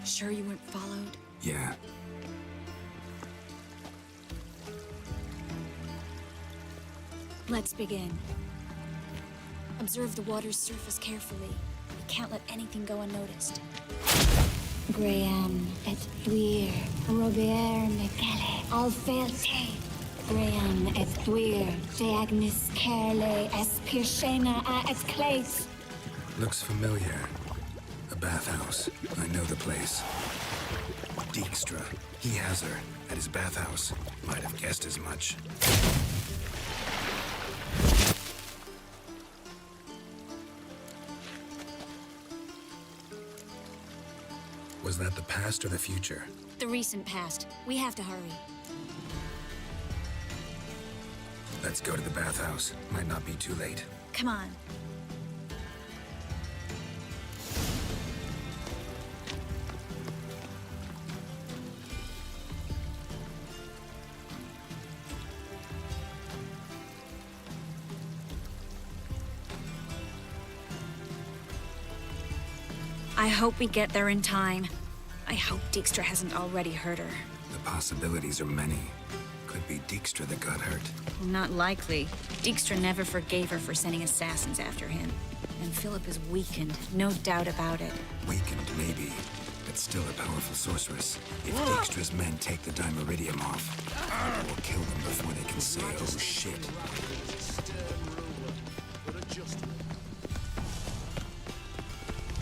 Sure you weren't followed? Yeah. Let's begin. Observe the water's surface carefully. We can't let anything go unnoticed. Graham et thuir, Robert Mekele, Alfelte. Graham et thuir, Deagnis Kerle, Espirshena a et Clate. Looks familiar. A bathhouse. I know the place. Dijkstra. He has her at his bathhouse. Might have guessed as much. Was that the past or the future? The recent past. We have to hurry. Let's go to the bathhouse. Might not be too late. Come on. I hope we get there in time. I hope Dijkstra hasn't already hurt her. The possibilities are many. Could be Dijkstra that got hurt. Not likely. Dijkstra never forgave her for sending assassins after him. And Philip is weakened, no doubt about it. Weakened, maybe, but still a powerful sorceress. If Dijkstra's men take the Dimeridium off, it will kill them before they can say, oh shit.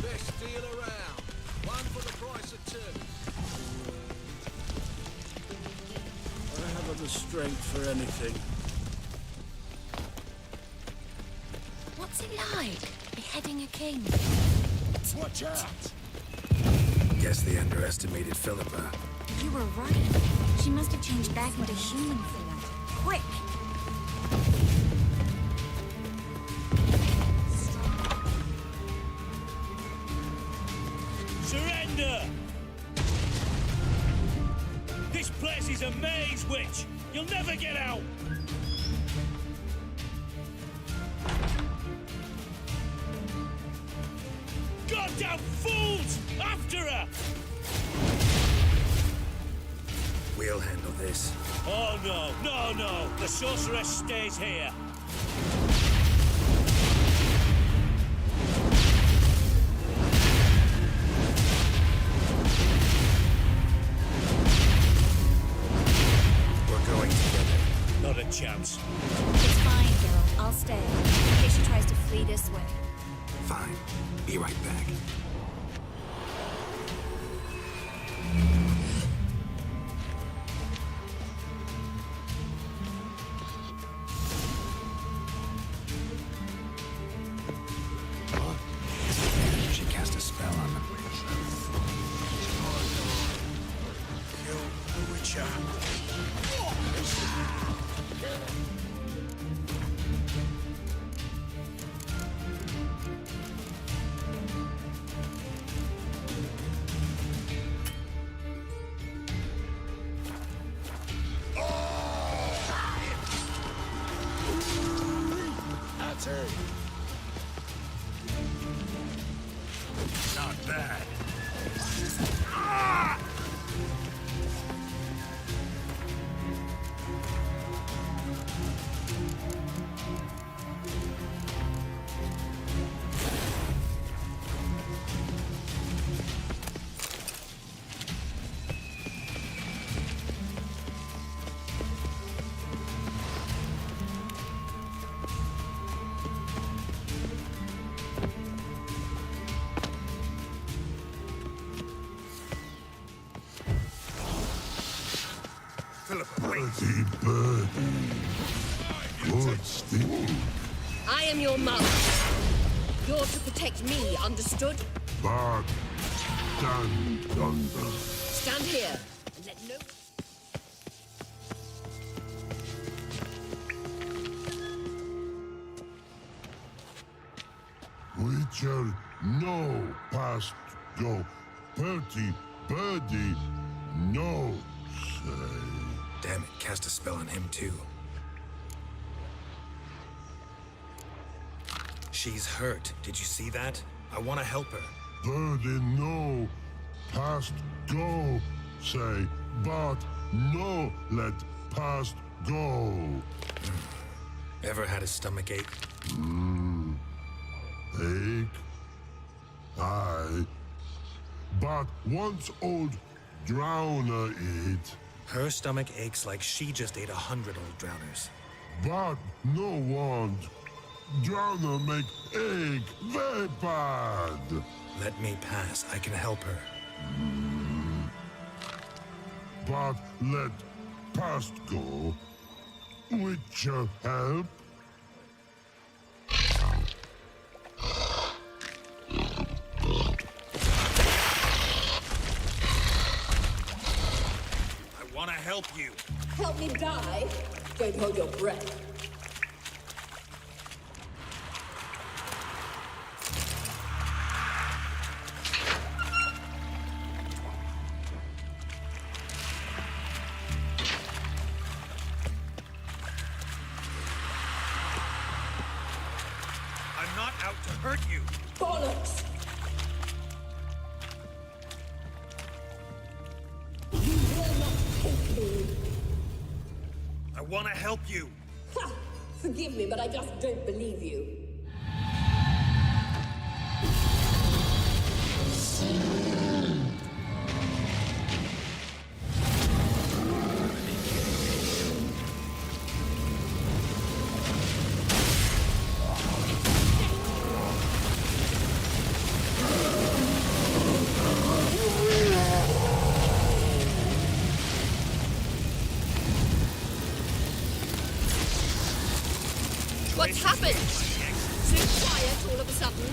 Best deal around. One for the price of two. I haven't the strength for anything. What's it like, beheading a king? Watch out! Guess they underestimated Philippa. You were right. She must have changed back into human for that. Quick! Surrender! This place is a maze, witch! You'll never get out! Goddamn fools! After her! We'll handle this. Oh no! The sorceress stays here. We're going together. Not a chance. It's fine, girl. I'll stay. In case she tries to flee this way. Fine. Be right back. She cast a spell on them. Kill the Witcher. That's her. Not bad. Ah! Birdie, birdie. Good sting. I am your mother. You're to protect me, understood? But stand under. Stand here and let no... Witcher, no past go. Birdie, birdie, no say. Damn it, cast a spell on him too. She's hurt. Did you see that? I want to help her. Birdie, no past go say, but no let past go. Ever had a stomach ache? Ache? Aye. But once old drowner eat. Her stomach aches like she just ate 100 old drowners. But no want. Drowner make ache very bad. Let me pass. I can help her. But let past go. Witcher help. I want to help you. Help me die? Don't hold your breath. I'm not out to hurt you. Bollocks! I want to help you. Ha! Forgive me, but I just don't believe you. What's happened? So quiet all of a sudden.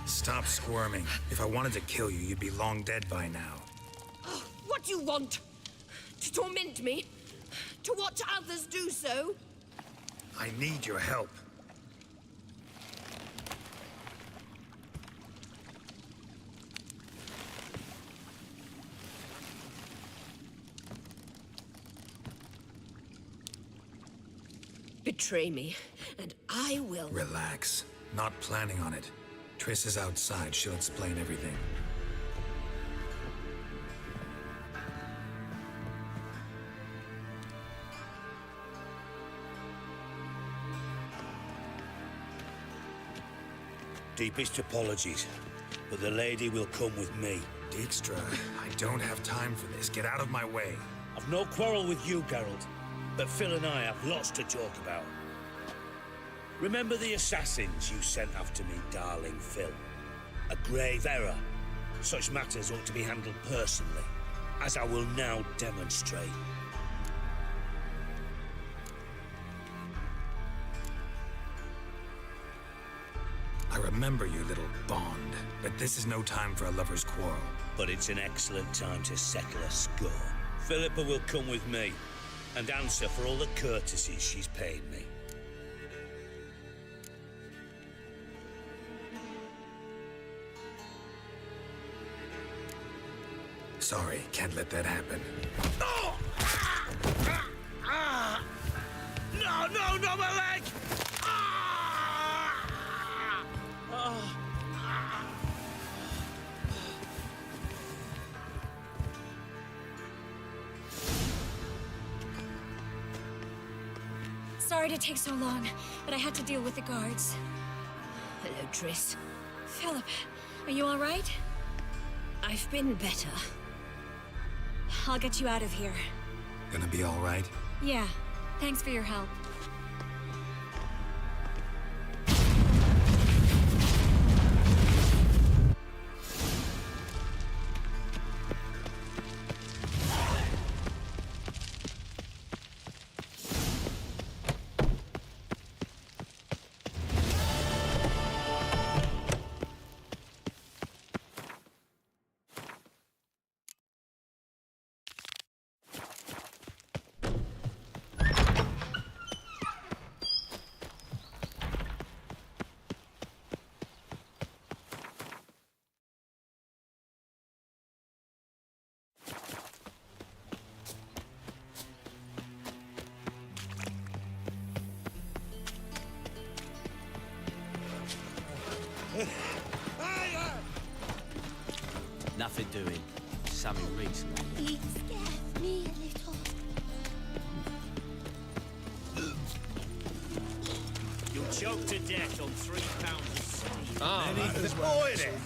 Stop squirming. If I wanted to kill you, you'd be long dead by now. What do you want? To torment me? To watch others do so? I need your help. Betray me, and I will. Relax. Not planning on it. Triss is outside. She'll explain everything. Deepest apologies, but the lady will come with me. Dijkstra, I don't have time for this. Get out of my way. I've no quarrel with you, Geralt, but Phil and I have lots to talk about. Remember the assassins you sent after me, darling Phil? A grave error. Such matters ought to be handled personally, as I will now demonstrate. I remember your little bond, but this is no time for a lover's quarrel. But it's an excellent time to settle a score. Philippa will come with me and answer for all the courtesies she's paid me. Sorry, can't let that happen. No! No, not my leg! Sorry to take so long, but I had to deal with the guards. Hello, Triss. Philip, are you all right? I've been better. I'll get you out of here. Gonna be all right? Yeah, thanks for your help. Nothing doing. Sammy Reese. It scares me a little. You'll choke to death on 3 pounds of steam.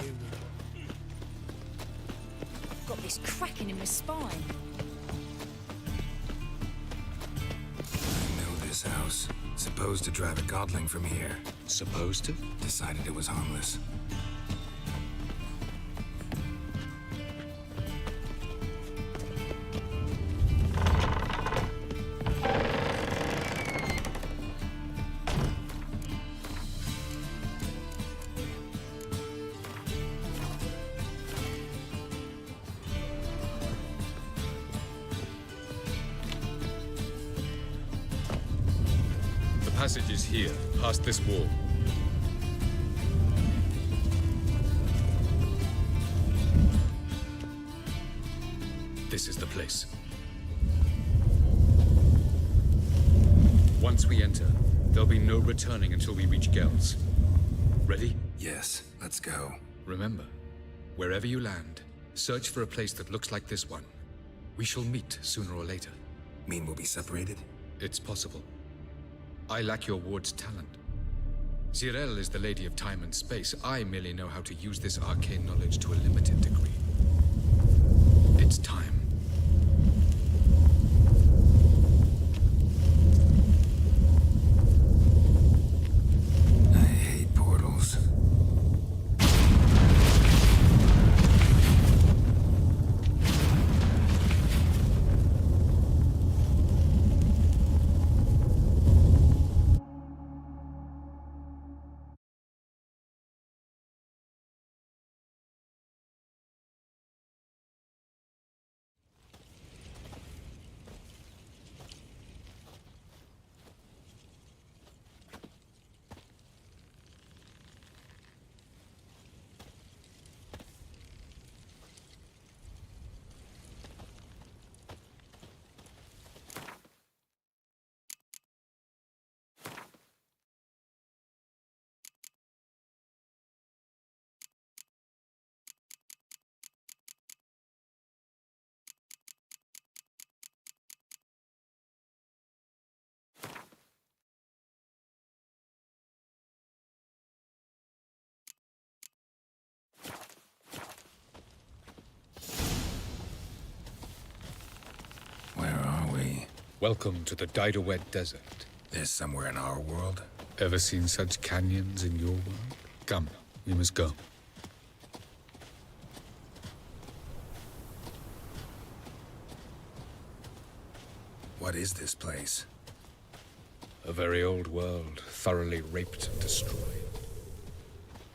I've got this cracking in my spine. I know this house. Supposed to drive a godling from here. Supposed to? Decided it was harmless. passage is here, past this wall. This is the place. Once we enter, there'll be no returning until we reach Gel's. Ready? Yes, let's go. Remember, wherever you land, search for a place that looks like this one. We shall meet sooner or later. Mean we'll be separated? It's possible. I lack your ward's talent. Zirel is the Lady of Time and Space. I merely know how to use this arcane knowledge to a limited degree. It's time. I hate portals. Welcome to the Didowet Desert. This somewhere in our world? Ever seen such canyons in your world? Come, we must go. What is this place? A very old world, thoroughly raped and destroyed.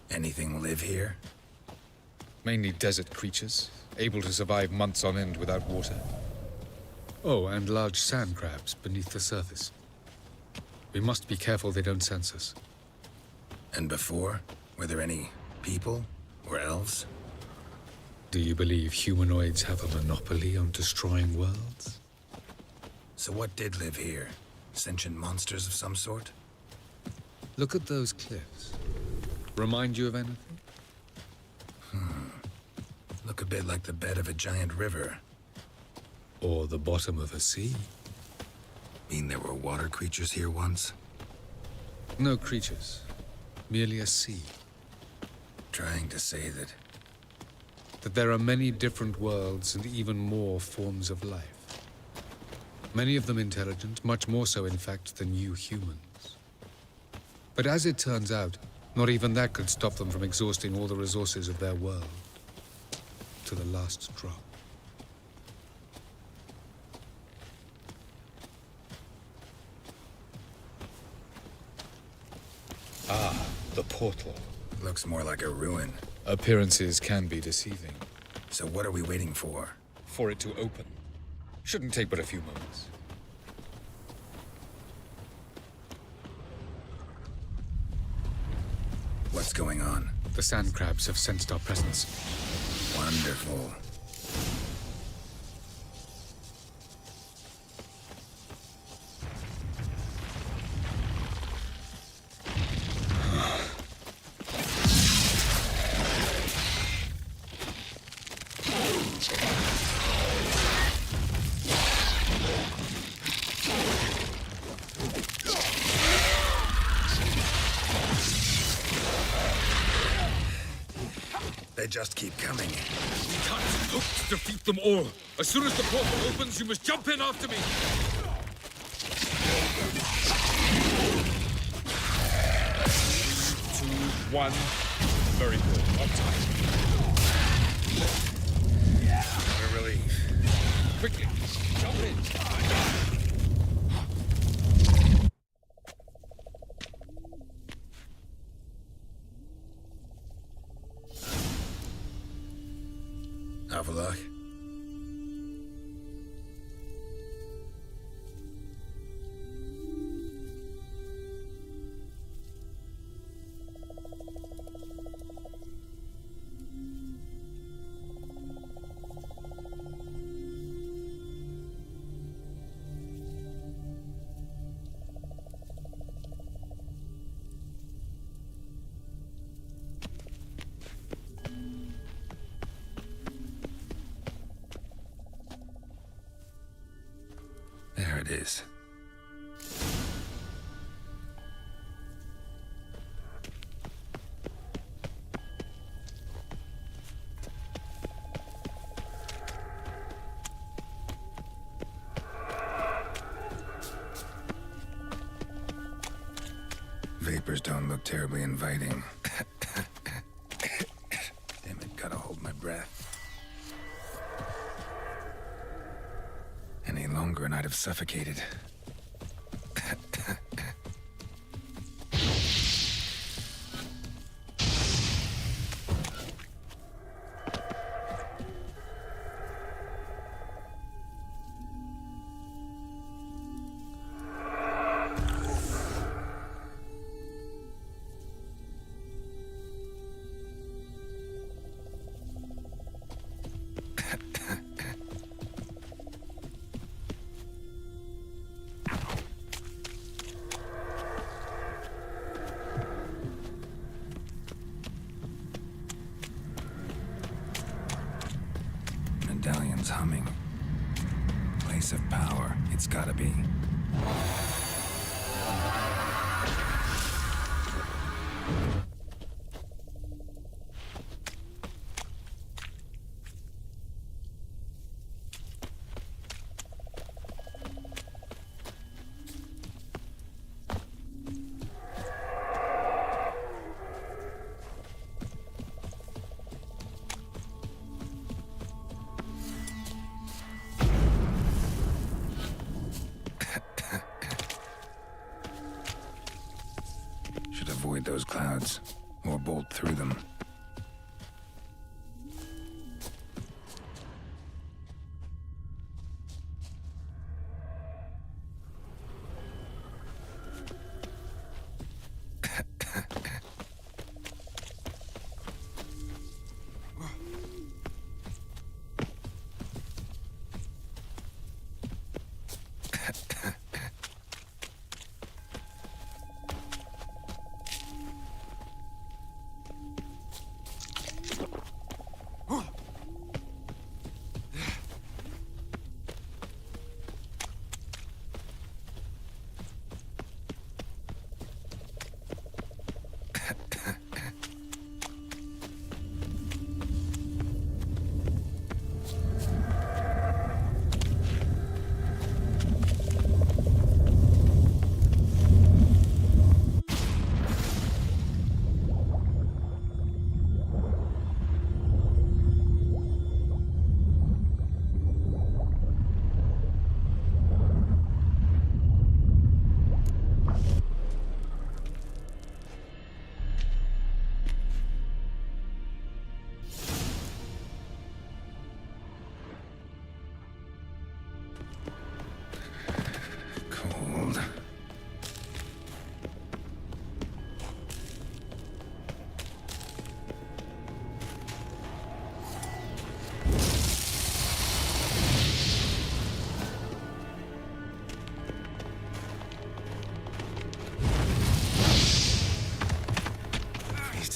Anything live here? Mainly desert creatures, able to survive months on end without water. Oh, and large sand crabs beneath the surface. We must be careful they don't sense us. And before? Were there any people or elves? Do you believe humanoids have a monopoly on destroying worlds? So what did live here? Sentient monsters of some sort? Look at those cliffs. Remind you of anything? Look a bit like the bed of a giant river. Or the bottom of a sea. Mean there were water creatures here once? No creatures. Merely a sea. Trying to say that there are many different worlds and even more forms of life. Many of them intelligent, much more so in fact than you humans. But as it turns out, not even that could stop them from exhausting all the resources of their world. To the last drop. Ah, the portal. Looks more like a ruin. Appearances can be deceiving. So what are we waiting for? For it to open. Shouldn't take but a few moments. What's going on? The sand crabs have sensed our presence. Wonderful. They just keep coming. We can't hope to defeat them all. As soon as the portal opens, you must jump in after me. 3, 2, 1. Very good. On time. What a relief. Quickly, jump in. Avalok. is. Vapors don't look terribly inviting. Damn it, gotta hold my breath. Any longer and I'd have suffocated. Medallion's humming. Place of power, it's gotta be. Should avoid those clouds, or bolt through them.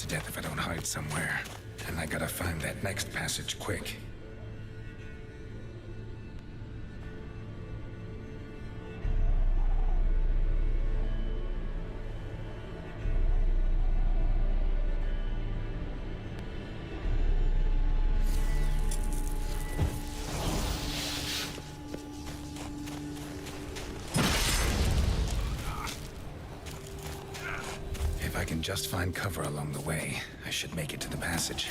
Death if I don't hide somewhere. And I gotta find that next passage quick. If I can just find cover along the way, I should make it to the passage.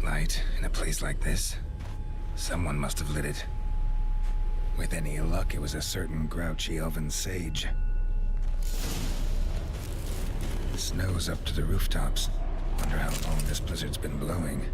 Light in a place like this? Someone must have lit it. With any luck, it was a certain grouchy elven sage. The snow's up to the rooftops. Wonder how long this blizzard's been blowing.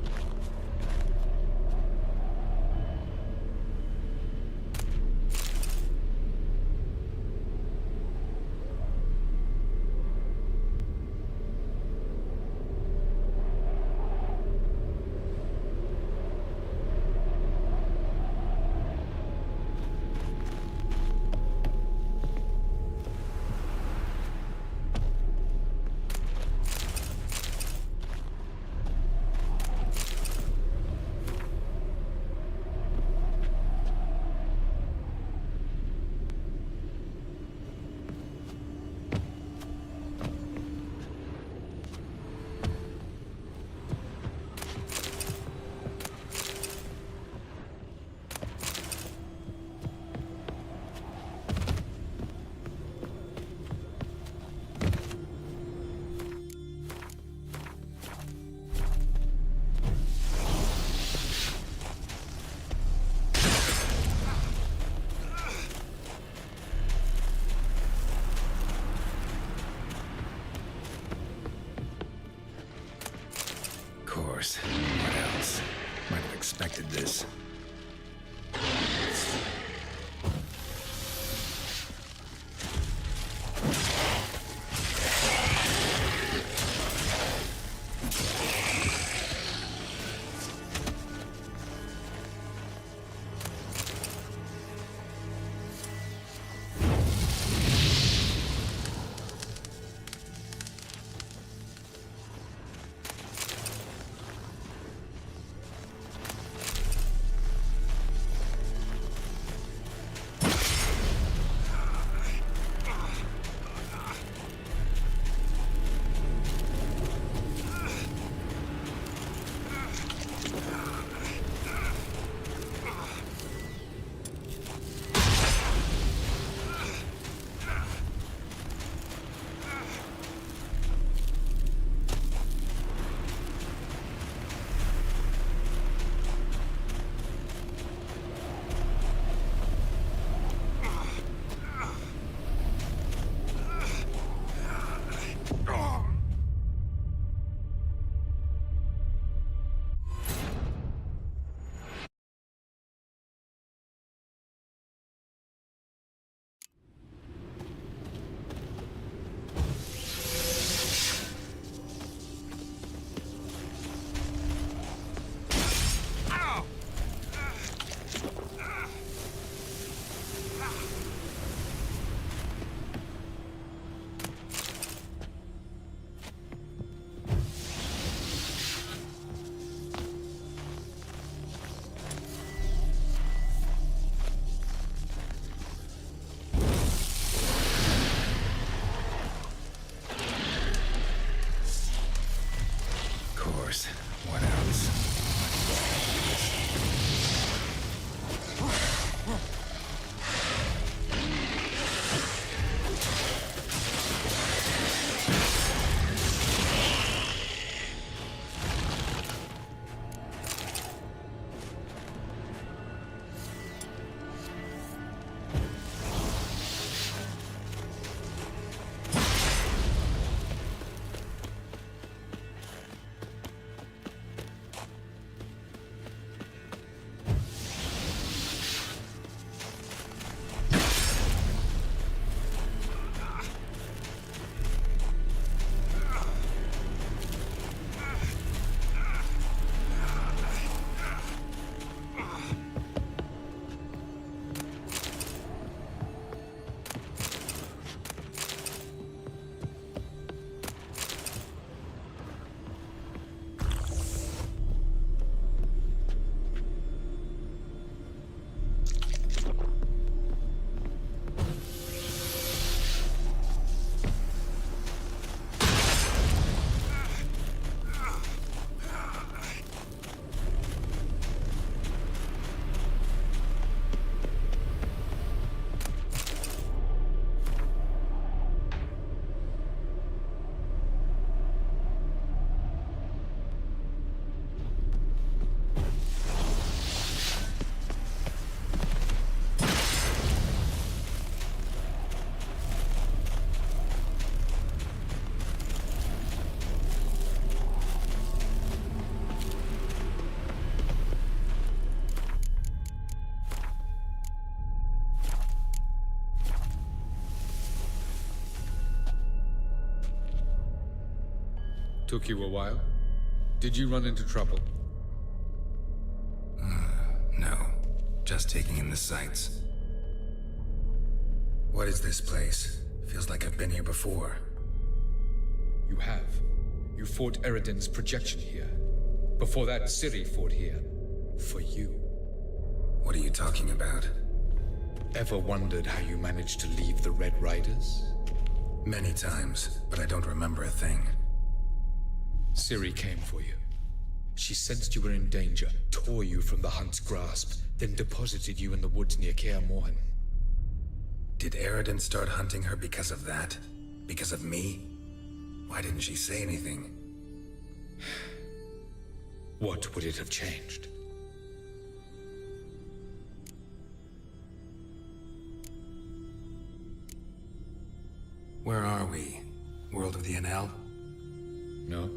What else? Might have expected this. Took you a while? Did you run into trouble? No. Just taking in the sights. What is this place? Feels like I've been here before. You have. You fought Eridan's projection here. Before that, Ciri fought here. For you. What are you talking about? Ever wondered how you managed to leave the Red Riders? Many times, but I don't remember a thing. Ciri came for you. She sensed you were in danger, tore you from the Hunt's grasp, then deposited you in the woods near Kaer Morhen. Did Eridan start hunting her because of that? Because of me? Why didn't she say anything? What would it have changed? Where are we? World of the NL? No.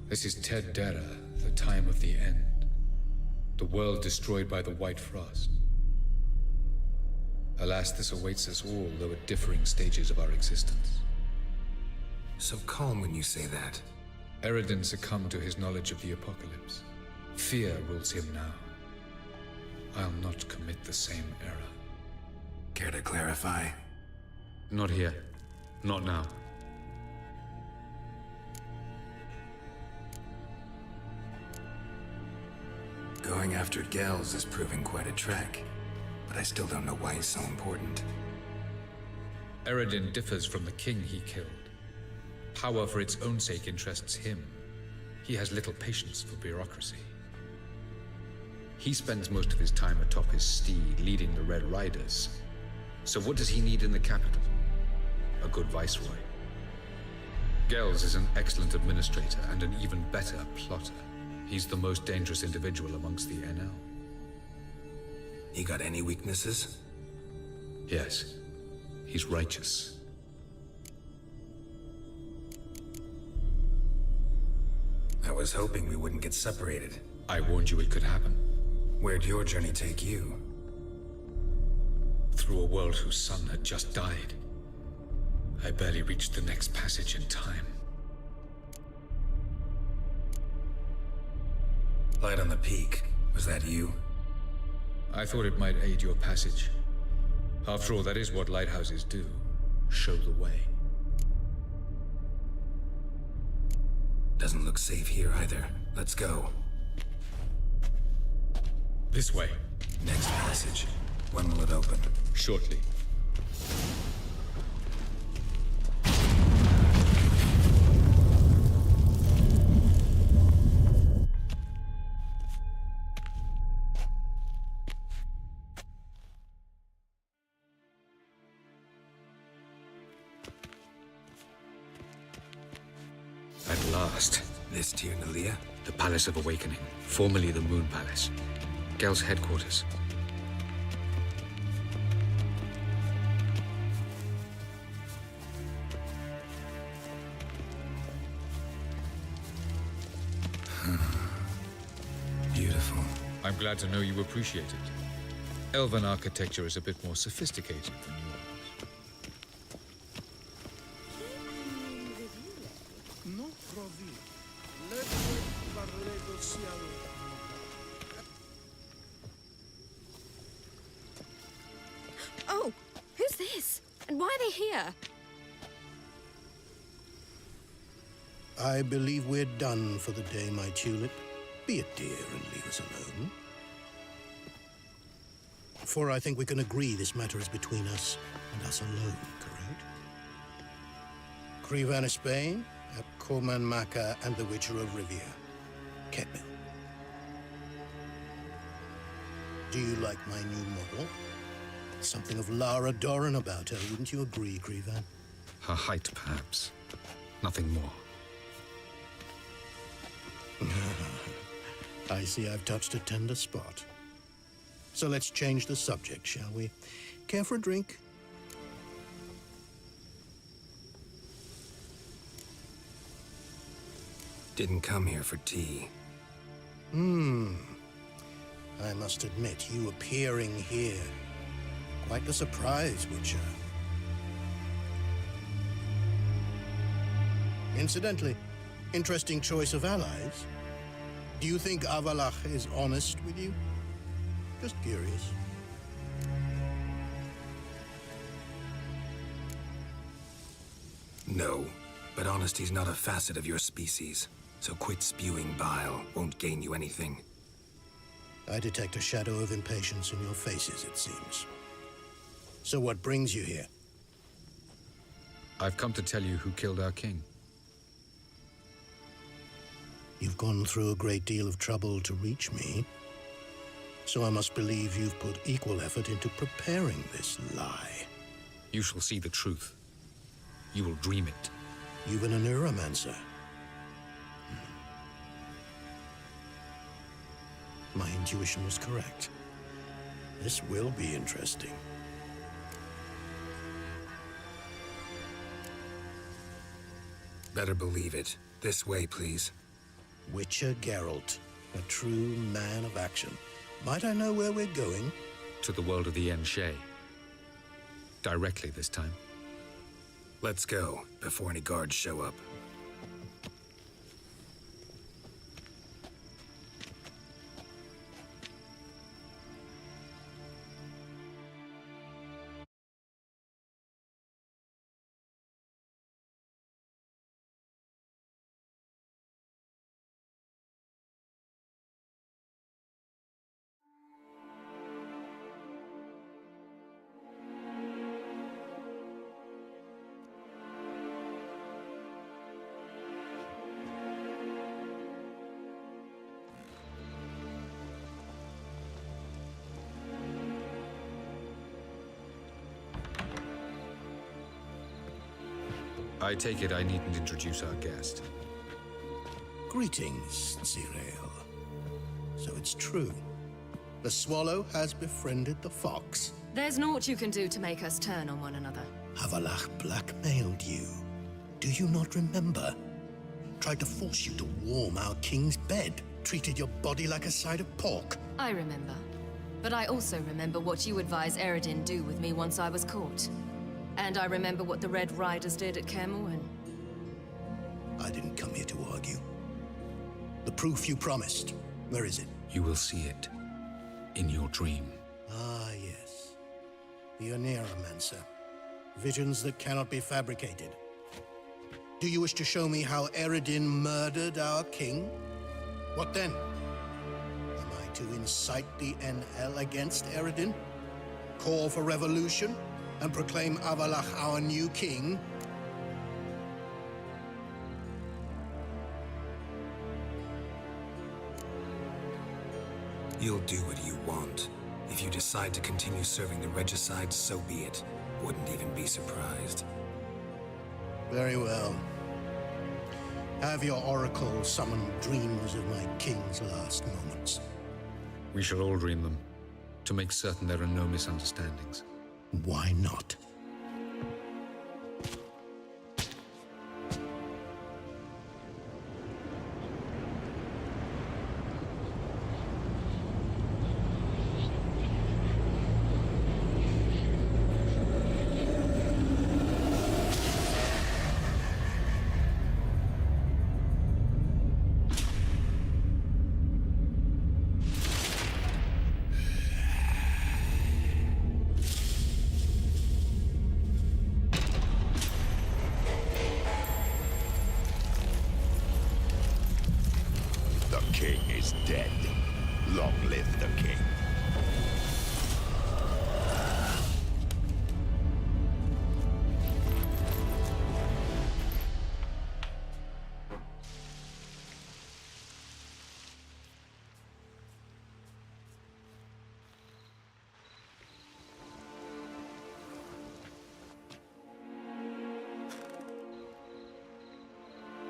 This is Ted Dera, the time of the end. The world destroyed by the White Frost. Alas, this awaits us all, though at differing stages of our existence. So calm when you say that. Eridan succumbed to his knowledge of the apocalypse. Fear rules him now. I'll not commit the same error. Care to clarify? Not here. Not now. Going after Gels is proving quite a trek, but I still don't know why he's so important. Eridan differs from the king he killed. Power for its own sake interests him. He has little patience for bureaucracy. He spends most of his time atop his steed, leading the Red Riders. So what does he need in the capital? A good viceroy. Gels is an excellent administrator and an even better plotter. He's the most dangerous individual amongst the NL. He got any weaknesses? Yes. He's righteous. I was hoping we wouldn't get separated. I warned you it could happen. Where'd your journey take you? Through a world whose son had just died. I barely reached the next passage in time. Light on the peak. Was that you? I thought it might aid your passage. After all, that is what lighthouses do. Show the way. Doesn't look safe here either. Let's go. This way. Next passage. When will it open? Shortly. At last. This Tir Nalia? The Palace of Awakening, formerly the Moon Palace. Gel's headquarters. Beautiful. I'm glad to know you appreciate it. Elven architecture is a bit more sophisticated than yours. Oh, who's this? And why are they here? I believe we're done for the day, my tulip. Be a dear and leave us alone. For I think we can agree this matter is between us and us alone, correct? Crevan of Spain, Coman Maka, and the Witcher of Rivia. Ketmil. Do you like my new model? Something of Lara Doran about her, wouldn't you agree, Crevan? Her height, perhaps. Nothing more. I see I've touched a tender spot. So let's change the subject, shall we? Care for a drink? Didn't come here for tea. I must admit, you appearing here, quite the surprise, Witcher. Incidentally, Interesting choice of allies. Do you think Avalach is honest with you? Just curious. No, but honesty's not a facet of your species. So quit spewing bile. Won't gain you anything. I detect a shadow of impatience in your faces, it seems. So what brings you here? I've come to tell you who killed our king. You've gone through a great deal of trouble to reach me. So I must believe you've put equal effort into preparing this lie. You shall see the truth. You will dream it. Even a neuromancer. My intuition was correct. This will be interesting. Better believe it. This way, please. Witcher Geralt, a true man of action. Might I know where we're going? To the world of the Enshe. Directly this time. Let's go, before any guards show up. I take it I needn't introduce our guest. Greetings, Zirael. So it's true. The swallow has befriended the fox. There's naught you can do to make us turn on one another. Avalach blackmailed you. Do you not remember? Tried to force you to warm our king's bed. Treated your body like a side of pork. I remember. But I also remember what you advised Eredin do with me once I was caught. And I remember what the Red Riders did at Kermorhen. I didn't come here to argue. The proof you promised, where is it? You will see it. In your dream. Ah, yes. The Oneiromancer. Visions that cannot be fabricated. Do you wish to show me how Eredin murdered our king? What then? Am I to incite the NL against Eredin? Call for revolution? And proclaim Avalach our new king? You'll do what you want. If you decide to continue serving the regicide, so be it. Wouldn't even be surprised. Very well. Have your oracle summon dreams of my king's last moments. We shall all dream them, to make certain there are no misunderstandings. Why not?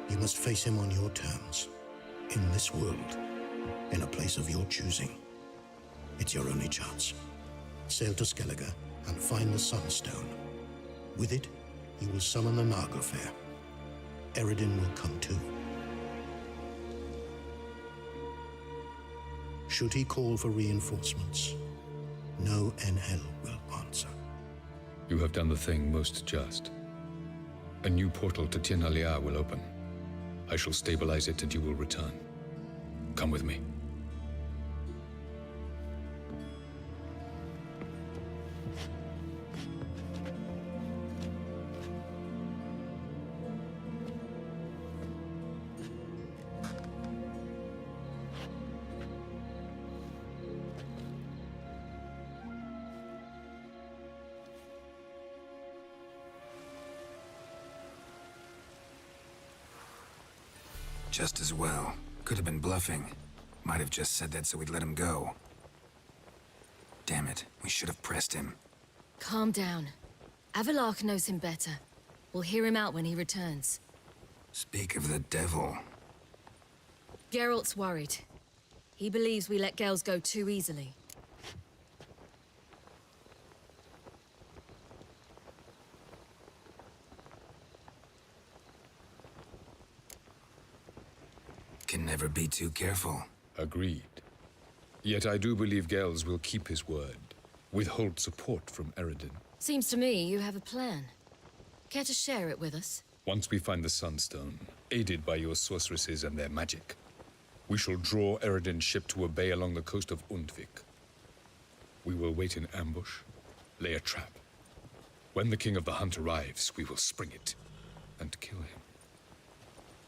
You must face him on your terms. In this world. In a place of your choosing. It's your only chance. Sail to Skellige and find the Sunstone. With it, you will summon the Nagelfair. Eredin will come too. Should he call for reinforcements, no NL will answer. You have done the thing most just. A new portal to Tir na Liar will open. I shall stabilize it and you will return. Come with me. Just as well. Could have been bluffing. Might have just said that so we'd let him go. Damn it, we should have pressed him. Calm down. Avalark knows him better. We'll hear him out when he returns. Speak of the devil. Geralt's worried. He believes we let girls go too easily. Can never be too careful. Agreed. Yet I do believe Gels will keep his word. Withhold support from Eredin. Seems to me you have a plan. Care to share it with us? Once we find the Sunstone, aided by your sorceresses and their magic, we shall draw Eredin's ship to a bay along the coast of Undvik. We will wait in ambush, lay a trap. When the King of the Hunt arrives, we will spring it and kill him.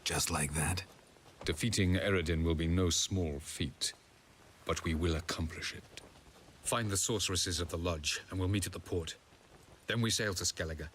Just like that? Defeating Eredin will be no small feat, but we will accomplish it. Find the sorceresses of the Lodge, and we'll meet at the port. Then we sail to Skellige.